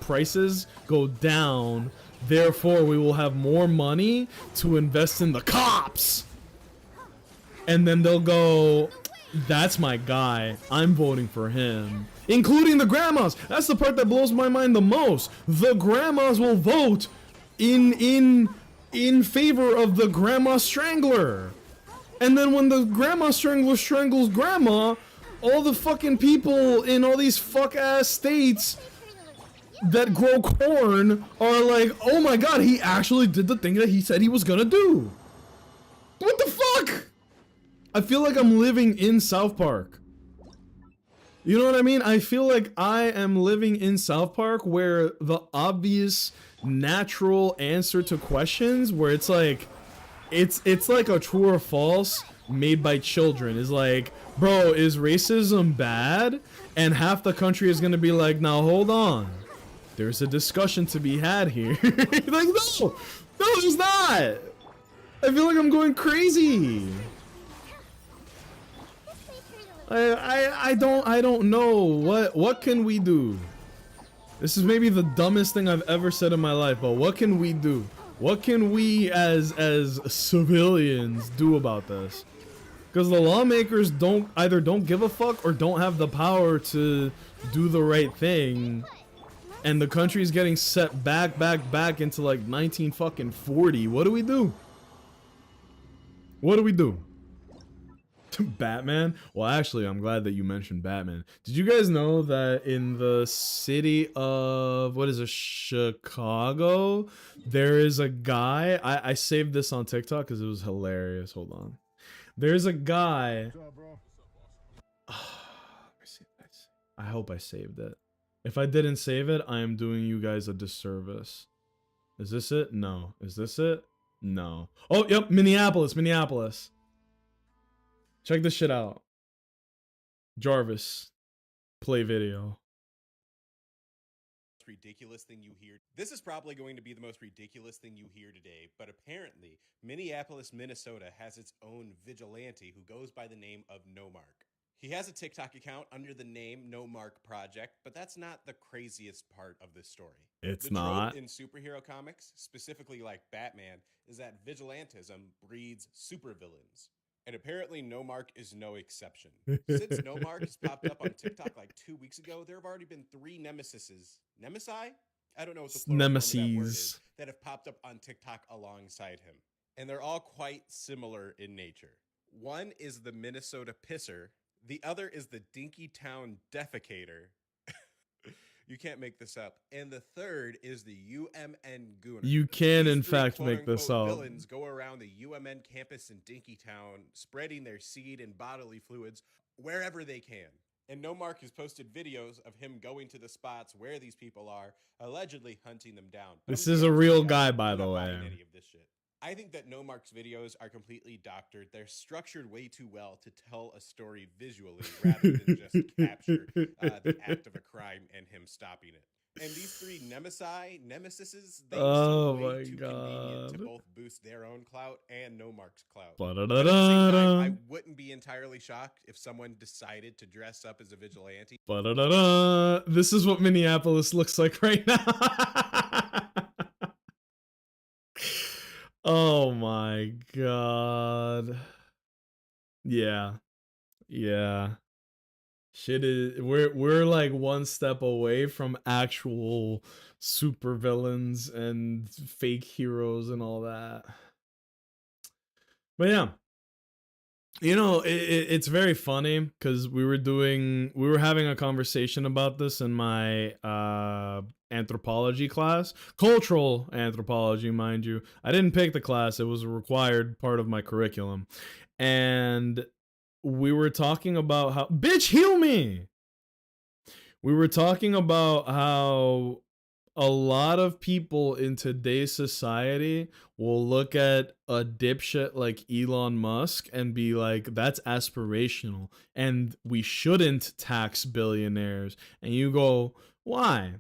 prices go down. Therefore, we will have more money to invest in the cops. And then they'll go, that's my guy. I'm voting for him. Including the grandmas. That's the part that blows my mind the most. The grandmas will vote in favor of the grandma strangler. And then when the grandma strangler strangles grandma, all the fucking people in all these fuck ass states that grow corn are like, oh my god, he actually did the thing that he said he was gonna do. What the fuck? I feel like I'm living in South Park. You know what I mean? I feel like I am living in South Park, where the obvious natural answer to questions, where it's like a true or false made by children, is like, bro, is racism bad? And half the country is gonna be like, now hold on, there's a discussion to be had here. Like, no, it's not. I feel like I'm going crazy. I don't know. What can we do? This is maybe the dumbest thing I've ever said in my life, but what can we do? What can we as civilians do about this? Because the lawmakers either don't give a fuck or don't have the power to do the right thing, and the country's getting set back into like 1940. What do we do? What do we do? Batman? Well, actually, I'm glad that you mentioned Batman. Did you guys know that in the city of, what is it, Chicago, there is a guy, I saved this on TikTok because it was hilarious. Hold on. There's a guy. I hope I saved it. If I didn't save it, I am doing you guys a disservice. Is this it? No. Is this it? No. Oh, yep, Minneapolis. Check this shit out. Jarvis, play video. Ridiculous thing you hear. This is probably going to be the most ridiculous thing you hear today, but apparently Minneapolis, Minnesota has its own vigilante who goes by the name of No Mark. He has a TikTok account under the name No Mark Project, but that's not the craziest part of this story. It's the not. trope in superhero comics, specifically like Batman, is that vigilantism breeds supervillains. And apparently No Mark is no exception. Since No Mark has popped up on TikTok like 2 weeks ago, there have already been 3 Nemesi? I don't know what the plural form of that word is, that have popped up on TikTok alongside him. And they're all quite similar in nature. One is the Minnesota Pisser. The other is the Dinkytown Defecator. You can't make this up. And the third is the UMN Gooner. You can, These in three fact, make this up. Villains go around the UMN campus in Dinkytown, spreading their seed and bodily fluids wherever they can. And No Mark has posted videos of him going to the spots where these people are, allegedly hunting them down. This is a real guy, by the way. Any of this shit. I think that No Mark's videos are completely doctored. They're structured way too well to tell a story visually rather than just capture the act of a crime and him stopping it. And these 3 nemesises, they seem way too convenient to both boost their own clout and No Mark's clout. But at the same time, I wouldn't be entirely shocked if someone decided to dress up as a vigilante. This is what Minneapolis looks like right now. Oh my god. Yeah. Shit is we're like one step away from actual supervillains and fake heroes and all that. But yeah, you know, it's very funny because we were having a conversation about this in my anthropology class, cultural anthropology, mind you. I didn't pick the class; it was a required part of my curriculum, and we were talking about how bitch heal me. We were talking about how a lot of people in today's society will look at a dipshit like Elon Musk and be like, that's aspirational and we shouldn't tax billionaires. And you go, why?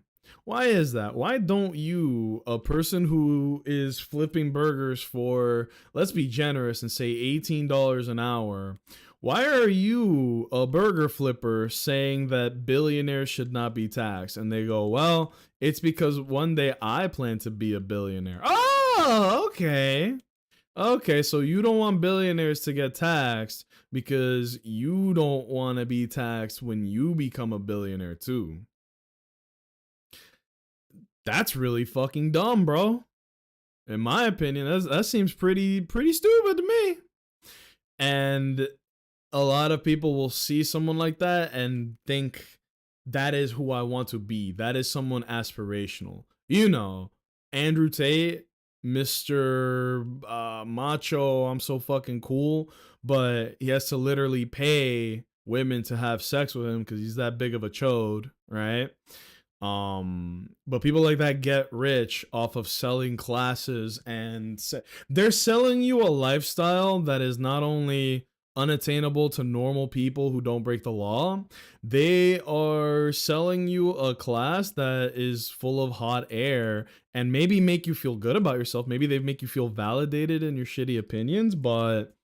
Why is that? Why don't you, a person who is flipping burgers for, let's be generous and say $18 an hour, why are you, a burger flipper, saying that billionaires should not be taxed? And they go, well, it's because one day I plan to be a billionaire. Oh, okay. Okay, so you don't want billionaires to get taxed because you don't want to be taxed when you become a billionaire too. That's really fucking dumb, bro. In my opinion, that seems pretty stupid to me. And a lot of people will see someone like that and think that is who I want to be. That is someone aspirational. You know, Andrew Tate, Mr. Macho, I'm so fucking cool, but he has to literally pay women to have sex with him because he's that big of a chode, right? But people like that get rich off of selling classes and they're selling you a lifestyle that is not only unattainable to normal people who don't break the law, they are selling you a class that is full of hot air and maybe make you feel good about yourself. Maybe they make you feel validated in your shitty opinions, but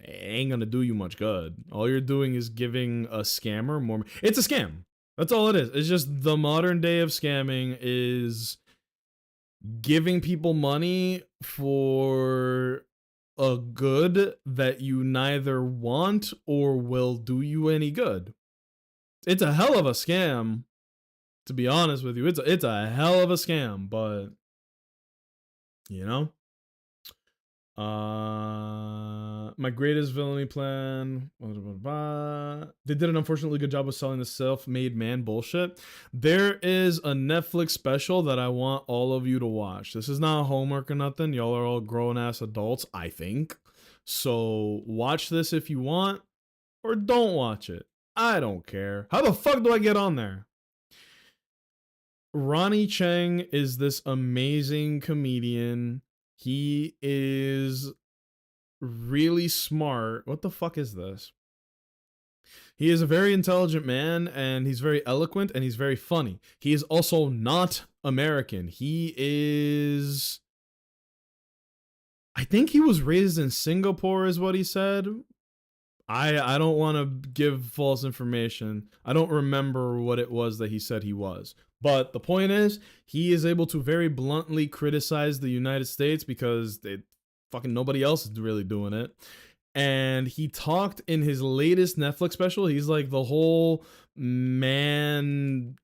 it ain't gonna do you much good. All you're doing is giving a scammer more. It's a scam. That's all it is. It's just the modern day of scamming is giving people money for a good that you neither want or will do you any good. It's a hell of a scam, to be honest with you. It's a hell of a scam, but you know, my greatest villainy plan. They did an unfortunately good job of selling the self-made man bullshit. There is a Netflix special that I want all of you to watch. This is not homework or nothing. Y'all are all grown-ass adults, I think. So watch this if you want, or don't watch it. I don't care. How the fuck do I get on there? Ronnie Chang is this amazing comedian. He is really smart. What the fuck is this? He is a very intelligent man and he's very eloquent and he's very funny. He is also not American. He is, I think he was raised in Singapore is what he said. I don't want to give false information. I don't remember what it was that he said he was. But the point is, he is able to very bluntly criticize the United States because fucking nobody else is really doing it. And he talked in his latest Netflix special. He's like the whole man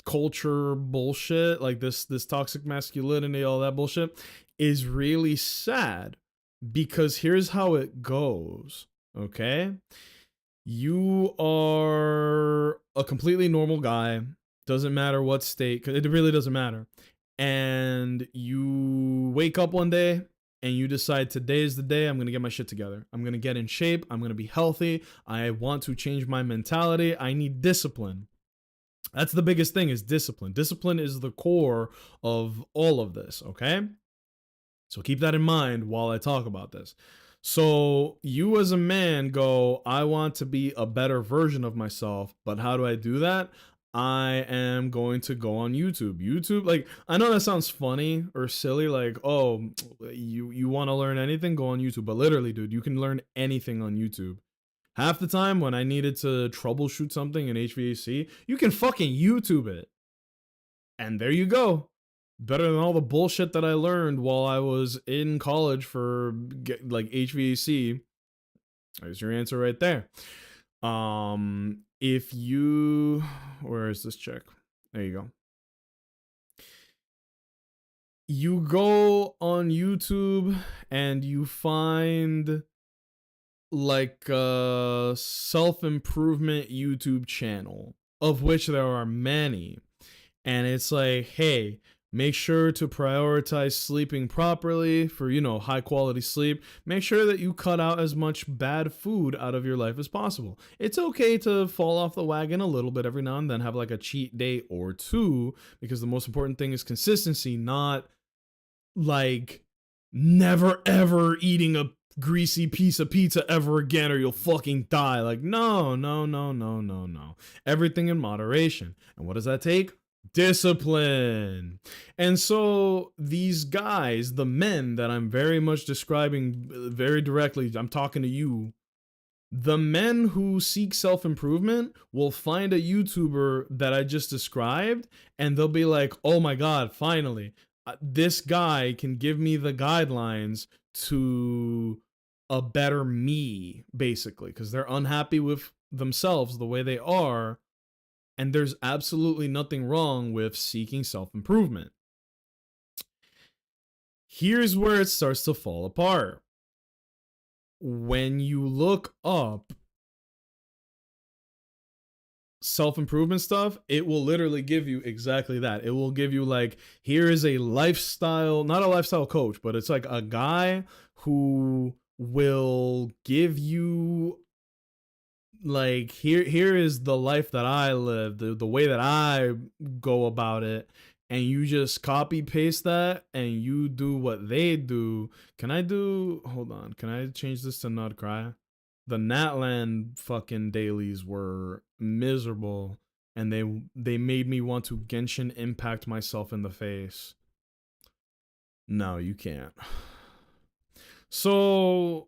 culture bullshit, like this toxic masculinity, all that bullshit is really sad because here's how it goes. Okay? You are a completely normal guy. Doesn't matter what state, because it really doesn't matter. And you wake up one day and you decide today is the day I'm going to get my shit together. I'm going to get in shape. I'm going to be healthy. I want to change my mentality. I need discipline. That's the biggest thing is discipline. Discipline is the core of all of this, okay? So keep that in mind while I talk about this. So you as a man go, I want to be a better version of myself, but how do I do that? I am going to go on YouTube. YouTube, like, I know that sounds funny or silly, like, oh, you want to learn anything? Go on YouTube. But literally, dude, you can learn anything on YouTube. Half the time when I needed to troubleshoot something in HVAC, you can fucking YouTube it. And there you go. Better than all the bullshit that I learned while I was in college for like HVAC. There's your answer right there. If you, where is this chick? There you go. You go on YouTube and you find like a self-improvement YouTube channel, of which there are many. And it's like, hey, make sure to prioritize sleeping properly for, high quality sleep. Make sure that you cut out as much bad food out of your life as possible. It's okay to fall off the wagon a little bit every now and then, have like a cheat day or two, because the most important thing is consistency, not like never ever eating a greasy piece of pizza ever again or you'll fucking die. Like, no, no, no, no, no, no. Everything in moderation. And what does that take? Discipline. And so these guys, the men that I'm very much describing very directly, I'm talking to you. The men who seek self-improvement will find a YouTuber that I just described and they'll be like, oh my God, finally, this guy can give me the guidelines to a better me, basically, because they're unhappy with themselves the way they are. And there's absolutely nothing wrong with seeking self-improvement. Here's where it starts to fall apart. When you look up self-improvement stuff, it will literally give you exactly that. It will give you like, here is a lifestyle, not a lifestyle coach, but it's like a guy who will give you like, here is the life that I live, the way that I go about it, and you just copy paste that and you do what they do. Hold on, can I change this to not cry? The Natland fucking dailies were miserable, and they made me want to Genshin Impact myself in the face. No, you can't. So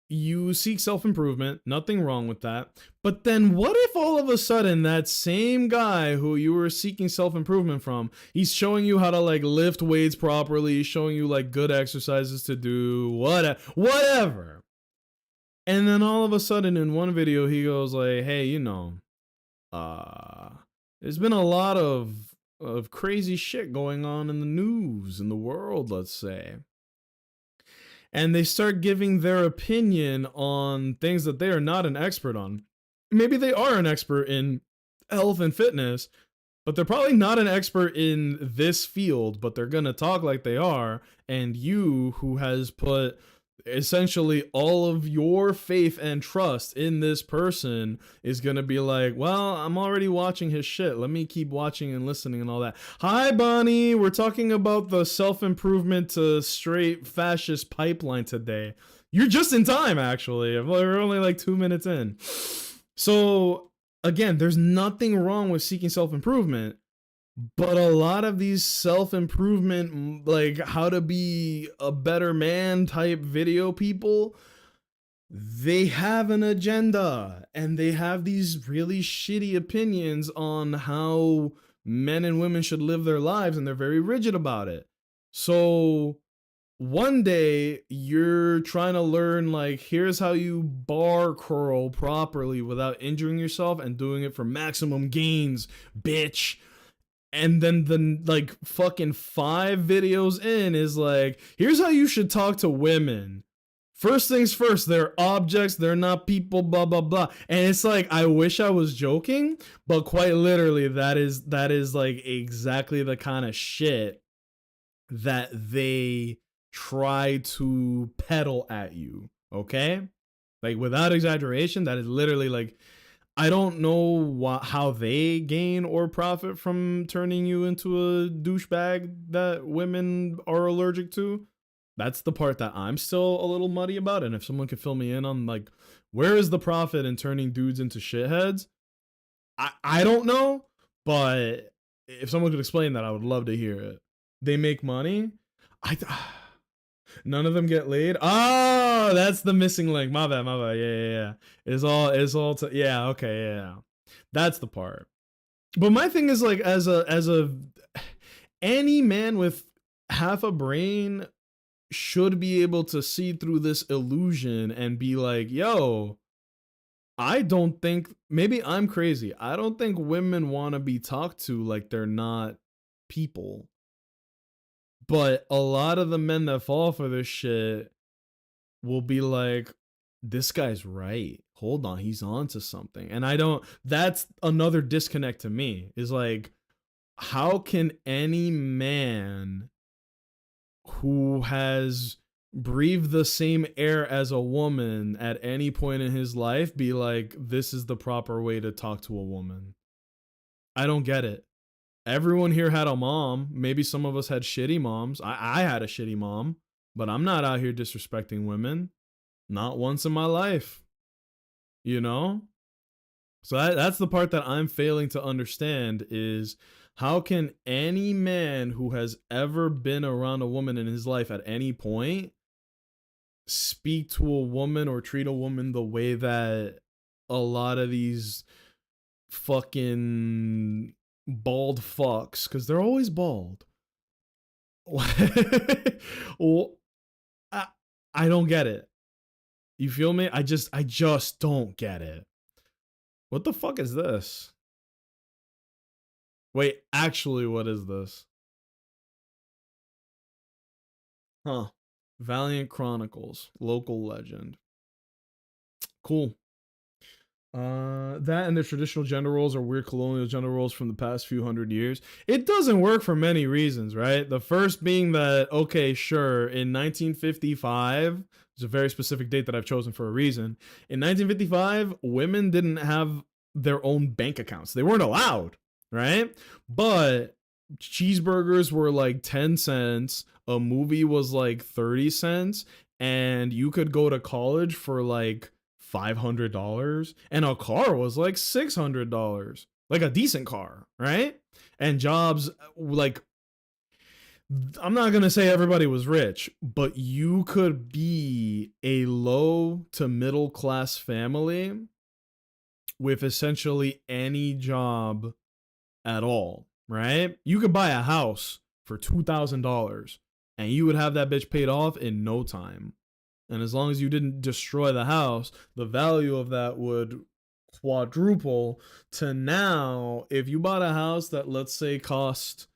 you seek self-improvement, nothing wrong with that. But then what if all of a sudden that same guy who you were seeking self-improvement from, he's showing you how to like lift weights properly, showing you like good exercises to do, whatever. And then all of a sudden in one video he goes like, hey, there's been a lot of crazy shit going on in the news, in the world, let's say. And they start giving their opinion on things that they are not an expert on. Maybe they are an expert in health and fitness, but they're probably not an expert in this field, but they're gonna talk like they are. And you, who has put essentially all of your faith and trust in this person, is gonna be like, well, I'm already watching his shit, let me keep watching and listening and all that. Hi Bonnie, we're talking about the self-improvement to straight fascist pipeline today. You're just in time, actually. We're only like 2 minutes in. So again, there's nothing wrong with seeking self-improvement, but a lot of these self-improvement, like how to be a better man type video people, they have an agenda and they have these really shitty opinions on how men and women should live their lives, and they're very rigid about it. So one day you're trying to learn like, here's how you bar curl properly without injuring yourself and doing it for maximum gains, bitch. And then the like fucking 5 videos in is like, here's how you should talk to women. First things first, they're objects, they're not people, blah blah blah. And it's like, I wish I was joking, but quite literally that is like exactly the kind of shit that they try to peddle at you, okay? Like, without exaggeration, that is literally like, I don't know how they gain or profit from turning you into a douchebag that women are allergic to. That's the part that I'm still a little muddy about. And if someone could fill me in on like, where is the profit in turning dudes into shitheads? I don't know, but if someone could explain that, I would love to hear it. They make money. None of them get laid. Oh, that's the missing link. My bad. Yeah. Yeah, okay, yeah. That's the part. But my thing is like, as a any man with half a brain should be able to see through this illusion and be like, yo, I don't think, maybe I'm crazy. I don't think women want to be talked to like they're not people. But a lot of the men that fall for this shit will be like, this guy's right. Hold on, he's on to something. And I don't, that's another disconnect to me, is like, how can any man who has breathed the same air as a woman at any point in his life be like, this is the proper way to talk to a woman? I don't get it. Everyone here had a mom. Maybe some of us had shitty moms. I had a shitty mom, but I'm not out here disrespecting women. Not once in my life. You know? So that's the part that I'm failing to understand is how can any man who has ever been around a woman in his life at any point speak to a woman or treat a woman the way that a lot of these fucking bald fucks, because they're always bald. Well, I, I don't get it. You feel me? I just don't get it. What the fuck is this? Wait, actually, what is this? Huh. Valiant Chronicles, local legend. Cool. That and the traditional gender roles are weird colonial gender roles from the past few hundred years. It doesn't work for many reasons, right? The first being that, okay, sure, in 1955, it's a very specific date that I've chosen for a reason. In 1955, women didn't have their own bank accounts. They weren't allowed, right? But cheeseburgers were like 10 cents, a movie was like 30 cents, and you could go to college for like $500, and a car was like $600, like a decent car, right? And jobs, like, I'm not gonna say everybody was rich, but you could be a low to middle class family with essentially any job at all, right? You could buy a house for $2,000 and you would have that bitch paid off in no time. And as long as you didn't destroy the house, the value of that would quadruple to now. If you bought a house that, let's say, cost,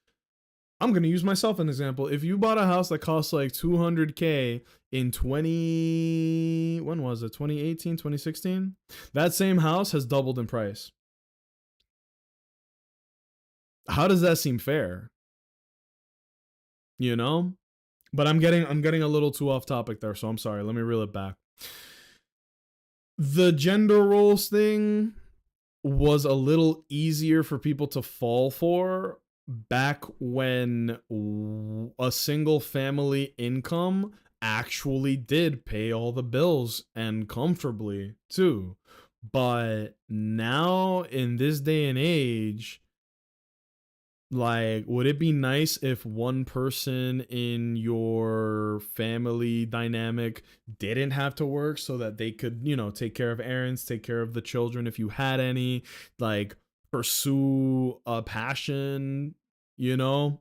I'm going to use myself as an example. If you bought a house that cost like 200K in when was it? 2018, 2016? That same house has doubled in price. How does that seem fair? You know? But I'm getting a little too off topic there, so I'm sorry. Let me reel it back. The gender roles thing was a little easier for people to fall for back when a single family income actually did pay all the bills and comfortably too. But now in this day and age, like, would it be nice if one person in your family dynamic didn't have to work so that they could, take care of errands, take care of the children if you had any, like, pursue a passion, you know?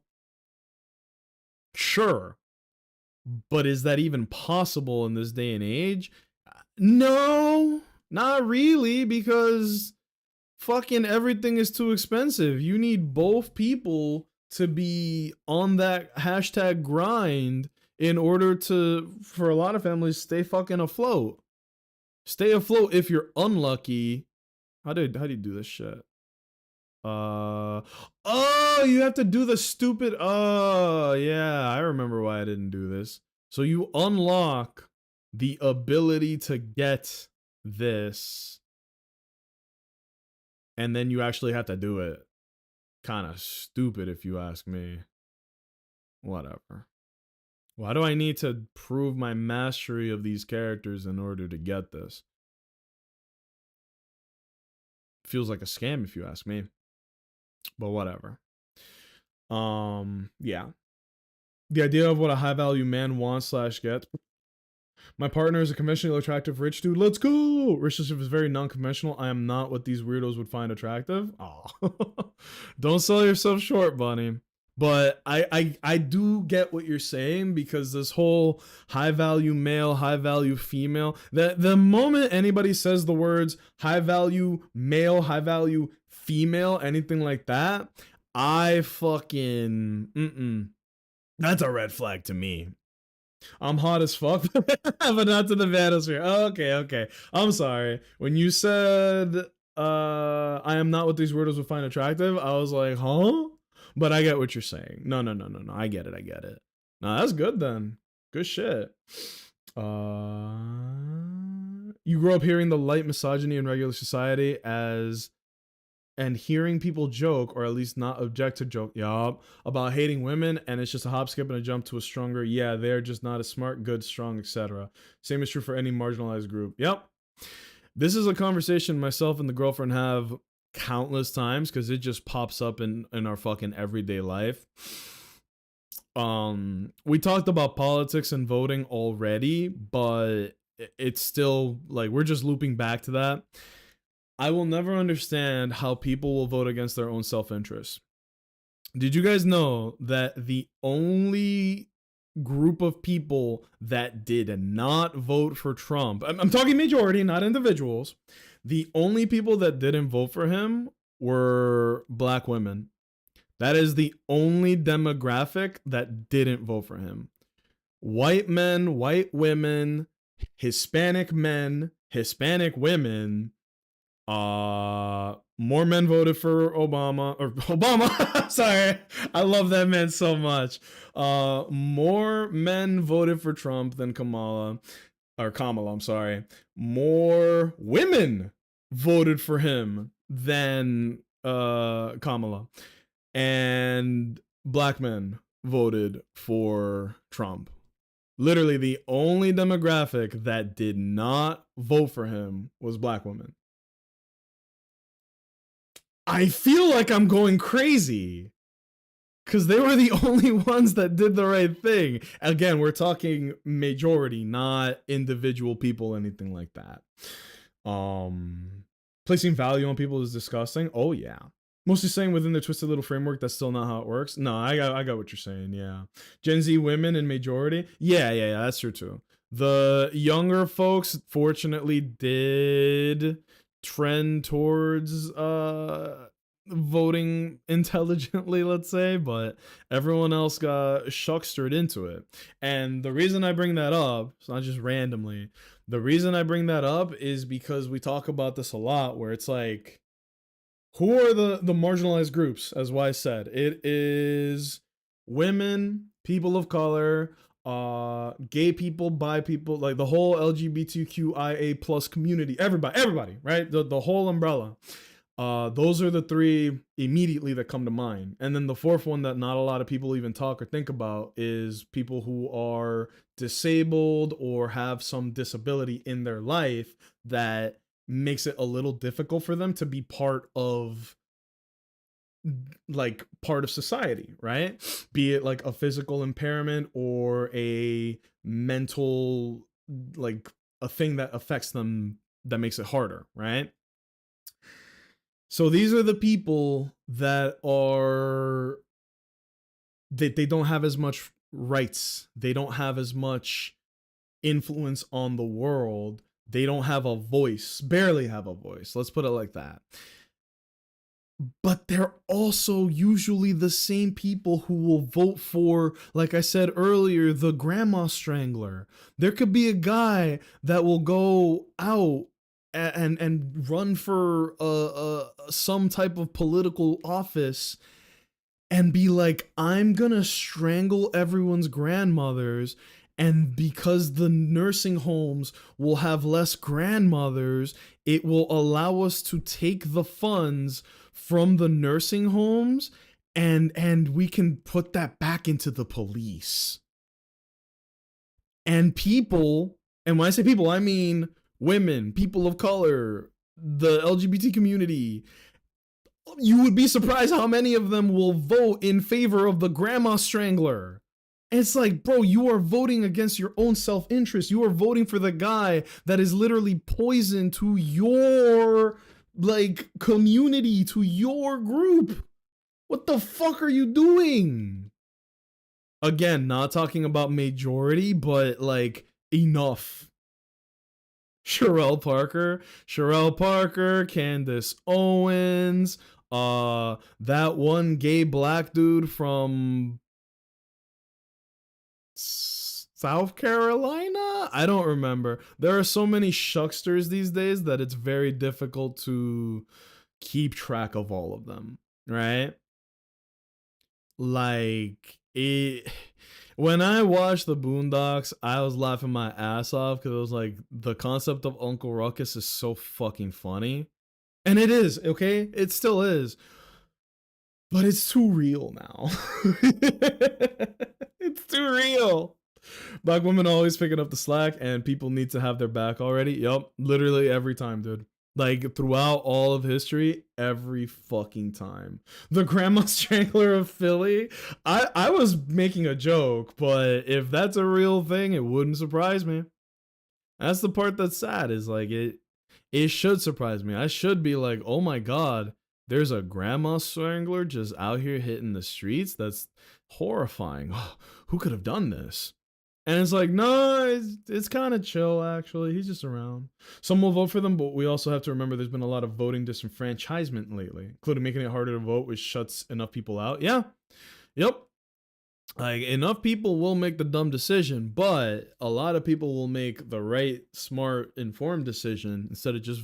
Sure. But is that even possible in this day and age? No, not really, because fucking everything is too expensive. You need both people to be on that hashtag grind in order to, for a lot of families, stay fucking afloat. Stay afloat if you're unlucky. How do you do this shit? Oh, you have to do the stupid, oh yeah, I remember why I didn't do this. So you unlock the ability to get this, and then you actually have to do it. Kind of stupid if you ask me. Whatever. Why do I need to prove my mastery of these characters in order to get this? Feels like a scam if you ask me. But whatever. Yeah. The idea of what a high value man wants / gets. My partner is a conventionally attractive rich dude. Let's go. Relationship is very non-conventional. I am not what these weirdos would find attractive. Oh, don't sell yourself short, Bunny. But I do get what you're saying, because this whole high value male, high value female, the moment anybody says the words high value male, high value female, anything like that, I fucking that's a red flag to me. I'm hot as fuck, but not to the manosphere. Okay, okay. I'm sorry. When you said I am not what these weirdos would find attractive, I was like, huh? But I get what you're saying. No, no, no, no, no. I get it. I get it. No, that's good then. Good shit. You grew up hearing the light misogyny in regular society as and hearing people joke, or at least not object to joke, yup, about hating women, and it's just a hop, skip, and a jump to a stronger, yeah, they're just not as smart, good, strong, etc. Same is true for any marginalized group. Yep. This is a conversation myself and the girlfriend have countless times, because it just pops up in our fucking everyday life. We talked about politics and voting already, but it's still like we're just looping back to that. I will never understand how people will vote against their own self-interest. Did you guys know that the only group of people that did not vote for Trump, I'm talking majority, not individuals, the only people that didn't vote for him were black women. That is the only demographic that didn't vote for him. White men, white women, Hispanic men, Hispanic women, more men voted for Obama. Sorry, I love that man so much. More men voted for Trump than Kamala. I'm sorry. More women voted for him than Kamala. And black men voted for Trump. Literally, the only demographic that did not vote for him was black women. I feel like I'm going crazy, because they were the only ones that did the right thing. Again, we're talking majority, not individual people, anything like that. Placing value on people is disgusting. Oh yeah. Mostly saying within the twisted little framework, that's still not how it works. No, I got what you're saying. Yeah. Gen Z women in majority. Yeah, that's true too. The younger folks fortunately did trend towards voting intelligently, let's say, but everyone else got shuckstered into it. And the reason I bring that up, it's not just randomly, the reason I bring that up is because we talk about this a lot, where it's like, who are the marginalized groups? As Wise said, it is women, people of color, gay people, bi people, like the whole LGBTQIA plus community, everybody, right? The whole umbrella. Those are the three immediately that come to mind. And then the fourth one that not a lot of people even talk or think about is people who are disabled or have some disability in their life that makes it a little difficult for them to be part of society, right? Be it like a physical impairment or a mental, like a thing that affects them that makes it harder, right? So these are the people that are they don't have as much rights. They don't have as much influence on the world. They don't have a voice, barely have a voice. Let's put it like that. But they're also usually the same people who will vote for, like I said earlier, the grandma strangler. There could be a guy that will go out and run for some type of political office and be like, I'm gonna strangle everyone's grandmothers, and because the nursing homes will have less grandmothers, it will allow us to take the funds from the nursing homes and we can put that back into the police. And people, and when I say people, I mean women, people of color, the LGBT community. You would be surprised how many of them will vote in favor of the grandma strangler. And it's like, bro, you are voting against your own self-interest. You are voting for the guy that is literally poison to your, like, community, to your group. What the fuck are you doing? Again, not talking about majority, but like enough. Sherelle Parker, Candace Owens, that one gay black dude from South Carolina? I don't remember. There are so many shucksters these days that it's very difficult to keep track of all of them, right? Like it when I watched the Boondocks, I was laughing my ass off because it was like the concept of Uncle Ruckus is so fucking funny. And it is, okay? It still is. But it's too real now. It's too real. Black women always picking up the slack and people need to have their back already. Yup, literally every time, dude. Like throughout all of history, every fucking time. The grandma strangler of Philly. I was making a joke, but if that's a real thing, it wouldn't surprise me. That's the part that's sad, is like it should surprise me. I should be like, oh my god, there's a grandma strangler just out here hitting the streets. That's horrifying. Who could have done this? And it's like, no, it's kind of chill, actually. He's just around. Some will vote for them, but we also have to remember there's been a lot of voting disenfranchisement lately, including making it harder to vote, which shuts enough people out. Yeah. Yep. Like, enough people will make the dumb decision, but a lot of people will make the right, smart, informed decision instead of just,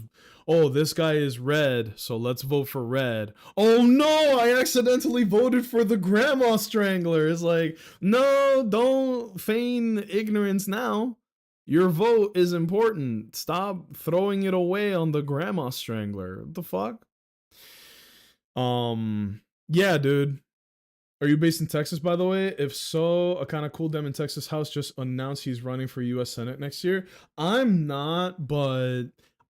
oh, this guy is red, so let's vote for red. Oh no, I accidentally voted for the grandma strangler. It's like, no, don't feign ignorance now. Your vote is important. Stop throwing it away on the grandma strangler. What the fuck? Yeah, dude. Are you based in Texas, by the way? If so, a kind of cool dem in Texas house just announced he's running for U.S. Senate next year. I'm not, but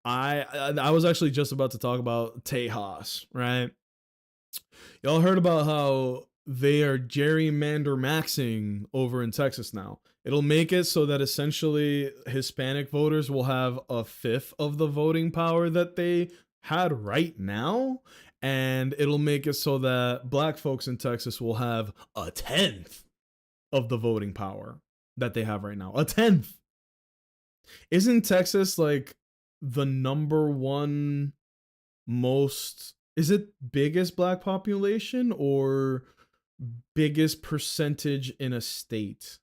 I was actually just about to talk about Tejas, right? Y'all heard about how they are gerrymander maxing over in Texas now. It'll make it so that essentially Hispanic voters will have a fifth of the voting power that they had right now, and it'll make it so that black folks in Texas will have a tenth of the voting power that they have right now. A tenth. Isn't Texas like the number one most, is it biggest black population or biggest percentage in a state?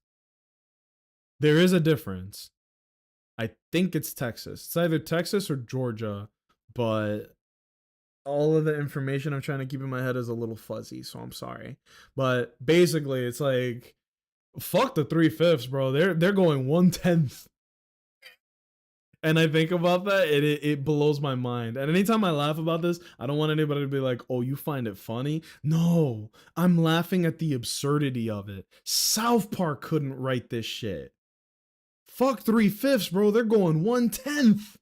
There is a difference. I think it's Texas. It's either Texas or Georgia, but all of the information I'm trying to keep in my head is a little fuzzy, so I'm sorry. But basically, it's like, fuck the 3/5, bro. They're going 1/10. And I think about that, and it blows my mind. And anytime I laugh about this, I don't want anybody to be like, oh, you find it funny? No, I'm laughing at the absurdity of it. South Park couldn't write this shit. Fuck 3/5, bro. They're going 1/10.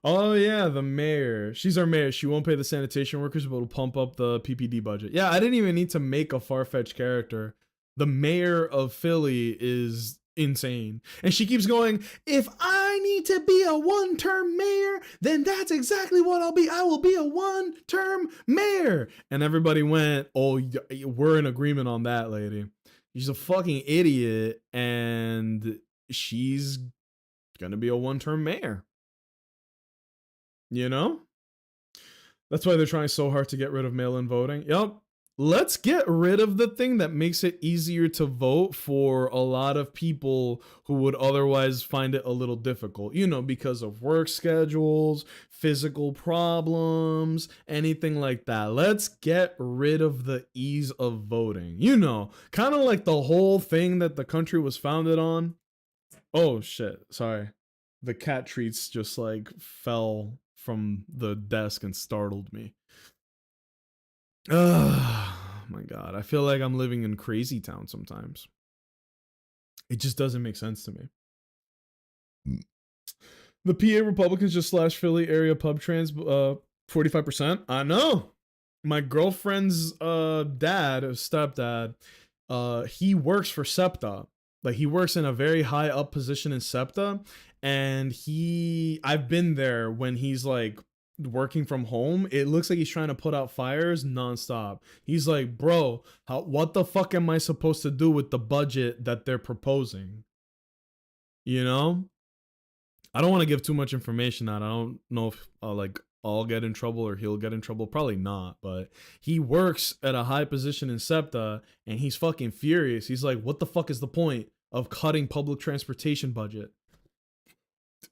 Oh yeah, the mayor. She's our mayor. She won't pay the sanitation workers, but will pump up the PPD budget. Yeah, I didn't even need to make a far-fetched character. The mayor of Philly is insane. And she keeps going, if I need to be a one-term mayor, then that's exactly what I'll be. I will be a one-term mayor. And everybody went, oh, we're in agreement on that, lady. She's a fucking idiot, and she's gonna be a one-term mayor. You know? That's why they're trying so hard to get rid of mail-in voting. Yup. Let's get rid of the thing that makes it easier to vote for a lot of people who would otherwise find it a little difficult, you know, because of work schedules, physical problems, anything like that. Let's get rid of the ease of voting. You know, kind of like the whole thing that the country was founded on. Oh shit, sorry. The cat treats just like fell from the desk and startled me. Oh my god, I feel like I'm living in crazy town sometimes. It just doesn't make sense to me. The PA Republicans just slashed Philly area pub trans 45%. I know. My girlfriend's dad, or stepdad, he works for SEPTA. Like he works in a very high up position in SEPTA, and I've been there when he's like working from home. It looks like he's trying to put out fires nonstop. He's like, bro, what the fuck am I supposed to do with the budget that they're proposing? You know? I don't want to give too much information out. I don't know if like I'll get in trouble or he'll get in trouble. Probably not, but he works at a high position in SEPTA and he's fucking furious. He's like, what the fuck is the point of cutting public transportation budget?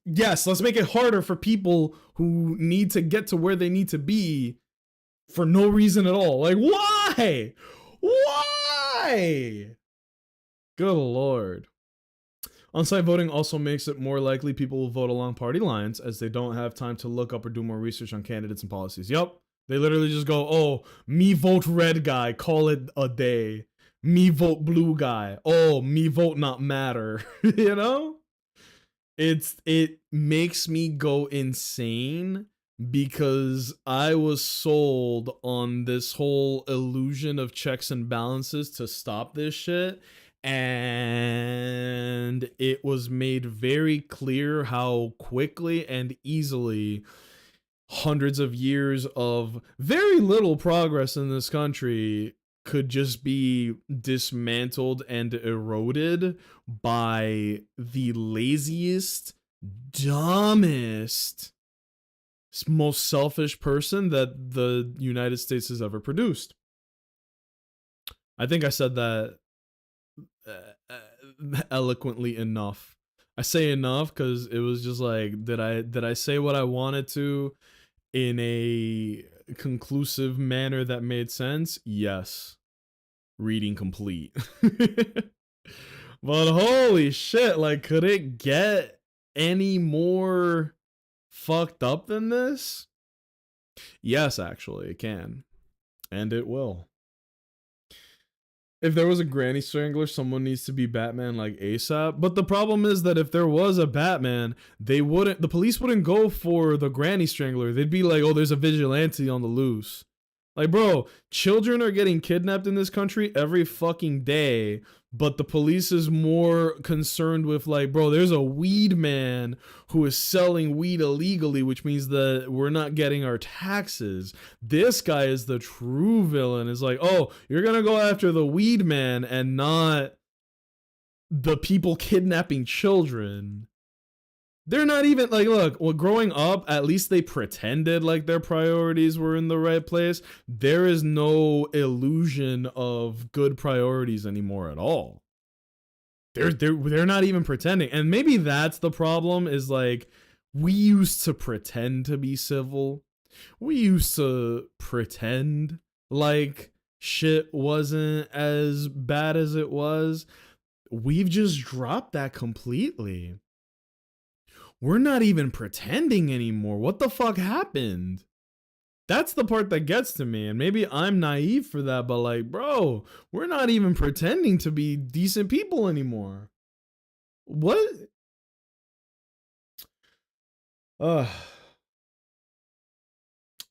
Yes, let's make it harder for people who need to get to where they need to be for no reason at all. Like, why? Why? Good lord. On-site voting also makes it more likely people will vote along party lines as they don't have time to look up or do more research on candidates and policies. Yup. They literally just go, oh, me vote red guy, call it a day. Me vote blue guy. Oh, me vote not matter. You know? It makes me go insane because I was sold on this whole illusion of checks and balances to stop this shit, and it was made very clear how quickly and easily hundreds of years of very little progress in this country could just be dismantled and eroded by the laziest, dumbest, most selfish person that the United States has ever produced. I think I said that eloquently enough. I say enough because it was just like, did I say what I wanted to in a conclusive manner that made sense? Yes. Reading complete. But holy shit, like, could it get any more fucked up than this? Yes, actually, it can. And it will. If there was a granny strangler, someone needs to be Batman like ASAP. But the problem is that if there was a Batman, the police wouldn't go for the granny strangler. They'd be like, oh, there's a vigilante on the loose. Like, bro, children are getting kidnapped in this country every fucking day, but the police is more concerned with, like, bro, there's a weed man who is selling weed illegally, which means that we're not getting our taxes. This guy is the true villain. Is like, oh, you're gonna go after the weed man and not the people kidnapping children. They're not even like, look, well, growing up, at least they pretended like their priorities were in the right place. There is no illusion of good priorities anymore at all. They're not even pretending. And maybe that's the problem, is like, we used to pretend to be civil. We used to pretend like shit wasn't as bad as it was. We've just dropped that completely. We're not even pretending anymore. What the fuck happened? That's the part that gets to me. And maybe I'm naive for that, but like, bro, we're not even pretending to be decent people anymore. What? The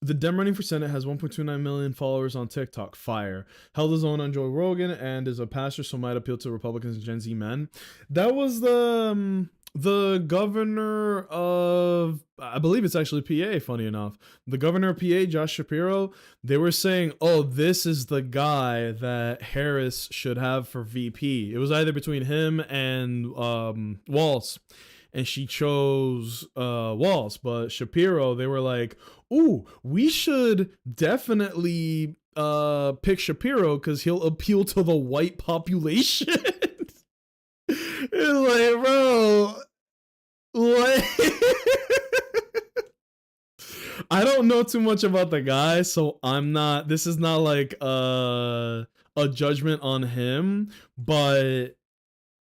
Dem running for Senate has 1.29 million followers on TikTok. Fire. Held his own on Joe Rogan and is a pastor, so might appeal to Republicans and Gen Z men. That was the governor of, I believe it's actually PA, funny enough. The governor of PA, Josh Shapiro, they were saying, oh, this is the guy that Harris should have for VP. It was either between him and Walz. And she chose Walz, but Shapiro, they were like, ooh, we should definitely pick Shapiro because he'll appeal to the white population. It's like, bro, what? I don't know too much about the guy, so this is not like a judgment on him, but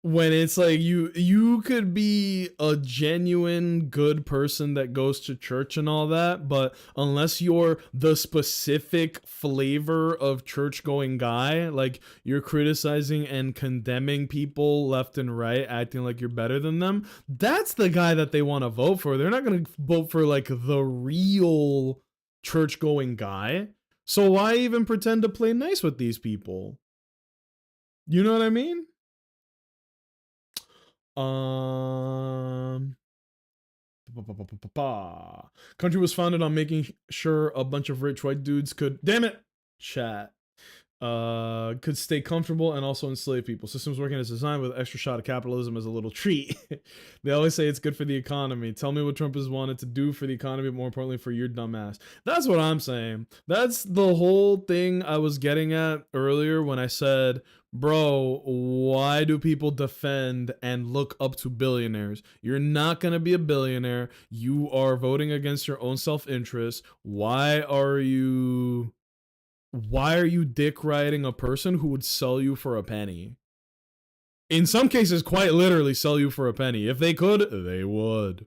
when it's like you could be a genuine good person that goes to church and all that, but unless you're the specific flavor of church going guy, like you're criticizing and condemning people left and right, acting like you're better than them, that's the guy that they want to vote for. They're not going to vote for like the real church going guy. So why even pretend to play nice with these people? You know what I mean? Um, Country was founded on making sure a bunch of rich white dudes could, damn it, chat, could stay comfortable and also enslave people. Systems working as designed with extra shot of capitalism as a little treat. They always say it's good for the economy. Tell me what Trump has wanted to do for the economy, but more importantly for your dumb ass. That's what I'm saying. That's the whole thing I was getting at earlier when I said, bro, why do people defend and look up to billionaires? You're not going to be a billionaire. You are voting against your own self-interest. Why are you dick riding a person who would sell you for a penny? In some cases, quite literally sell you for a penny. If they could, they would.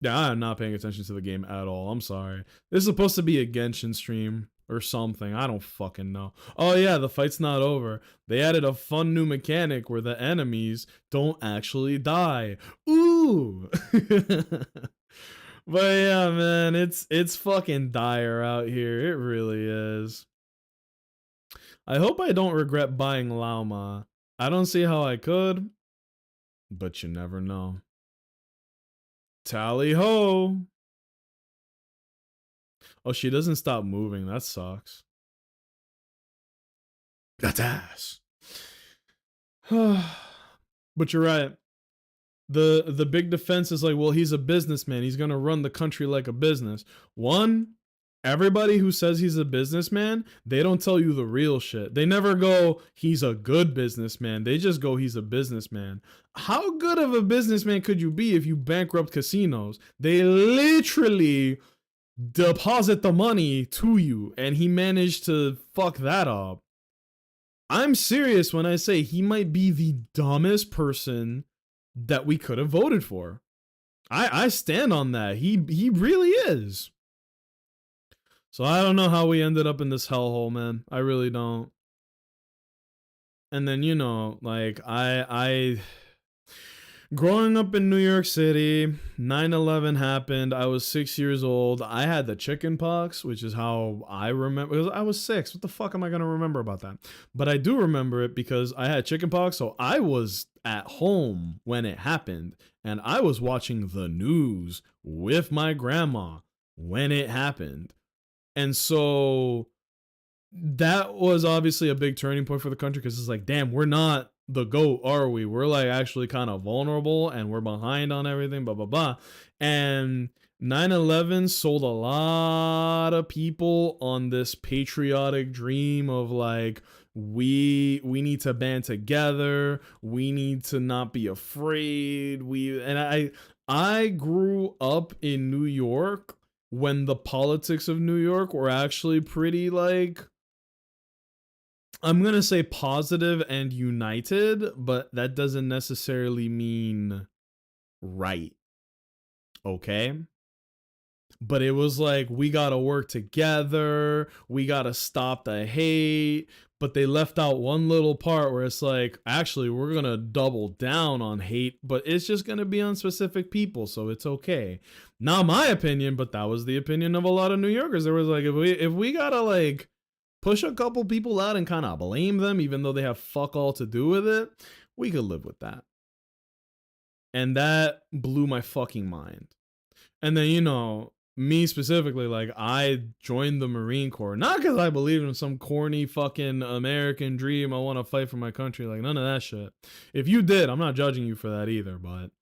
Yeah, I'm not paying attention to the game at all. I'm sorry. This is supposed to be a Genshin stream or something. I don't fucking know. Oh yeah, the fight's not over. They added a fun new mechanic where the enemies don't actually die. Ooh. But yeah, man, it's fucking dire out here. It really is. I hope I don't regret buying Lauma. I don't see how I could, but you never know. Tally ho! Oh, she doesn't stop moving. That sucks. That's ass. But you're right. The big defense is like, well, he's a businessman. He's gonna run the country like a business. One, everybody who says he's a businessman, they don't tell you the real shit. They never go, he's a good businessman. They just go, he's a businessman. How good of a businessman could you be if you bankrupt casinos? They literally deposit the money to you, and he managed to fuck that up. I'm serious when I say he might be the dumbest person that we could have voted for. I stand on that. He really is. So I don't know how we ended up in this hellhole, man. I really don't. And then, like I growing up in New York City, 9/11 happened. I was 6 years old. I had the chicken pox, which is how I remember, because I was 6. What the fuck am I going to remember about that? But I do remember it because I had chicken pox, so I was at home when it happened, and I was watching the news with my grandma when it happened. And so that was obviously a big turning point for the country, because it's like, damn, we're not the GOAT, are we? We're like actually kind of vulnerable and we're behind on everything, blah, blah, blah. And 9/11 sold a lot of people on this patriotic dream of like, we need to band together, we need to not be afraid. I grew up in New York when the politics of New York were actually pretty, like, I'm going to say positive and united, but that doesn't necessarily mean right. Okay? But it was like, we got to work together. We got to stop the hate. But they left out one little part where it's like, actually, we're going to double down on hate, but it's just going to be on specific people. So it's okay. Not my opinion, but that was the opinion of a lot of New Yorkers. There was like, if we got to like push a couple people out and kind of blame them, even though they have fuck all to do with it, we could live with that. And that blew my fucking mind. And then, me specifically, like, I joined the Marine Corps, not because I believe in some corny fucking American dream, I want to fight for my country, like, none of that shit. If you did, I'm not judging you for that either, but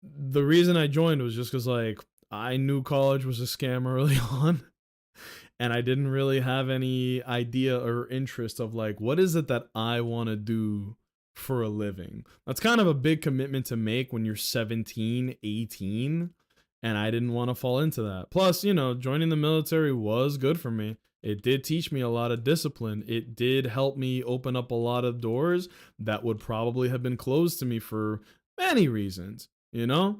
the reason I joined was just because, like, I knew college was a scam early on. And I didn't really have any idea or interest of like, what is it that I want to do for a living? That's kind of a big commitment to make when you're 17, 18. And I didn't want to fall into that. Plus, joining the military was good for me. It did teach me a lot of discipline. It did help me open up a lot of doors that would probably have been closed to me for many reasons. The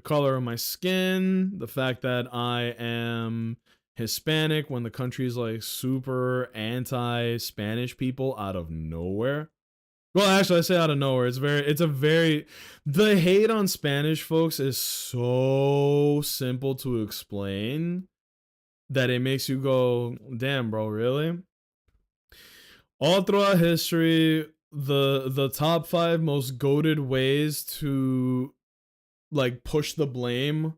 color of my skin, the fact that I am Hispanic when the country's like super anti-Spanish people out of nowhere. Well, actually, I say out of nowhere. The hate on Spanish folks is so simple to explain that it makes you go, damn, bro, really? All throughout history, the top 5 most goated ways to like push the blame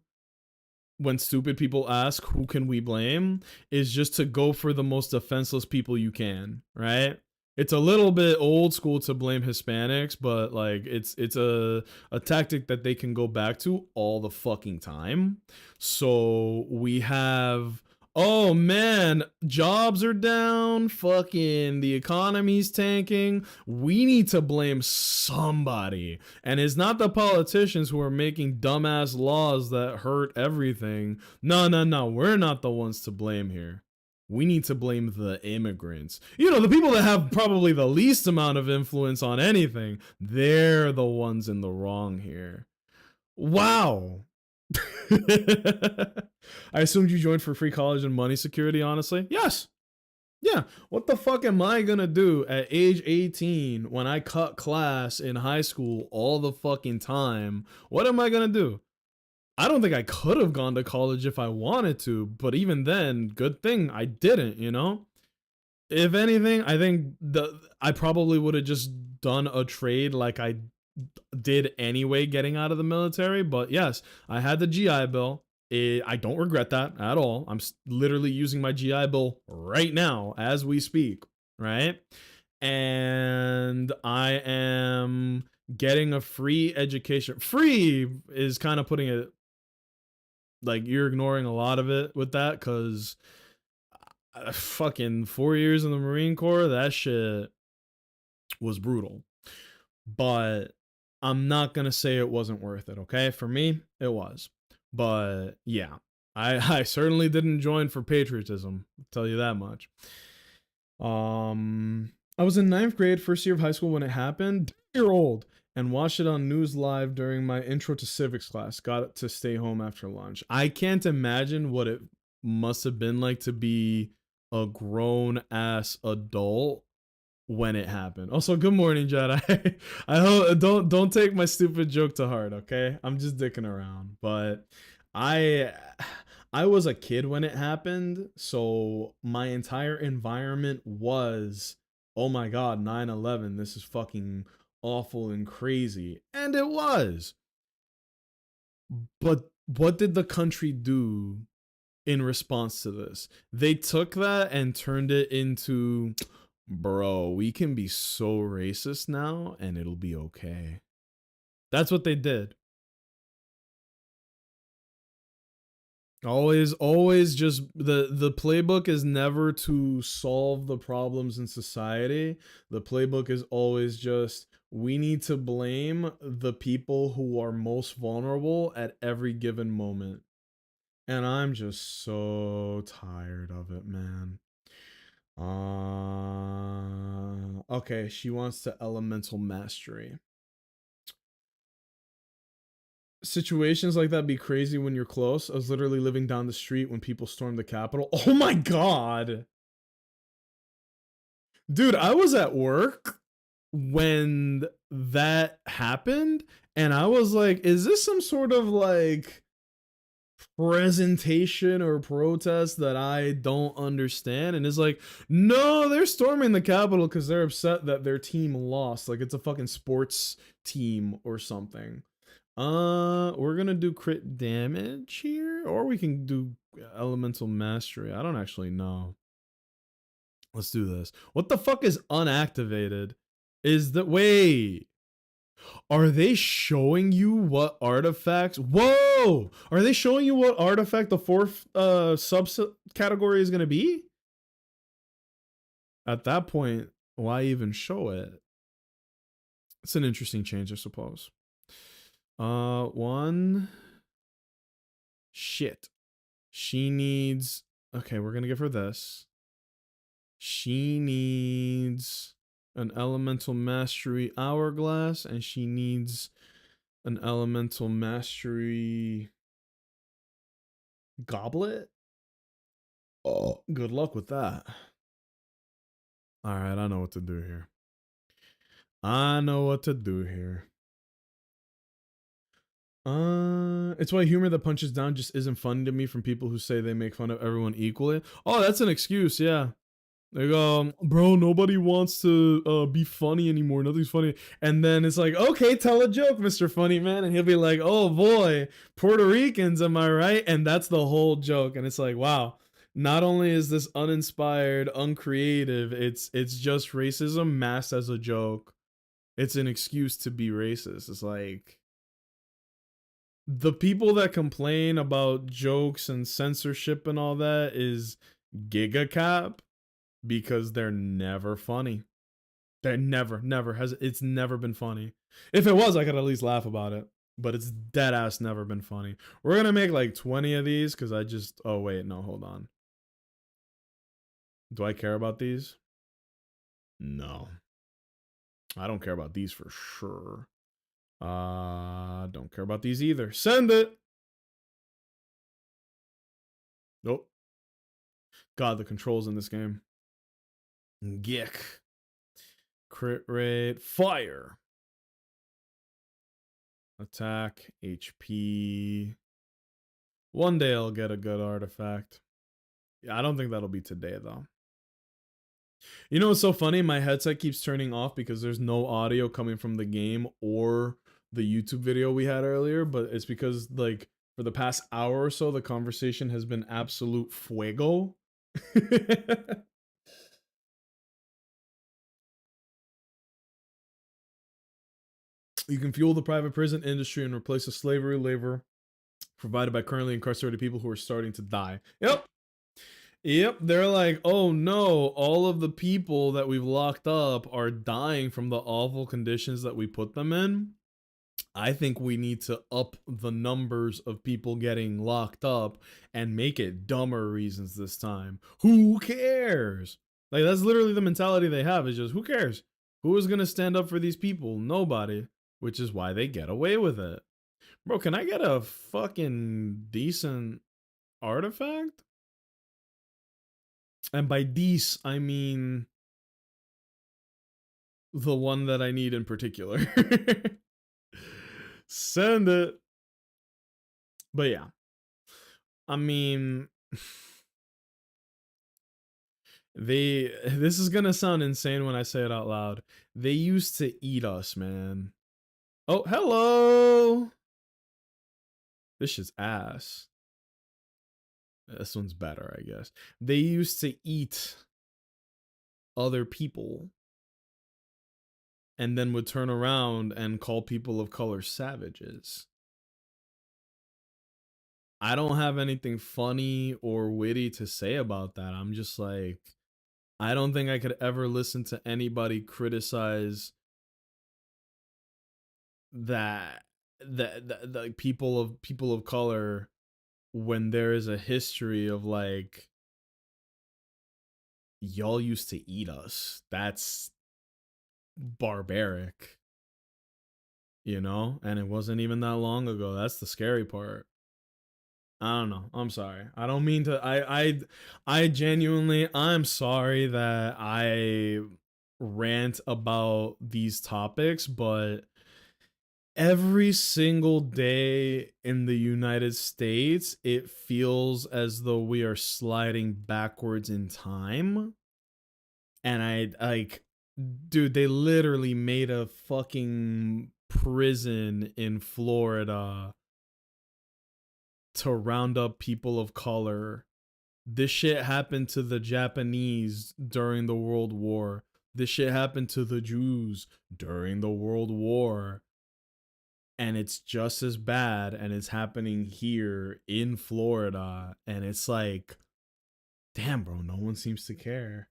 when stupid people ask who can we blame is just to go for the most defenseless people you can, right? It's a little bit old school to blame Hispanics, but like it's a tactic that they can go back to all the fucking time. So we have, oh man, jobs are down, fucking the economy's tanking. We need to blame somebody. And it's not the politicians who are making dumbass laws that hurt everything. No, no, no. We're not the ones to blame here. We need to blame the immigrants. You know, the people that have probably the least amount of influence on anything. They're the ones in the wrong here. Wow. I assumed you joined for free college and money security, honestly. Yes. Yeah, what the fuck am I gonna do at age 18 when I cut class in high school all the fucking time? What am I gonna do? I don't think I could have gone to college if I wanted to, but even then, good thing I didn't, you know? If anything, I think I probably would have just done a trade like I did anyway getting out of the military. But yes, I had the GI Bill. I don't regret that at all. I'm literally using my GI Bill right now as we speak, right? And I am getting a free education. Free is kind of putting it like you're ignoring a lot of it with that because fucking 4 years in the Marine Corps, that shit was brutal. But I'm not gonna say it wasn't worth it, okay? For me, it was. But yeah, I certainly didn't join for patriotism, I'll tell you that much. I was in ninth grade, first year of high school when it happened, year old, and watched it on News Live during my intro to civics class. Got to stay home after lunch. I can't imagine what it must have been like to be a grown ass adult when it happened. Also, good morning, Jedi. I hope don't take my stupid joke to heart, okay? I'm just dicking around, but I I was a kid when it happened, so my entire environment was, oh my god, 9/11. This is fucking awful and crazy. And it was. But what did the country do in response to this? They took that and turned it into, bro, we can be so racist now and it'll be okay. That's what they did. Always just the playbook is never to solve the problems in society. The playbook is always just we need to blame the people who are most vulnerable at every given moment. And I'm just so tired of it, man. Okay, she wants to elemental mastery. Situations like that be crazy when you're close. I was literally living down the street when people stormed the Capitol. Oh my god. Dude, I was at work when that happened and I was like, is this some sort of like presentation or protest that I don't understand? And it's like, no, they're storming the Capitol because they're upset that their team lost. Like it's a fucking sports team or something. We're gonna do crit damage here, or we can do elemental mastery. I don't actually know. Let's do this. What the fuck is unactivated? Is that, wait, are they showing you what artifacts? Whoa! Are they showing you what artifact the fourth subcategory is gonna be? At that point, why even show it? It's an interesting change, I suppose. One. Shit. She needs. Okay, we're gonna give her this. She needs an elemental mastery hourglass, and she needs an elemental mastery goblet. Oh, good luck with that. All right, I know what to do here. I know what to do here. It's why humor that punches down just isn't funny to me from people who say they make fun of everyone equally. Oh, that's an excuse, yeah. They go, bro, nobody wants to be funny anymore. Nothing's funny. And then it's like, okay, tell a joke, Mr. Funny Man. And he'll be like, oh boy, Puerto Ricans, am I right? And that's the whole joke. And it's like, wow, not only is this uninspired, uncreative, it's just racism masked as a joke. It's an excuse to be racist. It's like the people that complain about jokes and censorship and all that is Giga Cap because they're never funny. They're never has it's never been funny. If it was, I could at least laugh about it. But it's dead ass never been funny. We're gonna make like 20 of these because I just oh wait, no, hold on. Do I care about these? No. I don't care about these for sure. Don't care about these either. Send it. Nope. God, the controls in this game. Gick. Crit rate. Fire. Attack. HP. One day I'll get a good artifact. Yeah, I don't think that'll be today though. You know what's so funny? My headset keeps turning off because there's no audio coming from the game or the YouTube video we had earlier, but it's because like for the past hour or so the conversation has been absolute fuego. You can fuel the private prison industry and replace the slavery labor provided by currently incarcerated people who are starting to die. Yep. Yep, they're like, oh no, all of the people that we've locked up are dying from the awful conditions that we put them in. I think we need to up the numbers of people getting locked up and make it dumber reasons this time. Who cares? Like, that's literally the mentality they have is just, who cares? Who is going to stand up for these people? Nobody, which is why they get away with it. Bro, can I get a fucking decent artifact? And by these, I mean the one that I need in particular. Send it. But yeah. I mean, this is gonna sound insane when I say it out loud. They used to eat us, man. Oh, hello. This shit's ass. This one's better, I guess. They used to eat other people and then would turn around and call people of color savages. I don't have anything funny or witty to say about that. I'm just like, I don't think I could ever listen to anybody criticize that that people of color when there is a history of like y'all used to eat us. That's barbaric, you know? And it wasn't even that long ago. That's the scary part. I don't know. I'm sorry. I don't mean to I genuinely I'm sorry that I rant about these topics, but every single day in the United States, it feels as though we are sliding backwards in time. And I like, dude, they literally made a fucking prison in Florida to round up people of color. This shit happened to the Japanese during the World War. This shit happened to the Jews during the World War. And it's just as bad, and it's happening here in Florida. And it's like, damn, bro, no one seems to care.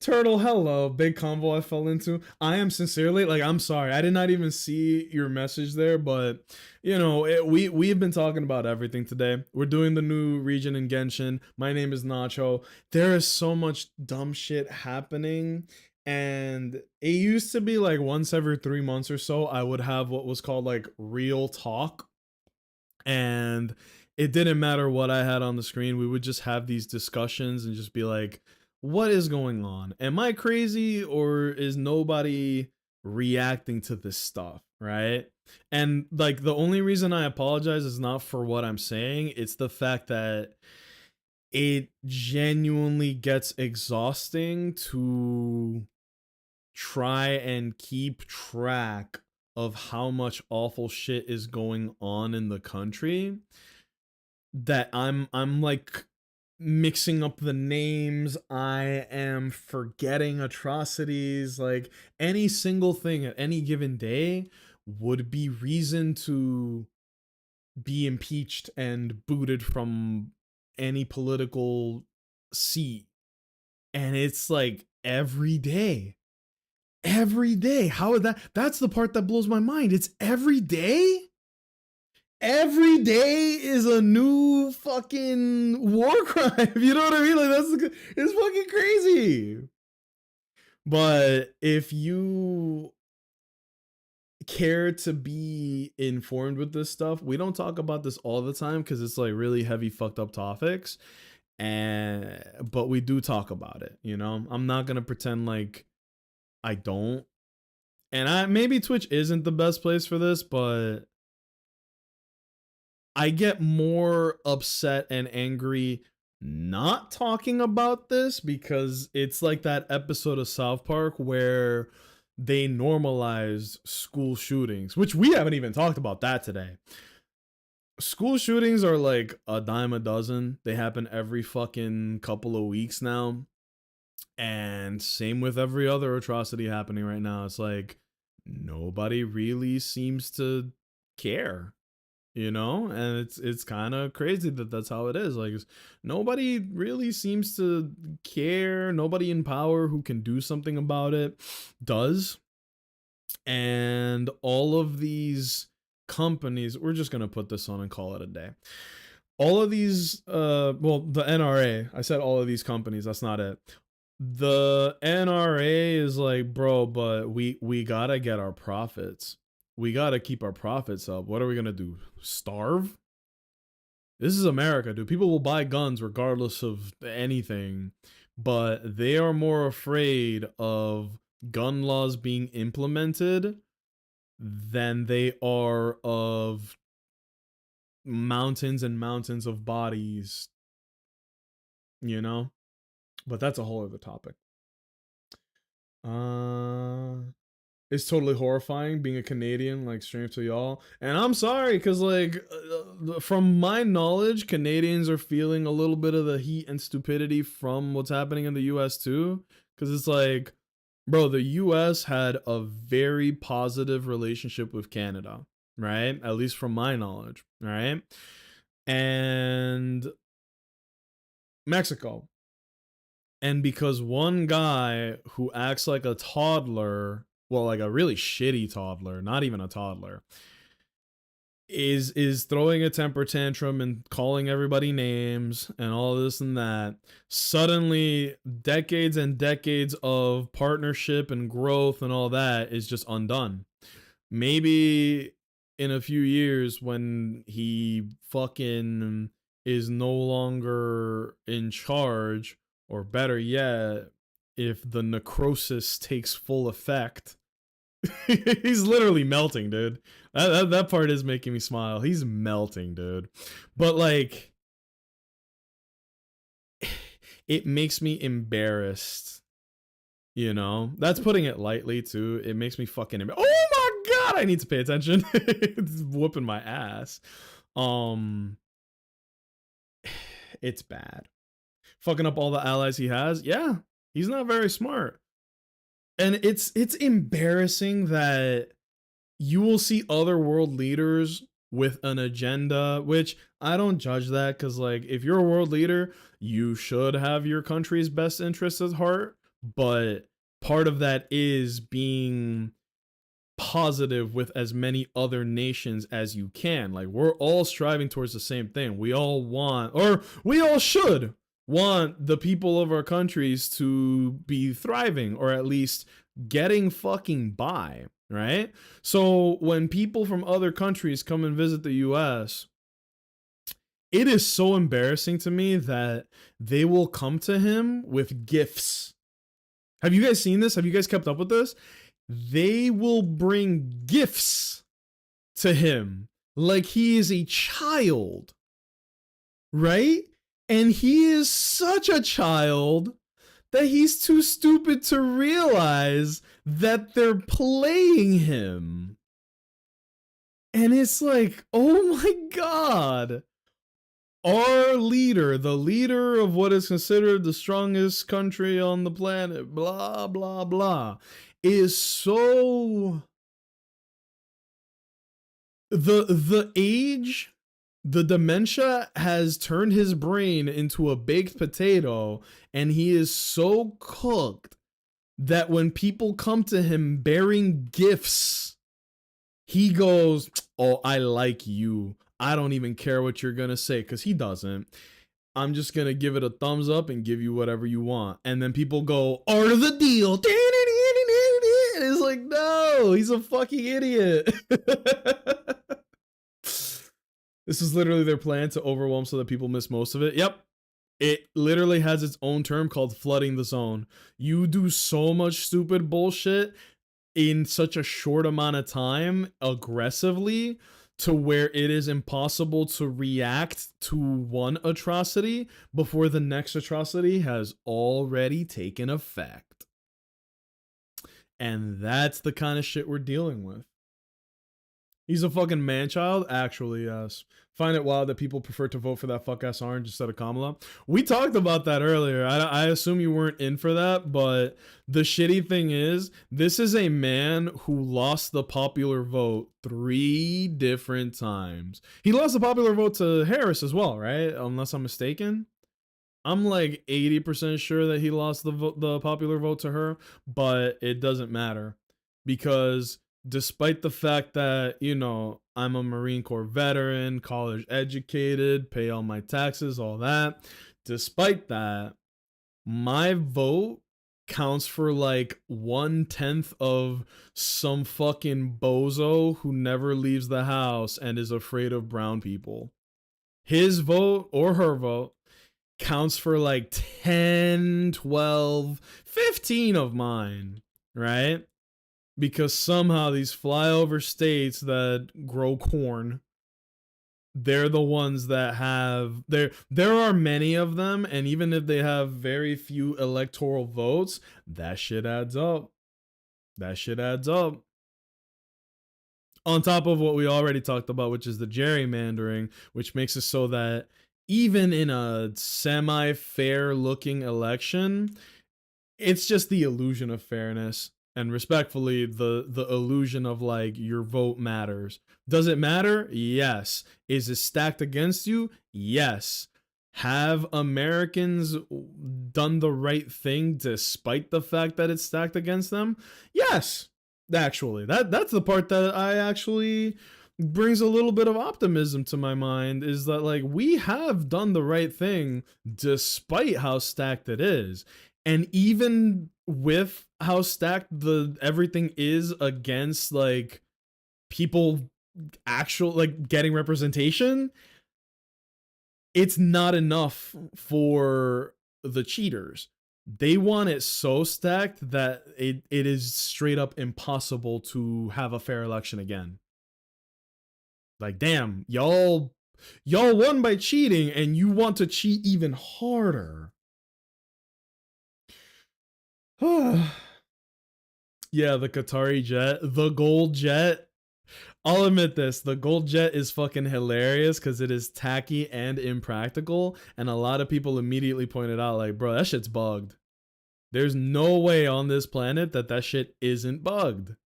Turtle, hello. Big convo I fell into. I am sincerely like, I'm sorry. I did not even see your message there, but you know, we've been talking about everything today. We're doing the new region in Genshin. My name is Nacho. There is so much dumb shit happening. And it used to be like once every 3 months or so, I would have what was called like real talk. And it didn't matter what I had on the screen. We would just have these discussions and just be like, what is going on? Am I crazy or is nobody reacting to this stuff? Right. And like the only reason I apologize is not for what I'm saying, it's the fact that it genuinely gets exhausting to try and keep track of how much awful shit is going on in the country, that I'm like mixing up the names, I am forgetting atrocities. Like, any single thing at any given day would be reason to be impeached and booted from any political seat. And it's like every day. Every day. How is that? That's the part that blows my mind. It's every day? Every day is a new fucking war crime. You know what I mean? Like, it's fucking crazy. But if you care to be informed with this stuff, we don't talk about this all the time because it's like really heavy fucked up topics, and but we do talk about it, you know. I'm not gonna pretend like I don't. And I maybe Twitch isn't the best place for this, but I get more upset and angry not talking about this because it's like that episode of South Park where they normalized school shootings, which we haven't even talked about that today. School shootings are like a dime a dozen. They happen every fucking couple of weeks now. And same with every other atrocity happening right now. It's like nobody really seems to care, you know. And it's kind of crazy that that's how it is. Like, nobody really seems to care. Nobody in power who can do something about it does. And all of these companies, we're just gonna put this on and call it a day. All of these well, the NRA, I said all of these companies, that's not it. The NRA is like, bro, but we gotta get our profits. We gotta keep our profits up. What are we gonna do? Starve? This is America, dude. People will buy guns regardless of anything, but they are more afraid of gun laws being implemented than they are of mountains and mountains of bodies, you know? But that's a whole other topic. It's totally horrifying being a Canadian, like, stream to y'all. And I'm sorry, because, like, from my knowledge, Canadians are feeling a little bit of the heat and stupidity from what's happening in the US too. Because it's like, bro, the US had a very positive relationship with Canada, right? At least from my knowledge, right? And Mexico. And because one guy who acts like a toddler, well, like a really shitty toddler, not even a toddler, is throwing a temper tantrum and calling everybody names and all this and that, suddenly decades and decades of partnership and growth and all that is just undone. Maybe in a few years when he fucking is no longer in charge, or better yet, if the necrosis takes full effect. He's literally melting, dude. That part is making me smile. He's melting, dude. But like, it makes me embarrassed. You know, that's putting it lightly too. It makes me fucking oh my god, I need to pay attention. It's whooping my ass. It's bad. Fucking up all the allies he has. Yeah, he's not very smart. And it's embarrassing that you will see other world leaders with an agenda, which I don't judge that, because like, if you're a world leader, you should have your country's best interests at heart. But part of that is being positive with as many other nations as you can. Like, we're all striving towards the same thing. We all want, or we all should want, the people of our countries to be thriving, or at least getting fucking by, right? So when people from other countries come and visit the US, it is so embarrassing to me that they will come to him with gifts. Have you guys seen this? Have you guys kept up with this? They will bring gifts to him like he is a child, right? And he is such a child that he's too stupid to realize that they're playing him. And it's like, oh my god. Our leader, the leader of what is considered the strongest country on the planet, blah, blah, blah, is so. The age, the dementia has turned his brain into a baked potato, and he is so cooked that when people come to him bearing gifts, he goes, "Oh, I like you. I don't even care what you're gonna say," because he doesn't. I'm just gonna give it a thumbs up and give you whatever you want. And then people go, "Art of the deal." And it's like, no, he's a fucking idiot. This is literally their plan to overwhelm so that people miss most of it. Yep. It literally has its own term called flooding the zone. You do so much stupid bullshit in such a short amount of time aggressively to where it is impossible to react to one atrocity before the next atrocity has already taken effect. And that's the kind of shit we're dealing with. He's a fucking man child? Actually, yes. Find it wild that people prefer to vote for that fuck ass orange instead of Kamala. We talked about that earlier. I assume you weren't in for that, but the shitty thing is, this is a man who lost the popular vote 3 different times. He lost the popular vote to Harris as well, right? Unless I'm mistaken. I'm like 80% sure that he lost the popular vote to her, but it doesn't matter because despite the fact that, you know, I'm a Marine Corps veteran, college educated, pay all my taxes, all that, despite that, my vote counts for like 1/10 of some fucking bozo who never leaves the house and is afraid of brown people. His vote or her vote counts for like 10, 12, 15 of mine, right? Because somehow these flyover states that grow corn, they're the ones that have there are many of them, and even if they have very few electoral votes, that shit adds up. That shit adds up. On top of what we already talked about, which is the gerrymandering, which makes it so that even in a semi-fair looking election, it's just the illusion of fairness and respectfully the illusion of like your vote matters. Does it matter? Yes. Is it stacked against you? Yes. Have Americans done the right thing despite the fact that it's stacked against them? Yes. Actually, that's the part that I actually brings a little bit of optimism to my mind, is that like we have done the right thing despite how stacked it is. And even with how stacked the everything is against like people actual like getting representation, it's not enough for the cheaters. They want it so stacked that it is straight up impossible to have a fair election again. Like, damn, y'all won by cheating and you want to cheat even harder. Yeah, the Qatari jet, the gold jet. I'll admit this, the gold jet is fucking hilarious because it is tacky and impractical. And a lot of people immediately pointed out, like, bro, that shit's bugged. There's no way on this planet that that shit isn't bugged.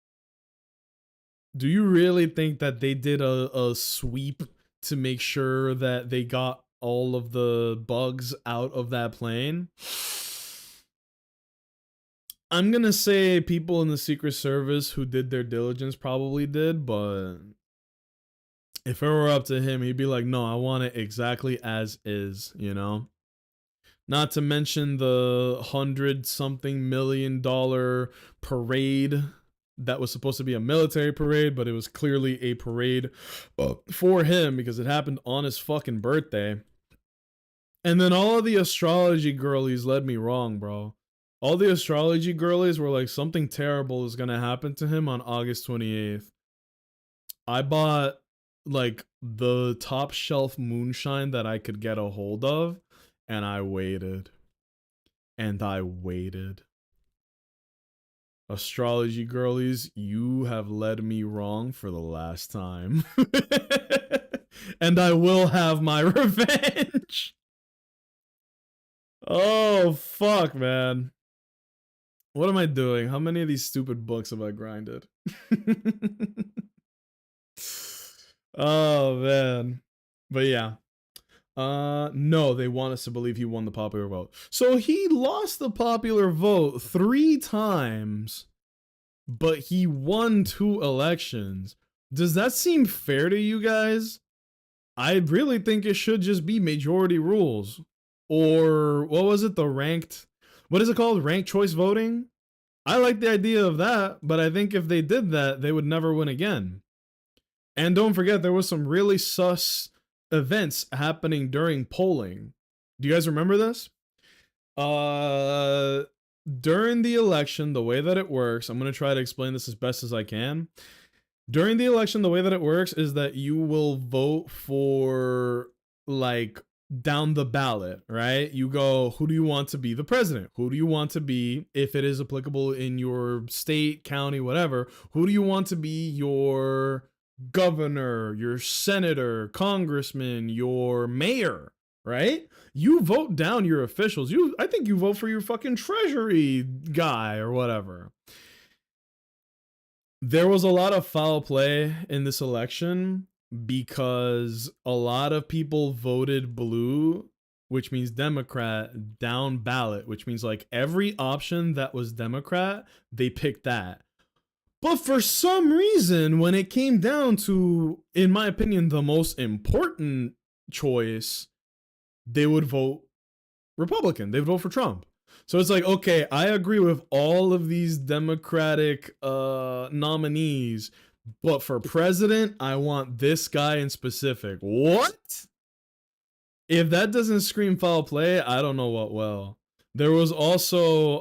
Do you really think that they did a sweep to make sure that they got all of the bugs out of that plane? I'm gonna say people in the Secret Service who did their diligence probably did, but if it were up to him, he'd be like, no, I want it exactly as is, you know? Not to mention the $100-something million parade that was supposed to be a military parade, but it was clearly a parade for him because it happened on his fucking birthday. And then all of the astrology girlies led me wrong, bro. All the astrology girlies were like, something terrible is gonna happen to him on August 28th. I bought like the top shelf moonshine that I could get a hold of, And I waited. And I waited. Astrology girlies, you have led me wrong for the last time. And I will have my revenge. Oh, fuck, man. What am I doing? How many of these stupid books have I grinded? Oh, man. But yeah. No, they want us to believe he won the popular vote. So he lost the popular vote 3 times, but he won 2 elections. Does that seem fair to you guys? I really think it should just be majority rules. Or what was it? What is it called? Ranked choice voting? I like the idea of that, but I think if they did that, they would never win again. And don't forget, there was some really sus events happening during polling. Do you guys remember this? Uh, During the election, the way that it works, I'm going to try to explain this as best as I can. During the election, the way that it works is that you will vote for, like, down the ballot, right? You go, who do you want to be the president? Who do you want to be, if it is applicable in your state, county, whatever, who do you want to be your governor, your senator, congressman, your mayor, right? You vote down your officials. I think you vote for your fucking treasury guy or whatever. There was a lot of foul play in this election because a lot of people voted blue, which means Democrat, down ballot, which means like every option that was Democrat, they picked that. But for some reason, when it came down to, in my opinion, the most important choice, they would vote Republican. They would vote for Trump. So it's like, okay, I agree with all of these Democratic nominees, but for president, I want this guy in specific. What? If that doesn't scream foul play, I don't know what will. There was also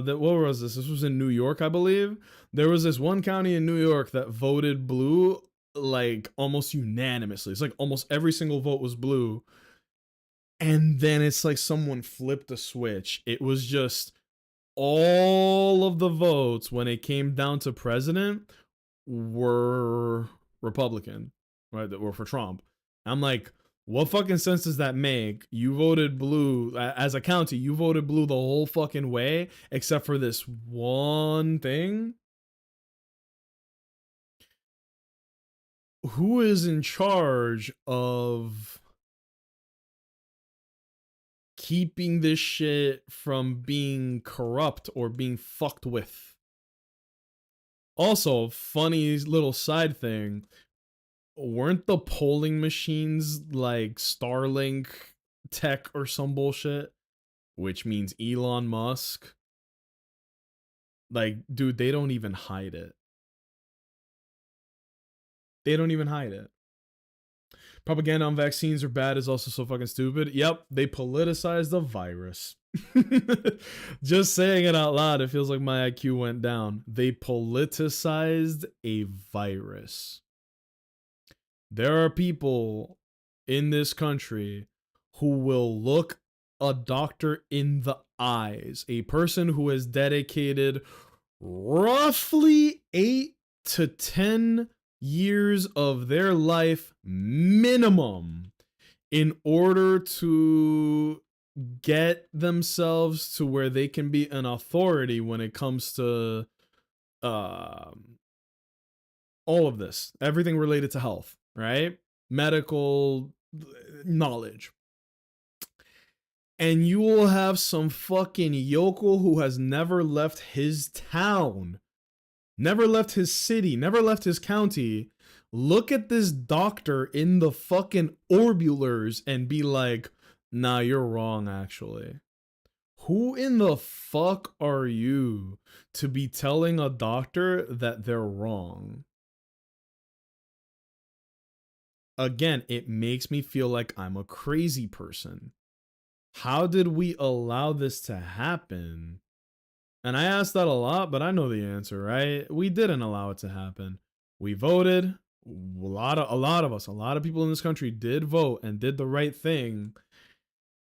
what was this? This was in New York, I believe. There was this one county in New York that voted blue like almost unanimously. It's like almost every single vote was blue. And then it's like someone flipped a switch. It was just all of the votes when it came down to president were Republican, right? That were for Trump. I'm like, what fucking sense does that make? You voted blue as a county. You voted blue the whole fucking way, except for this one thing. Who is in charge of keeping this shit from being corrupt or being fucked with? Also, funny little side thing, weren't the polling machines like Starlink tech or some bullshit? Which means Elon Musk. Like, dude, they don't even hide it. They don't even hide it. Propaganda on vaccines are bad is also so fucking stupid. Yep, they politicized the virus. Just saying it out loud, it feels like my IQ went down. They politicized a virus. There are people in this country who will look a doctor in the eyes, a person who has dedicated roughly 8 to 10 years of their life minimum in order to get themselves to where they can be an authority when it comes to all of this, everything related to health, right? Medical knowledge. And you will have some fucking yokel who has never left his town, never left his city, never left his county, look at this doctor in the fucking orbulars and be like, nah, you're wrong, actually. Who in the fuck are you to be telling a doctor that they're wrong? Again, it makes me feel like I'm a crazy person. How did we allow this to happen? And I asked that a lot, but I know the answer, right? We didn't allow it to happen. We voted. A lot of people in this country did vote and did the right thing.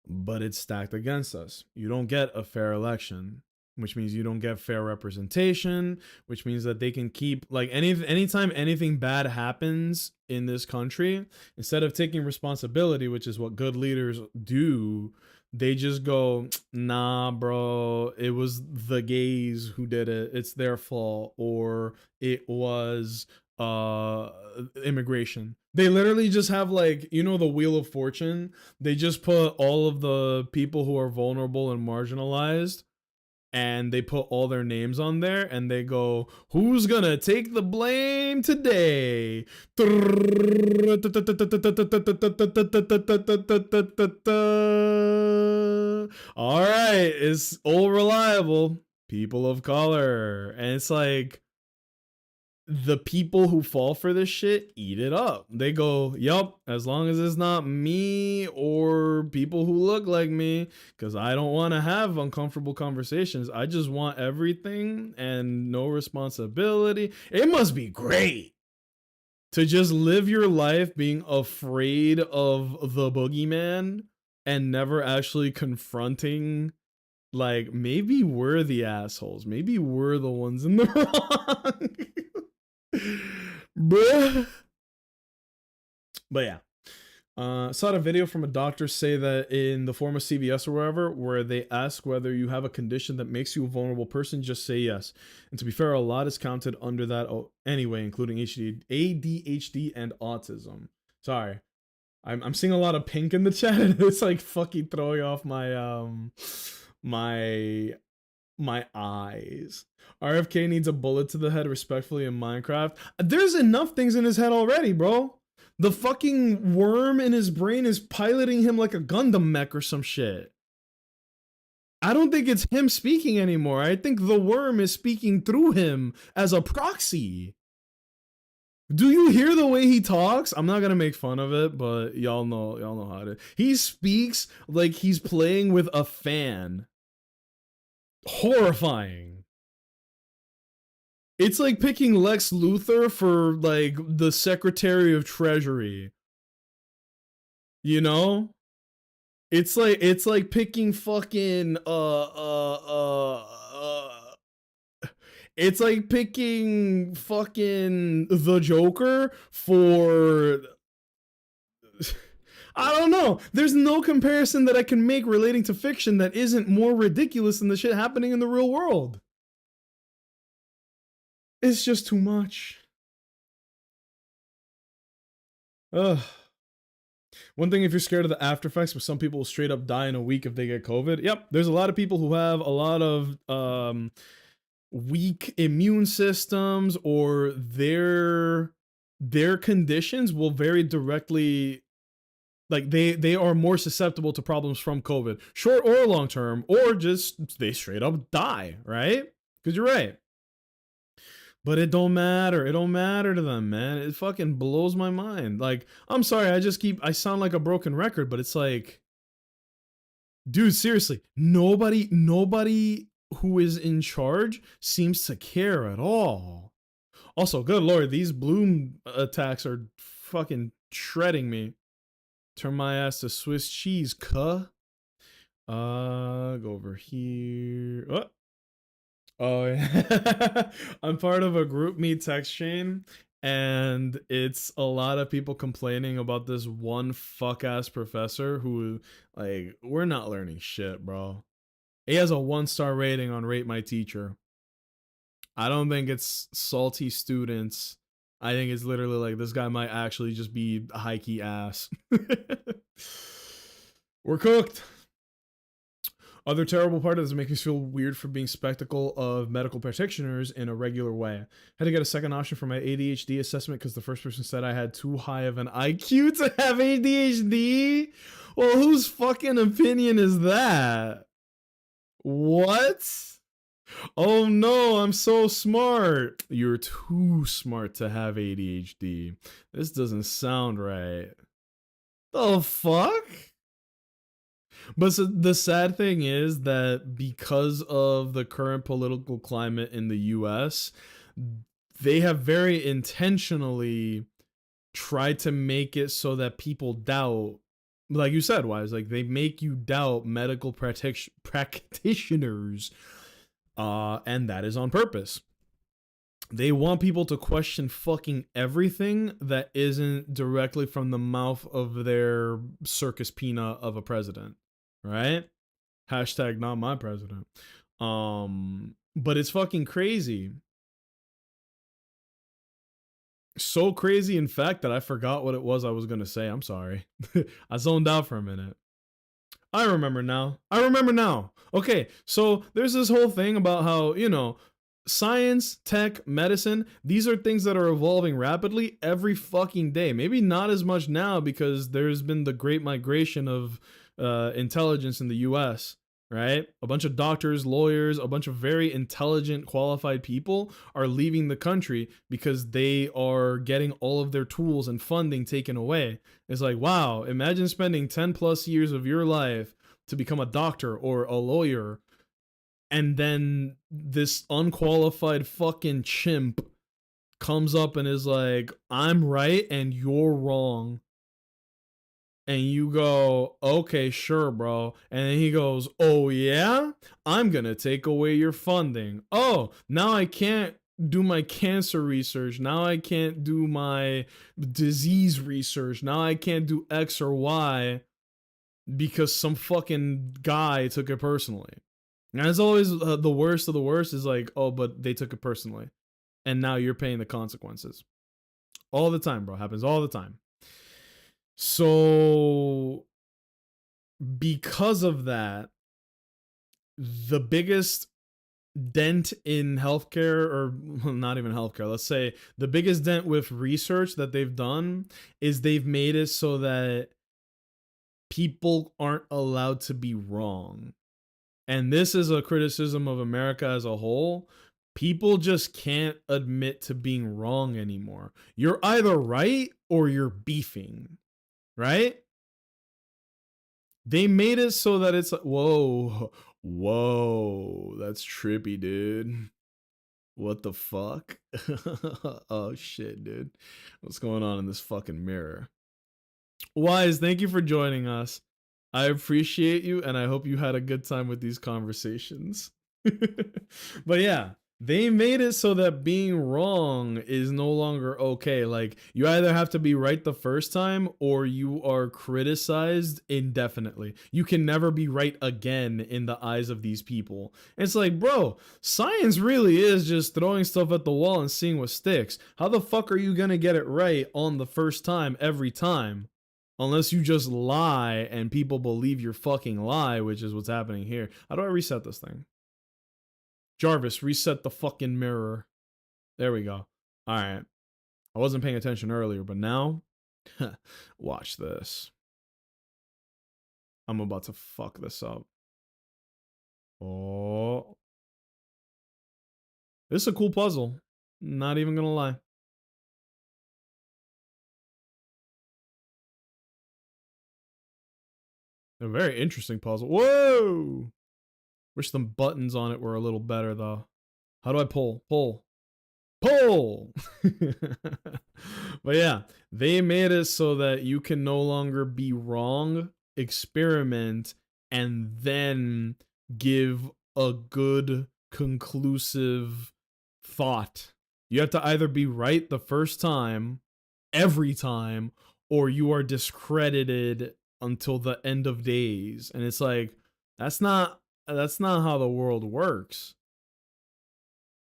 but it's stacked against us. You don't get a fair election, which means you don't get fair representation, which means that they can keep like anytime anything bad happens in this country, instead of taking responsibility, which is what good leaders do, they just go, nah, bro, it was the gays who did it. It's their fault. Or it was immigration. They literally just have like, you know, the Wheel of Fortune. They just put all of the people who are vulnerable and marginalized, and they put all their names on there, and they go, who's gonna take the blame today? All right, it's all reliable people of color. And it's like, the people who fall for this shit eat it up. They go, yup, as long as it's not me or people who look like me, because I don't want to have uncomfortable conversations. I just want everything and no responsibility. It must be great to just live your life being afraid of the boogeyman and never actually confronting, like, maybe we're the assholes. Maybe we're the ones in the wrong. Bruh. But yeah. Saw a video from a doctor say that in the form of CVS or wherever, where they ask whether you have a condition that makes you a vulnerable person, just say yes. And to be fair, a lot is counted under that anyway, including ADHD and autism. Sorry. I'm seeing a lot of pink in the chat, and it's like fucking throwing off my eyes. RFK needs a bullet to the head, respectfully, in Minecraft. There's enough things in his head already, bro. The fucking worm in his brain is piloting him like a Gundam mech or some shit. I don't think it's him speaking anymore. I think the worm is speaking through him as a proxy. Do you hear the way he talks? I'm not gonna make fun of it, but y'all know how to. He speaks like he's playing with a fan. Horrifying. It's like picking Lex Luthor for like the Secretary of Treasury. You know? It's like picking fucking it's like picking fucking the Joker for I don't know. There's no comparison that I can make relating to fiction that isn't more ridiculous than the shit happening in the real world. It's just too much. Ugh. One thing, if you're scared of the after effects, but some people will straight up die in a week if they get COVID. Yep, there's a lot of people who have a lot of weak immune systems, or their conditions will very directly, like they are more susceptible to problems from COVID, short or long term, or just they straight up die, right? Because you're right. But it don't matter. It don't matter to them, man. It fucking blows my mind. Like, I'm sorry, I sound like a broken record, but it's like, dude, seriously, nobody who is in charge seems to care at all. Also, good lord, these bloom attacks are fucking shredding me. Turn my ass to Swiss cheese, cuh. Go over here. Oh yeah. I'm part of a group me text chain, and it's a lot of people complaining about this one fuck ass professor who, like, we're not learning shit, bro. He has a 1-star rating on Rate My Teacher. I don't think it's salty students. I think it's literally like, this guy might actually just be a high key ass. We're cooked. Other terrible part of this makes me feel weird for being spectacle of medical practitioners in a regular way. Had to get a second option for my ADHD assessment because the first person said I had too high of an IQ to have ADHD. Well, whose fucking opinion is that? What? Oh no, I'm so smart. You're too smart to have ADHD. This doesn't sound right. The fuck? But so the sad thing is that because of the current political climate in the US, they have very intentionally tried to make it so that people doubt like you said, Wise, like they make you doubt medical practitioners, and that is on purpose. They want people to question fucking everything that isn't directly from the mouth of their circus peanut of a president, right? Hashtag not my president. But it's fucking crazy. So crazy, in fact, that I forgot what it was I was gonna say. I'm sorry. I zoned out for a minute. I remember now. Okay, so there's this whole thing about how, science, tech, medicine, these are things that are evolving rapidly every fucking day. Maybe not as much now because there's been the great migration of intelligence in the US, right? A bunch of doctors, lawyers, a bunch of very intelligent, qualified people are leaving the country because they are getting all of their tools and funding taken away. It's like, wow, imagine spending 10 plus years of your life to become a doctor or a lawyer, and then this unqualified fucking chimp comes up and is like, I'm right and you're wrong. And you go, okay, sure, bro. And then he goes, oh, yeah? I'm going to take away your funding. Oh, now I can't do my cancer research. Now I can't do my disease research. Now I can't do X or Y because some fucking guy took it personally. And it's always the worst of the worst is like, oh, but they took it personally. And now you're paying the consequences. All the time, bro. Happens all the time. So, because of that, the biggest dent in healthcare, or not even healthcare, let's say the biggest dent with research that they've done is they've made it so that people aren't allowed to be wrong. And this is a criticism of America as a whole. People just can't admit to being wrong anymore. You're either right or you're beefing. Right? They made it so that it's like, whoa, that's trippy, dude. What the fuck? Oh shit, dude. What's going on in this fucking mirror? Wise, thank you for joining us. I appreciate you, and I hope you had a good time with these conversations. But yeah, they made it so that being wrong is no longer okay. Like, you either have to be right the first time or you are criticized indefinitely. You can never be right again in the eyes of these people. It's like, bro, science really is just throwing stuff at the wall and seeing what sticks. How the fuck are you gonna get it right on the first time every time? Unless you just lie and people believe your fucking lie, which is what's happening here. How do I reset this thing? Jarvis, reset the fucking mirror. There we go. All right. I wasn't paying attention earlier, but now, watch this. I'm about to fuck this up. Oh. This is a cool puzzle. Not even gonna lie. A very interesting puzzle. Whoa! Wish the buttons on it were a little better, though. How do I pull? Pull. But yeah, they made it so that you can no longer be wrong, experiment, and then give a good, conclusive thought. You have to either be right the first time, every time, or you are discredited until the end of days. And it's like, that's not how the world works.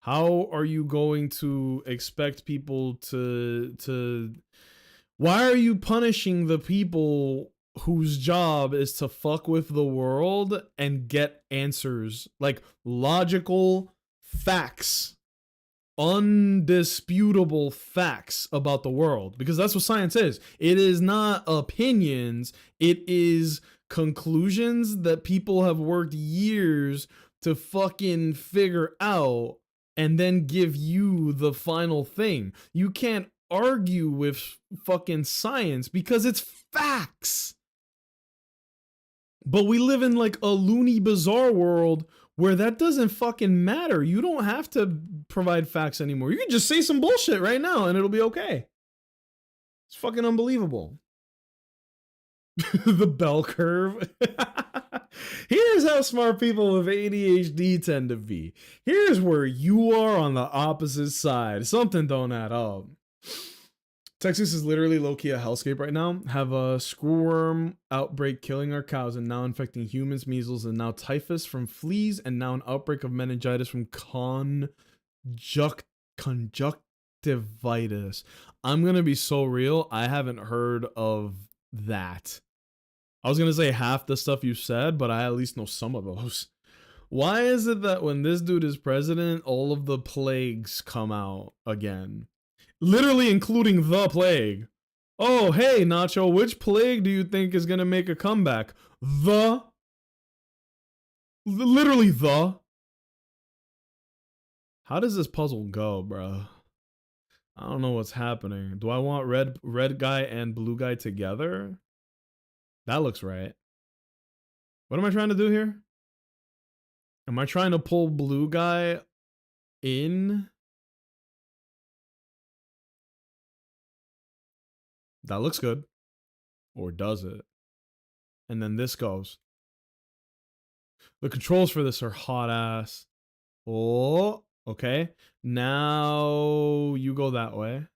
How are you going to expect people to why are you punishing the people whose job is to fuck with the world and get answers, like logical facts, undisputable facts about the world? Because that's what science is. It is not opinions, it is conclusions that people have worked years to fucking figure out and then give you the final thing. You can't argue with fucking science because it's facts. But we live in like a loony bizarre world where that doesn't fucking matter. You don't have to provide facts anymore. You can just say some bullshit right now and it'll be okay. It's fucking unbelievable. The bell curve. Here's how smart people with ADHD tend to be. Here's where you are on the opposite side. Something don't add up. Texas is literally low-key a hellscape right now. Have a screwworm outbreak killing our cows and now infecting humans, measles, and now typhus from fleas, and now an outbreak of meningitis from conjunctivitis. I'm gonna be so real. I haven't heard of that. I was gonna say half the stuff you said, but I at least know some of those. Why is it that when this dude is president, all of the plagues come out again? Literally including the plague. Oh, hey, Nacho, which plague do you think is gonna make a comeback? Literally the. How does this puzzle go, bro? I don't know what's happening. Do I want red guy and blue guy together? That looks right. What am I trying to do here? Am I trying to pull blue guy in? That looks good. Or does it? And then this goes. The controls for this are hot ass. Oh, okay. Now you go that way.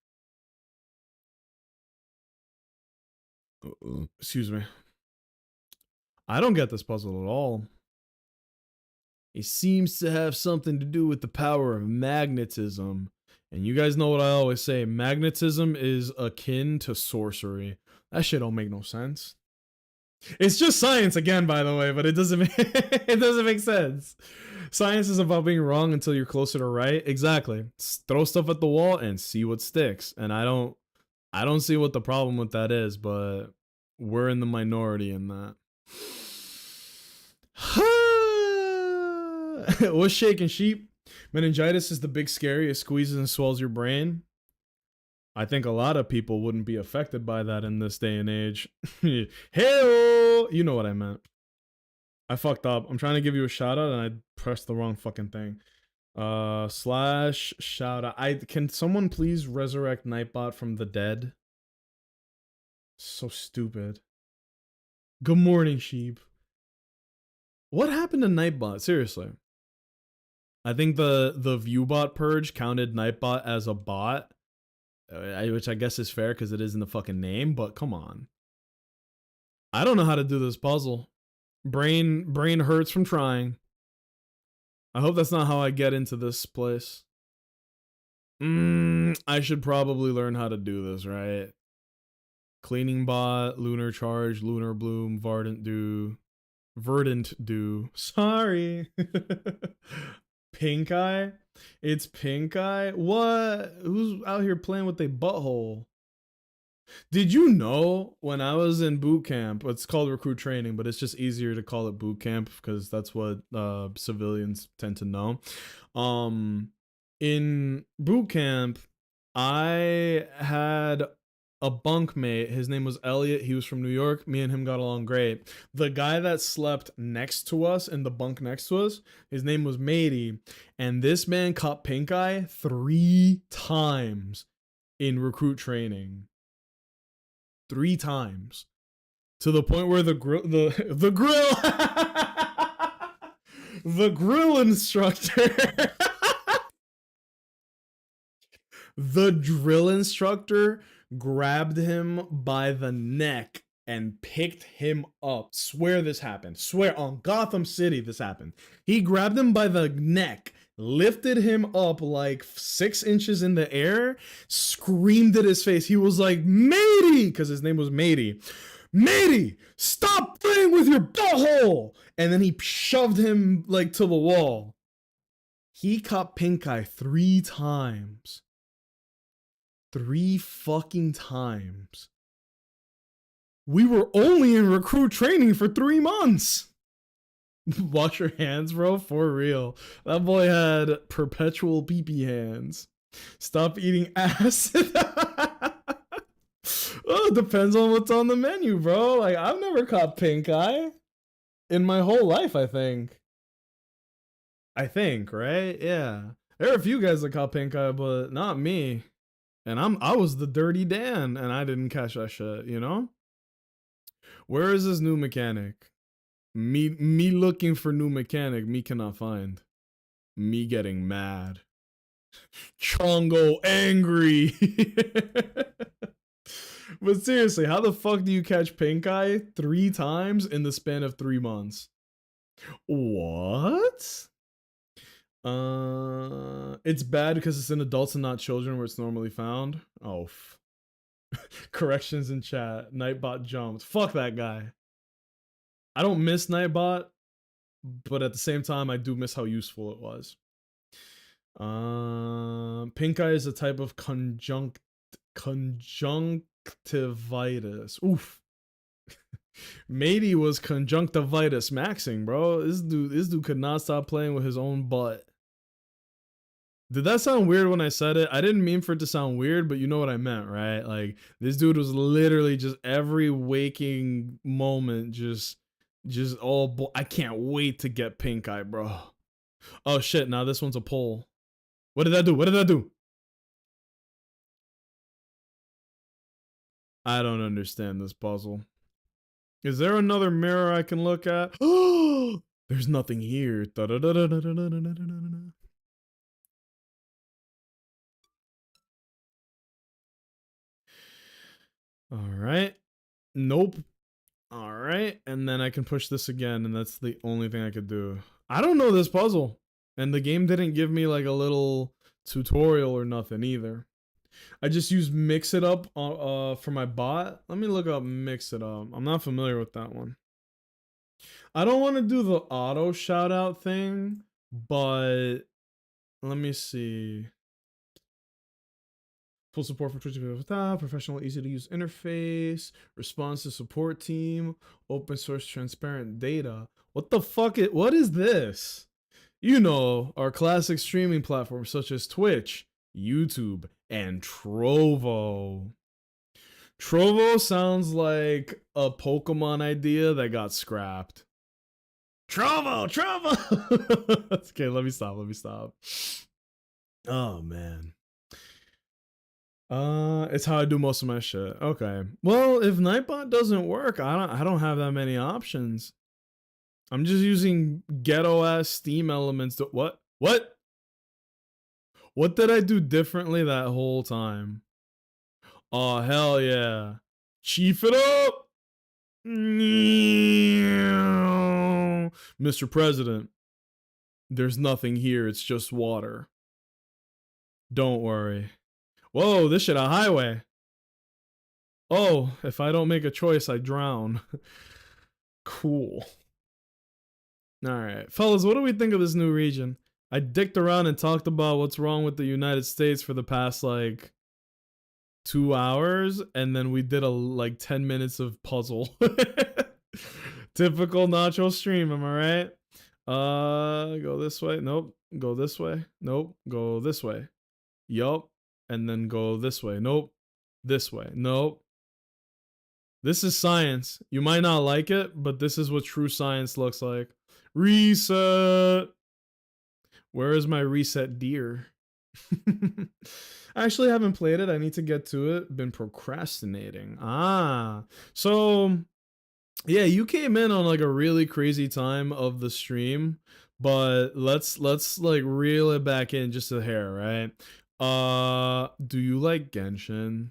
Excuse me. I don't get this puzzle at all. It seems to have something to do with the power of magnetism. And you guys know what I always say, magnetism is akin to sorcery. That shit don't make no sense. It's just science again, by the way, but it doesn't it doesn't make sense. Science is about being wrong until you're closer to right. Exactly. Throw stuff at the wall and see what sticks. And I don't see what the problem with that is, but we're in the minority in that. What's shaking, sheep? Meningitis is the big scary. It squeezes and swells your brain. I think a lot of people wouldn't be affected by that in this day and age. Hey, you know what I meant. I fucked up. I'm trying to give you a shout out and I pressed the wrong fucking thing. Slash shout out. Can someone please resurrect Nightbot from the dead? So stupid. Good morning, sheep. What happened to Nightbot? Seriously. I think the viewbot purge counted Nightbot as a bot, which I guess is fair because it is in the fucking name, but come on. I don't know how to do this puzzle. Brain hurts from trying. I hope that's not how I get into this place. I should probably learn how to do this, right? Cleaning bot, lunar charge, lunar bloom, verdant dew. Sorry. Pink eye? It's pink eye? What? Who's out here playing with their butthole? Did you know when I was in boot camp, it's called recruit training, but it's just easier to call it boot camp because that's what civilians tend to know. In boot camp, I had a bunkmate. His name was Elliot. He was from New York. Me and him got along great. The guy that slept next to us in the bunk next to us, his name was Matey. And this man caught pink eye 3 times in recruit training. 3 times. To the point where the grill the grill instructor the drill instructor grabbed him by the neck and picked him up. Swear this happened. Swear on Gotham City this happened. He grabbed him by the neck, lifted him up like 6 inches in the air, screamed at his face. He was like, Matey, because his name was Matey. Matey, stop playing with your butthole. And then he shoved him like to the wall. He caught pink eye 3 times. 3 fucking times. We were only in recruit training for 3 months. Wash your hands, bro, for real. That boy had perpetual pee-pee hands. Stop eating acid. Oh, it depends on what's on the menu, bro. Like, I've never caught pink eye in my whole life, I think. Right? Yeah. There are a few guys that caught pink eye, but not me. And I was the dirty Dan, and I didn't catch that shit, you know? Where is this new mechanic? Me looking for new mechanic. Me cannot find. Me getting mad. Chongo angry. But seriously, how the fuck do you catch pink eye 3 times in the span of 3 months? What? It's bad because it's in adults and not children where it's normally found. Oh, corrections in chat. Nightbot jumped. Fuck that guy. I don't miss Nightbot, but at the same time, I do miss how useful it was. Pink eye is a type of conjunctivitis. Oof. Matey was conjunctivitis maxing, bro. This dude could not stop playing with his own butt. Did that sound weird when I said it? I didn't mean for it to sound weird, but you know what I meant, right? Like this dude was literally just every waking moment, just all. I can't wait to get pink eye, bro. Oh shit! Now this one's a poll. What did that do? What did that do? I don't understand this puzzle. Is there another mirror I can look at? Oh, there's nothing here. All right. Nope. All right. And then I can push this again, and that's the only thing I could do. I don't know this puzzle. And the game didn't give me like a little tutorial or nothing either. I just used Mix It Up for my bot. Let me look up Mix It Up. I'm not familiar with that one. I don't want to do the auto shout out thing, but let me see. Full support for Twitch, professional, easy to use interface, responsive support team, open source transparent data. What the fuck what is this? You know, our classic streaming platforms such as Twitch, YouTube, and Trovo. Trovo sounds like a Pokemon idea that got scrapped. Trovo! Okay, let me stop. Oh man. It's how I do most of my shit. Okay. Well, if Nightbot doesn't work, I don't have that many options. I'm just using ghetto ass Steam elements to what? What did I do differently that whole time? Oh hell yeah. Chief it up! Mr. President, there's nothing here, it's just water. Don't worry. Whoa, this shit a highway. Oh, if I don't make a choice, I drown. Cool. Alright. Fellas, what do we think of this new region? I dicked around and talked about what's wrong with the United States for the past, like, 2 hours, and then we did a, like, 10 minutes of puzzle. Typical Nacho stream, am I right? Go this way. Nope. Go this way. Nope. Go this way. Yup. And then go this way. Nope. This way. Nope. This is science. You might not like it, but this is what true science looks like. Reset. Where is my reset deer? I actually haven't played it. I need to get to it. Been procrastinating. So yeah, you came in on like a really crazy time of the stream, but let's like reel it back in just a hair, right? Do you like Genshin?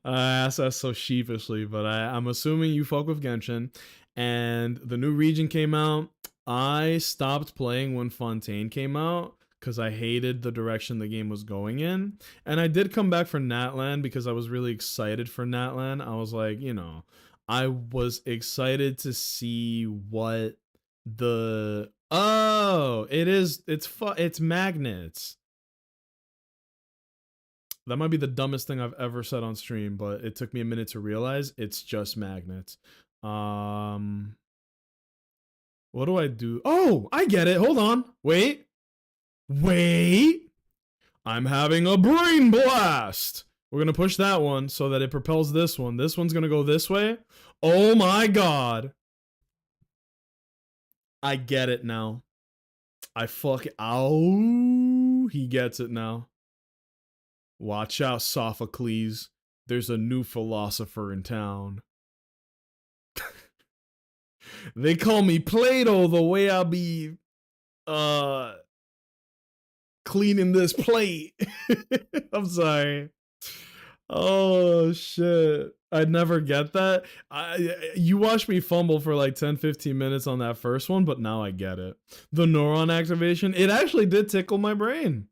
I asked that so sheepishly, but I'm assuming you fuck with Genshin. And the new region came out. I stopped playing when Fontaine came out because I hated the direction the game was going in. And I did come back for Natlan because I was really excited for Natlan. I was like, you know, I was excited to see what the it's magnets. That might be the dumbest thing I've ever said on stream, but it took me a minute to realize it's just magnets. What do I do? Oh, I get it. Hold on. Wait. I'm having a brain blast. We're going to push that one so that it propels this one. This one's going to go this way. Oh my god. I get it now. Ow. He gets it now. Watch out, Sophocles. there's a new philosopher in town. They call me Plato the way I be uh cleaning this plate. I'm sorry. Oh shit. I never get that. You watched me fumble for like 10-15 minutes on that first one, but now I get it. The neuron activation, it actually did tickle my brain.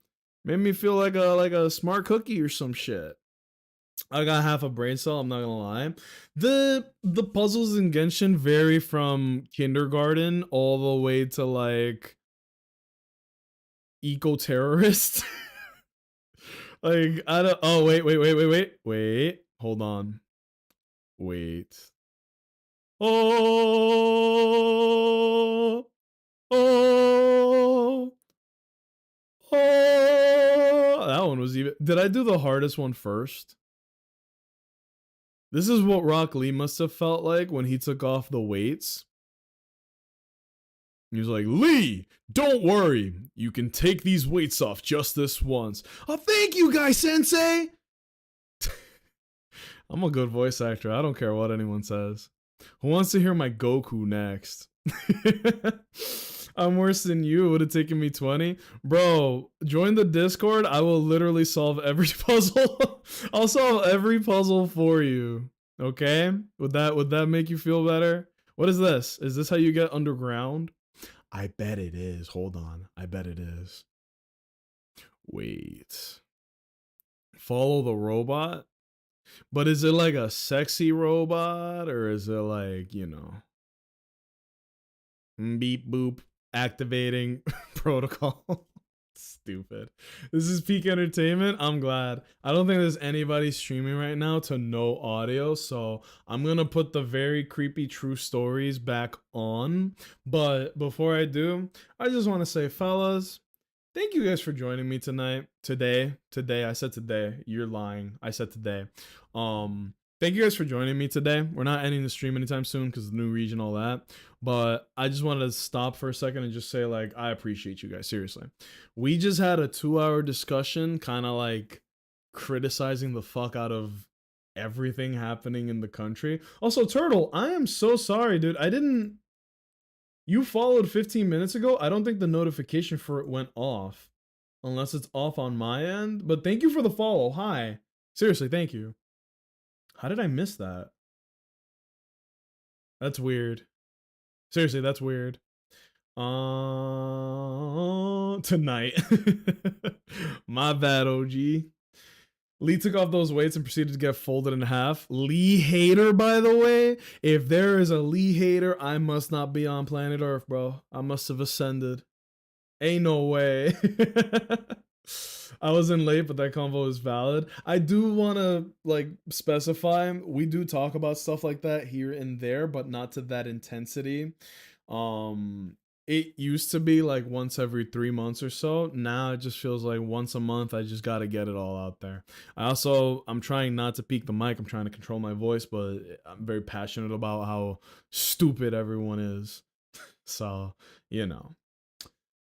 Made me feel like a smart cookie or some shit. I got half a brain cell, I'm not gonna lie. The puzzles in Genshin vary from kindergarten all the way to like eco-terrorist. Like I don't. Oh wait. Hold on. Wait. Oh. Oh. Oh. That one was even. Did I do the hardest one first? This is what Rock Lee must have felt like when he took off the weights. He was like, Lee, don't worry. You can take these weights off just this once. Oh, thank you, Guy Sensei. I'm a good voice actor. I don't care what anyone says. Who wants to hear my Goku next? I'm worse than you. It would have taken me 20. Bro, join the Discord. I will literally solve every puzzle. I'll solve every puzzle for you. Okay? Would that make you feel better? What is this? Is this how you get underground? I bet it is. Hold on. I bet it is. Wait. Follow the robot? But is it like a sexy robot or is it like, beep boop activating protocol? Stupid. This is peak entertainment. I'm glad. I don't think there's anybody streaming right now to no audio, so I'm gonna put the very creepy true stories back on. But before I do, I just want to say, fellas, thank you guys for joining me tonight. Today. I said today. You're lying. I said today. Thank you guys for joining me today. We're not ending the stream anytime soon because the new region, all that. But I just wanted to stop for a second and just say, like, I appreciate you guys. Seriously. We just had a 2-hour discussion, kind of like criticizing the fuck out of everything happening in the country. Also, Turtle, I am so sorry, dude. You followed 15 minutes ago. I don't think the notification for it went off. Unless it's off on my end. But thank you for the follow. Hi. Seriously, thank you. How did I miss that? That's weird. Seriously, that's weird. Tonight. My bad, OG. Lee took off those weights and proceeded to get folded in half. Lee hater, by the way. If there is a Lee hater, I must not be on planet Earth, bro. I must have ascended. Ain't no way. I wasn't late, but that convo is valid. I do want to like specify we do talk about stuff like that here and there, but not to that intensity. It used to be like once every 3 months or so. Now it just feels like once a month. I just got to get it all out there. I'm trying not to peak the mic. I'm trying to control my voice, but I'm very passionate about how stupid everyone is. So,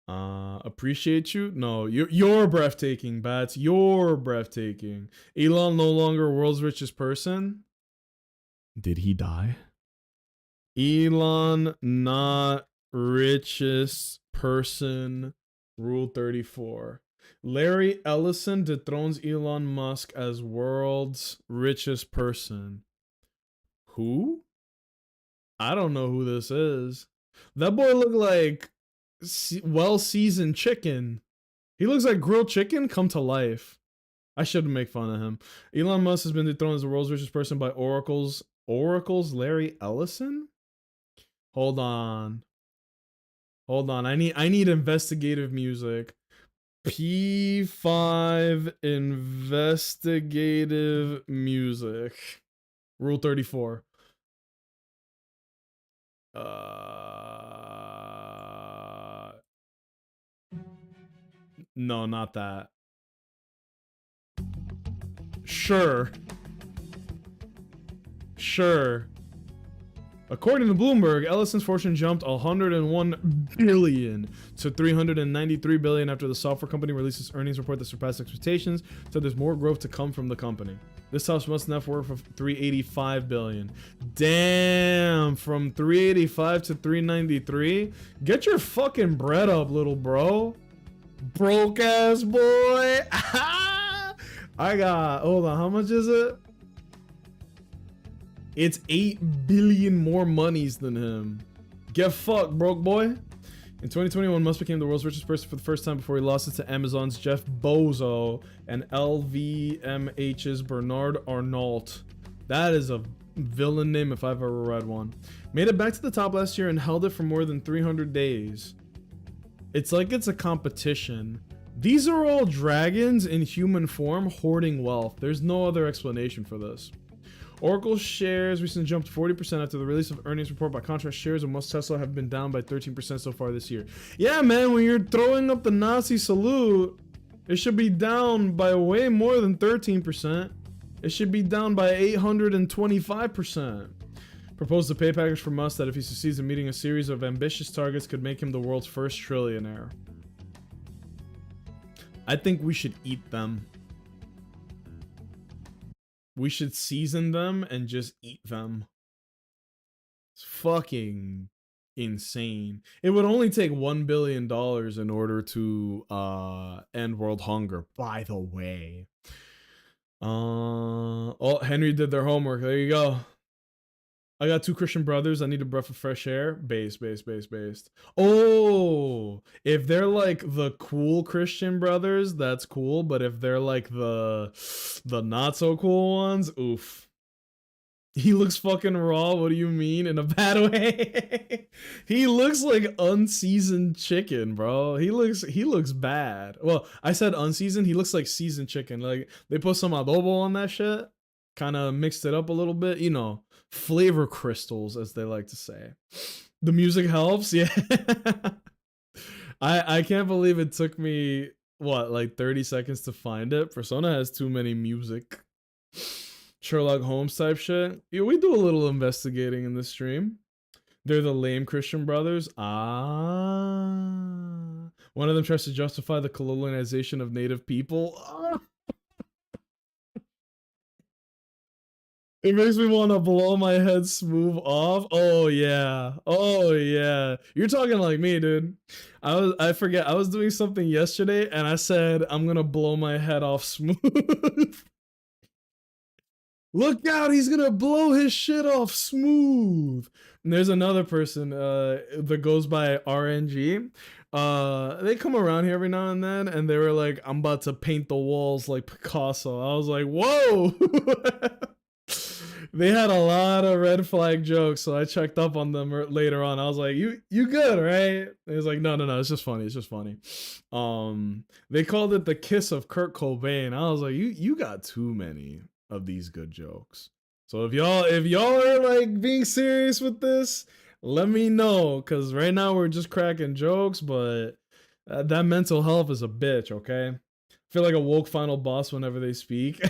appreciate you. No, you're breathtaking, Bats. You're breathtaking. Elon no longer world's richest person. Did he die? Elon not richest person. Rule 34. Larry Ellison dethrones Elon Musk as world's richest person. Who? I don't know who this is. That boy looked like well-seasoned chicken. He looks like grilled chicken come to life. I shouldn't make fun of him. Elon Musk has been dethroned as the world's richest person by Oracle's Larry Ellison. Hold on. I need investigative music. P5 investigative music. Rule 34. No, not that. Sure. According to Bloomberg, Ellison's fortune jumped 101 billion to 393 billion after the software company released its earnings report that surpassed expectations. Said there's more growth to come from the company. This house must net worth of 385 billion. Damn, from 385 to 393. Get your fucking bread up, little bro. Broke ass boy. I got, hold on, how much is it? It's 8 billion more monies than him. Get fucked, broke boy. In 2021, Musk became the world's richest person for the first time before he lost it to Amazon's Jeff Bezos and LVMH's Bernard Arnault. That is a villain name if I've ever read one. Made it back to the top last year and held it for more than 300 days. It's like it's a competition. These are all dragons in human form hoarding wealth. There's no other explanation for this. Oracle shares recently jumped 40% after the release of earnings report. By contrast, shares of most Tesla have been down by 13% so far this year. Yeah, man, when you're throwing up the Nazi salute, it should be down by way more than 13%. It should be down by 825%. Proposed a pay package for Musk that if he succeeds in meeting a series of ambitious targets could make him the world's first trillionaire. I think we should eat them. We should season them and just eat them. It's fucking insane. It would only take $1 billion in order to end world hunger, by the way. Oh, Henry did their homework. There you go. I got 2 Christian brothers. I need a breath of fresh air. Based. Oh, if they're like the cool Christian brothers, that's cool. But if they're like the not so cool ones, oof. He looks fucking raw. What do you mean? In a bad way? He looks like unseasoned chicken, bro. He looks bad. Well, I said unseasoned. He looks like seasoned chicken. Like they put some adobo on that shit, kind of mixed it up a little bit, you know. Flavor crystals, as they like to say. The music helps, yeah. I can't believe it took me what, like 30 seconds to find it. Persona has too many music. Sherlock Holmes type shit. Yeah, we do a little investigating in this stream. They're the lame Christian brothers. Ah. One of them tries to justify the colonization of native people. Ah. It makes me want to blow my head smooth off. Oh yeah. Oh yeah. You're talking like me, dude. I forget. I was doing something yesterday and I said I'm going to blow my head off smooth. Look out, he's going to blow his shit off smooth. And there's another person that goes by RNG. They come around here every now and then and they were like, I'm about to paint the walls like Picasso. I was like, "Whoa." They had a lot of red flag jokes, so I checked up on them later on. I was like, "You good, right?" He was like, No, it's just funny. It's just funny." They called it the kiss of Kurt Cobain. I was like, "You got too many of these good jokes." So if y'all are like being serious with this, let me know, cause right now we're just cracking jokes, but that mental health is a bitch. Okay, I feel like a woke final boss whenever they speak.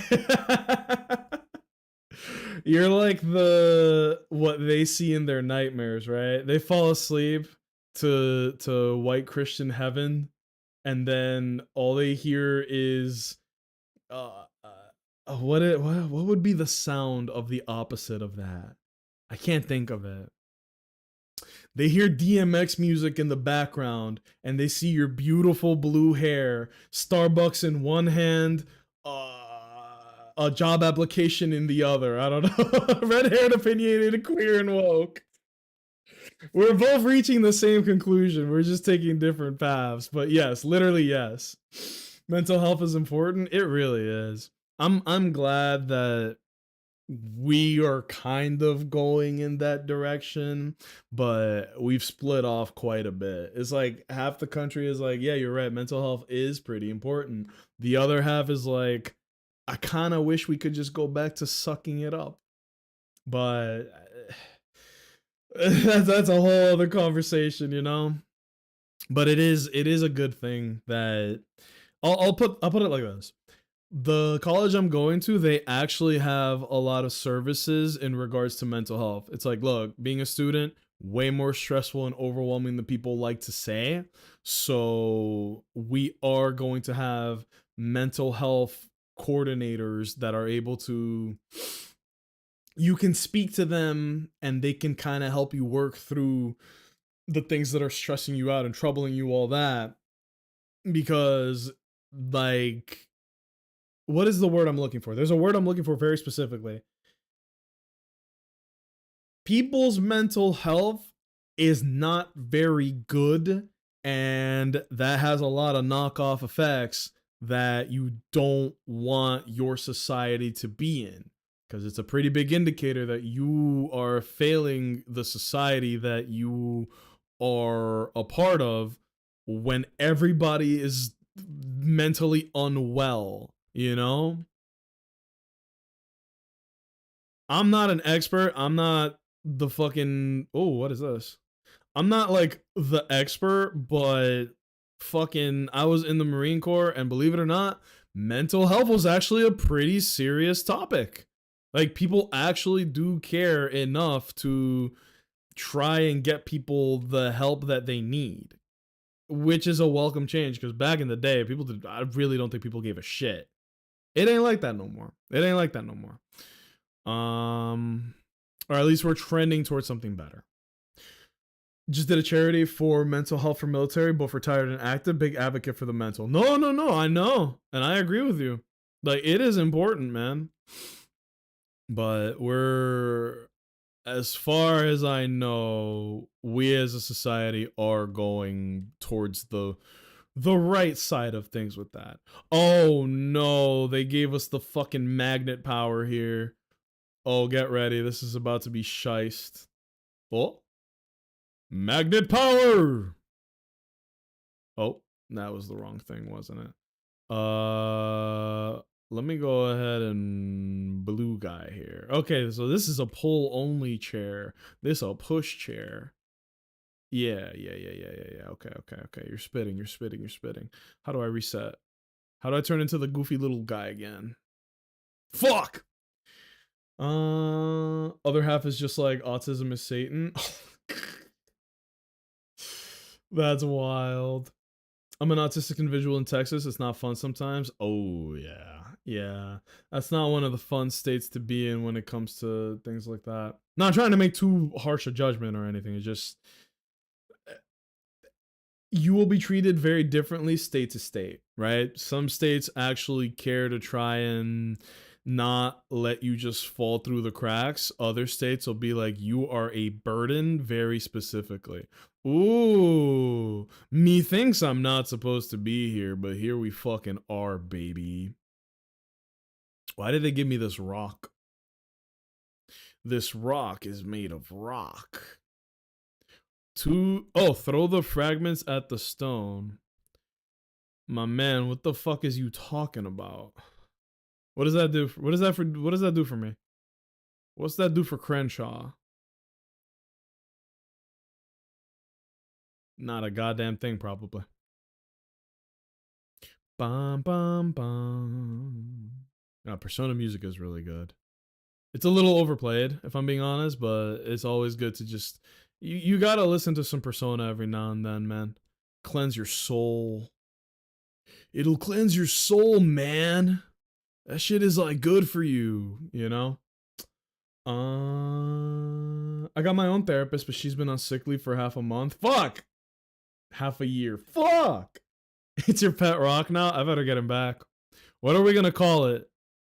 You're like what they see in their nightmares, right? They fall asleep to white Christian heaven, and then all they hear is what would be the sound of the opposite of that? I can't think of it. They hear DMX music in the background, and they see your beautiful blue hair, Starbucks in one hand, a job application in the other. I don't know. Red-haired, opinionated, queer, and woke. We're both reaching the same conclusion. We're just taking different paths. But yes, literally yes. Mental health is important. It really is. I'm glad that we are kind of going in that direction, but we've split off quite a bit. It's like half the country is like, yeah, you're right, mental health is pretty important. The other half is like, I kind of wish we could just go back to sucking it up. But that's a whole other conversation, you know? But it is a good thing that I'll put it like this. The college I'm going to, they actually have a lot of services in regards to mental health. It's like, look, being a student, way more stressful and overwhelming than people like to say. So we are going to have mental health coordinators that are able to, you can speak to them and they can kind of help you work through the things that are stressing you out and troubling you, all that. Because, like, what is the word I'm looking for? There's a word I'm looking for very specifically. People's mental health is not very good, and that has a lot of knockoff effects that you don't want your society to be in, because it's a pretty big indicator that you are failing the society that you are a part of when everybody is mentally unwell, you know? I'm not an expert. I'm not the fucking. Oh, what is this? I'm not like the expert, but fucking, I was in the Marine Corps, and believe it or not, mental health was actually a pretty serious topic. Like, people actually do care enough to try and get people the help that they need, which is a welcome change, because back in the day, people did. I really don't think people gave a shit. It ain't like that no more. It ain't like that no more. Or at least we're trending towards something better. Just did a charity for mental health for military, both retired and active. Big advocate for the mental. No, no, no. I know, and I agree with you. Like, it is important, man. But we're, as far as I know, we as a society are going towards the right side of things with that. Oh no, they gave us the fucking magnet power here. Oh, get ready. This is about to be shiced. Oh. Magnet power! Oh, that was the wrong thing, wasn't it? Let me go ahead and blue guy here. Okay, so this is a pull only chair. This a push chair. Yeah. Okay. You're spitting. How do I reset? How do I turn into the goofy little guy again? Fuck! Other half is just like autism is Satan. That's wild. I'm an autistic individual in Texas. It's not fun sometimes. Oh, yeah. Yeah. That's not one of the fun states to be in when it comes to things like that. Not trying to make too harsh a judgment or anything. It's just, you will be treated very differently state to state, right? Some states actually care to try and not let you just fall through the cracks. Other states will be like, you are a burden very specifically. Ooh, me thinks I'm not supposed to be here, but here we fucking are, baby. Why did they give me this rock? This rock is made of rock. Throw the fragments at the stone. My man, what the fuck is you talking about? What does that do? What does that do for me? What's that do for Crenshaw? Not a goddamn thing, probably. Bum bum bum. Persona music is really good. It's a little overplayed, if I'm being honest, but it's always good to just, you gotta listen to some Persona every now and then, man. Cleanse your soul. It'll cleanse your soul, man. That shit is like good for you, you know? I got my own therapist, but she's been on sick leave for half a month. Fuck! Half a year. Fuck! It's your pet rock now? I better get him back. What are we gonna call it?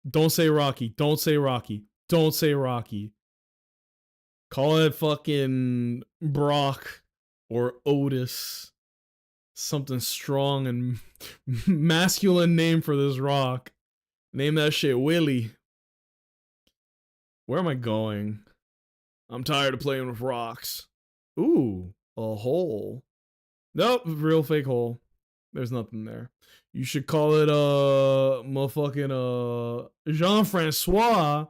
Don't say Rocky. Don't say Rocky. Don't say Rocky. Call it fucking Brock or Otis. Something strong and masculine name for this rock. Name that shit Willie. Where am I going? I'm tired of playing with rocks. Ooh, a hole. Nope, real fake hole. There's nothing there. You should call it motherfucking Jean-Francois.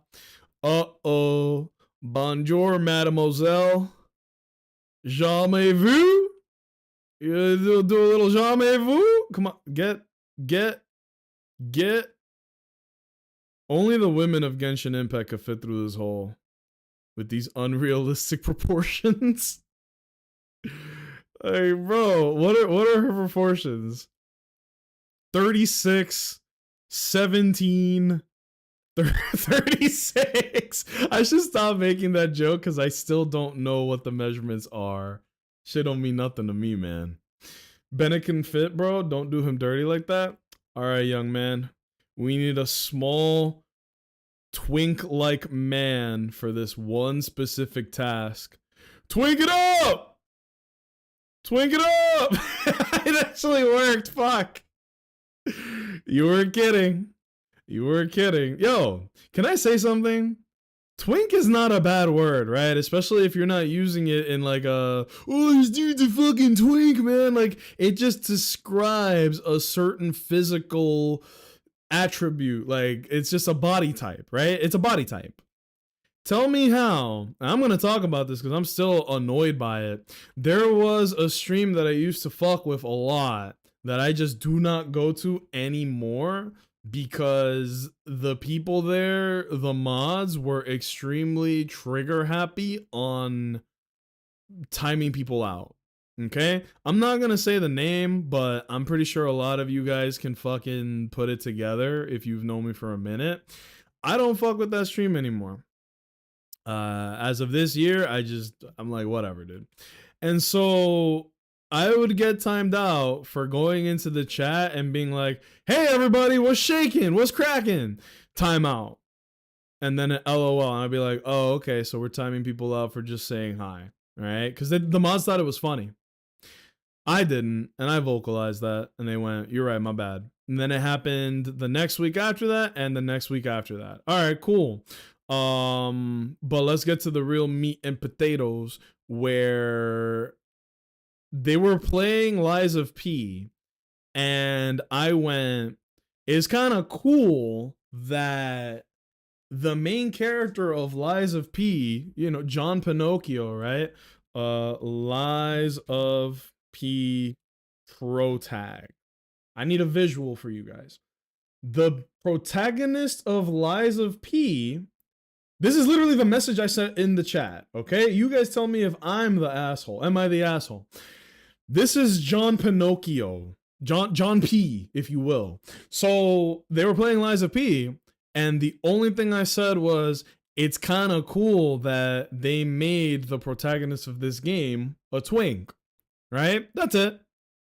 Uh-oh. Bonjour, mademoiselle. Jamais vu? You do a little jamais vu? Come on, get. Only the women of Genshin Impact could fit through this hole with these unrealistic proportions. Like, bro, what are her proportions? 36, 17, 36. I should stop making that joke because I still don't know what the measurements are. Shit don't mean nothing to me, man. Bennett can fit, bro. Don't do him dirty like that. All right, young man. We need a small, twink like man for this one specific task. Twink it up! Twink it up! It actually worked. Fuck. You weren't kidding. You weren't kidding. Yo, can I say something? Twink is not a bad word, right? Especially if you're not using it in like a, oh, this dude's a fucking twink, man. Like, it just describes a certain physical attribute. Like, it's just a body type, right? It's a body type. Tell me how. I'm going to talk about this because I'm still annoyed by it. There was a stream that I used to fuck with a lot that I just do not go to anymore because the people there, the mods, were extremely trigger happy on timing people out. Okay? I'm not gonna say the name, but I'm pretty sure a lot of you guys can fucking put it together if you've known me for a minute. I don't fuck with that stream anymore. As of this year, I'm like, whatever, dude. And so I would get timed out for going into the chat and being like, hey, everybody, what's shaking? What's cracking? Time out. And then an LOL. And I'd be like, oh, okay, so we're timing people out for just saying hi. All right? Because the mods thought it was funny. I didn't, and I vocalized that, and they went, you're right, my bad. And then it happened the next week after that, and the next week after that. All right, cool. But let's get to the real meat and potatoes where they were playing Lies of P, and I went, it's kind of cool that the main character of Lies of P, you know, John Pinocchio, right? Lies of P protag. I need a visual for you guys. The protagonist of Lies of P, this is literally the message I sent in the chat, okay? You guys tell me if I'm the asshole. Am I the asshole? This is John Pinocchio. John P, if you will. So they were playing Lies of P, and the only thing I said was, it's kind of cool that they made the protagonist of this game a twink, right? That's it.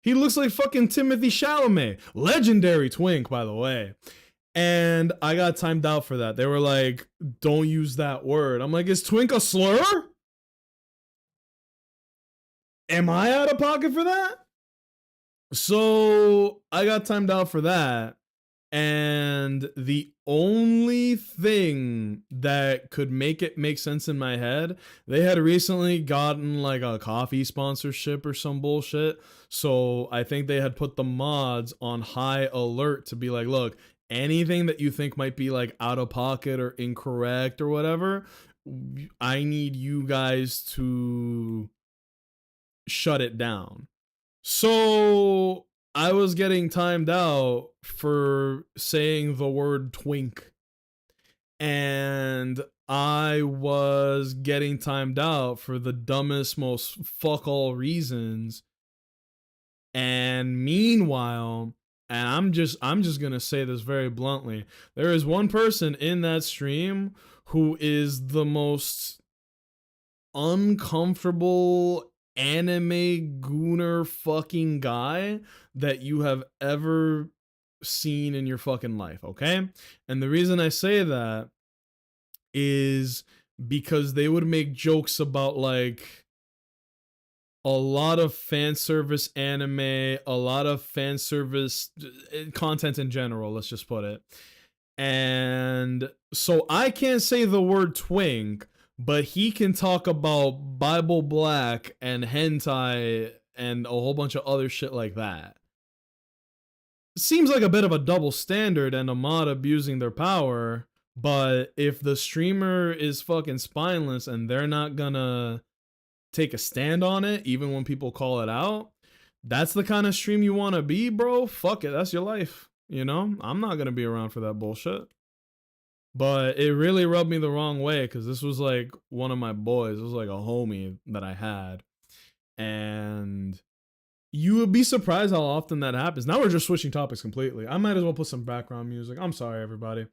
He looks like fucking Timothy Chalamet. Legendary twink, by the way. And I got timed out for that. They were like, don't use that word. I'm like, is twink a slur? Am I out of pocket for that? So I got timed out for that. And the only thing that could make it make sense in my head, they had recently gotten like a coffee sponsorship or some bullshit. So I think they had put the mods on high alert to be like, look, anything that you think might be like out of pocket or incorrect or whatever, I need you guys to shut it down. So I was getting timed out for saying the word twink. And I was getting timed out for the dumbest, most fuck all reasons. And meanwhile, and I'm just gonna say this very bluntly, there is one person in that stream who is the most uncomfortable anime gooner fucking guy that you have ever seen in your fucking life, okay? And the reason I say that is because they would make jokes about like a lot of fan service anime, a lot of fan service content in general, let's just put it. And so I can't say the word twink, but he can talk about Bible Black and hentai and a whole bunch of other shit like that. Seems like a bit of a double standard and a mod abusing their power, but if the streamer is fucking spineless and they're not gonna take a stand on it, even when people call it out, that's the kind of stream you want to be, bro. Fuck it, that's your life. You know, I'm not gonna be around for that bullshit. But it really rubbed me the wrong way because this was like one of my boys. It was like a homie that I had. And you would be surprised how often that happens. Now we're just switching topics completely. I might as well put some background music. I'm sorry, everybody.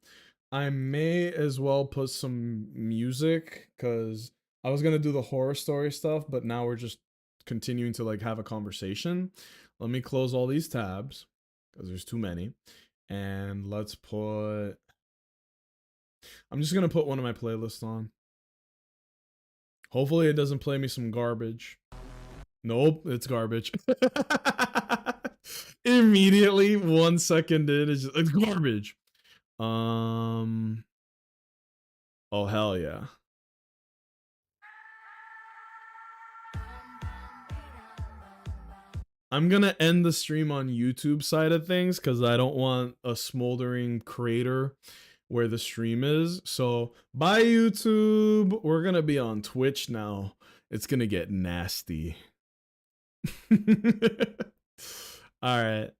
I may as well put some music because I was gonna do the horror story stuff, but now we're just continuing to like have a conversation. Let me close all these tabs because there's too many, and let's put. I'm just gonna put one of my playlists on. Hopefully, it doesn't play me some garbage. Nope, it's garbage. Immediately, 1 second in, it's garbage. Oh hell yeah. I'm gonna end the stream on YouTube side of things because I don't want a smoldering crater where the stream is. So bye YouTube. We're gonna be on Twitch now. It's gonna get nasty. All right.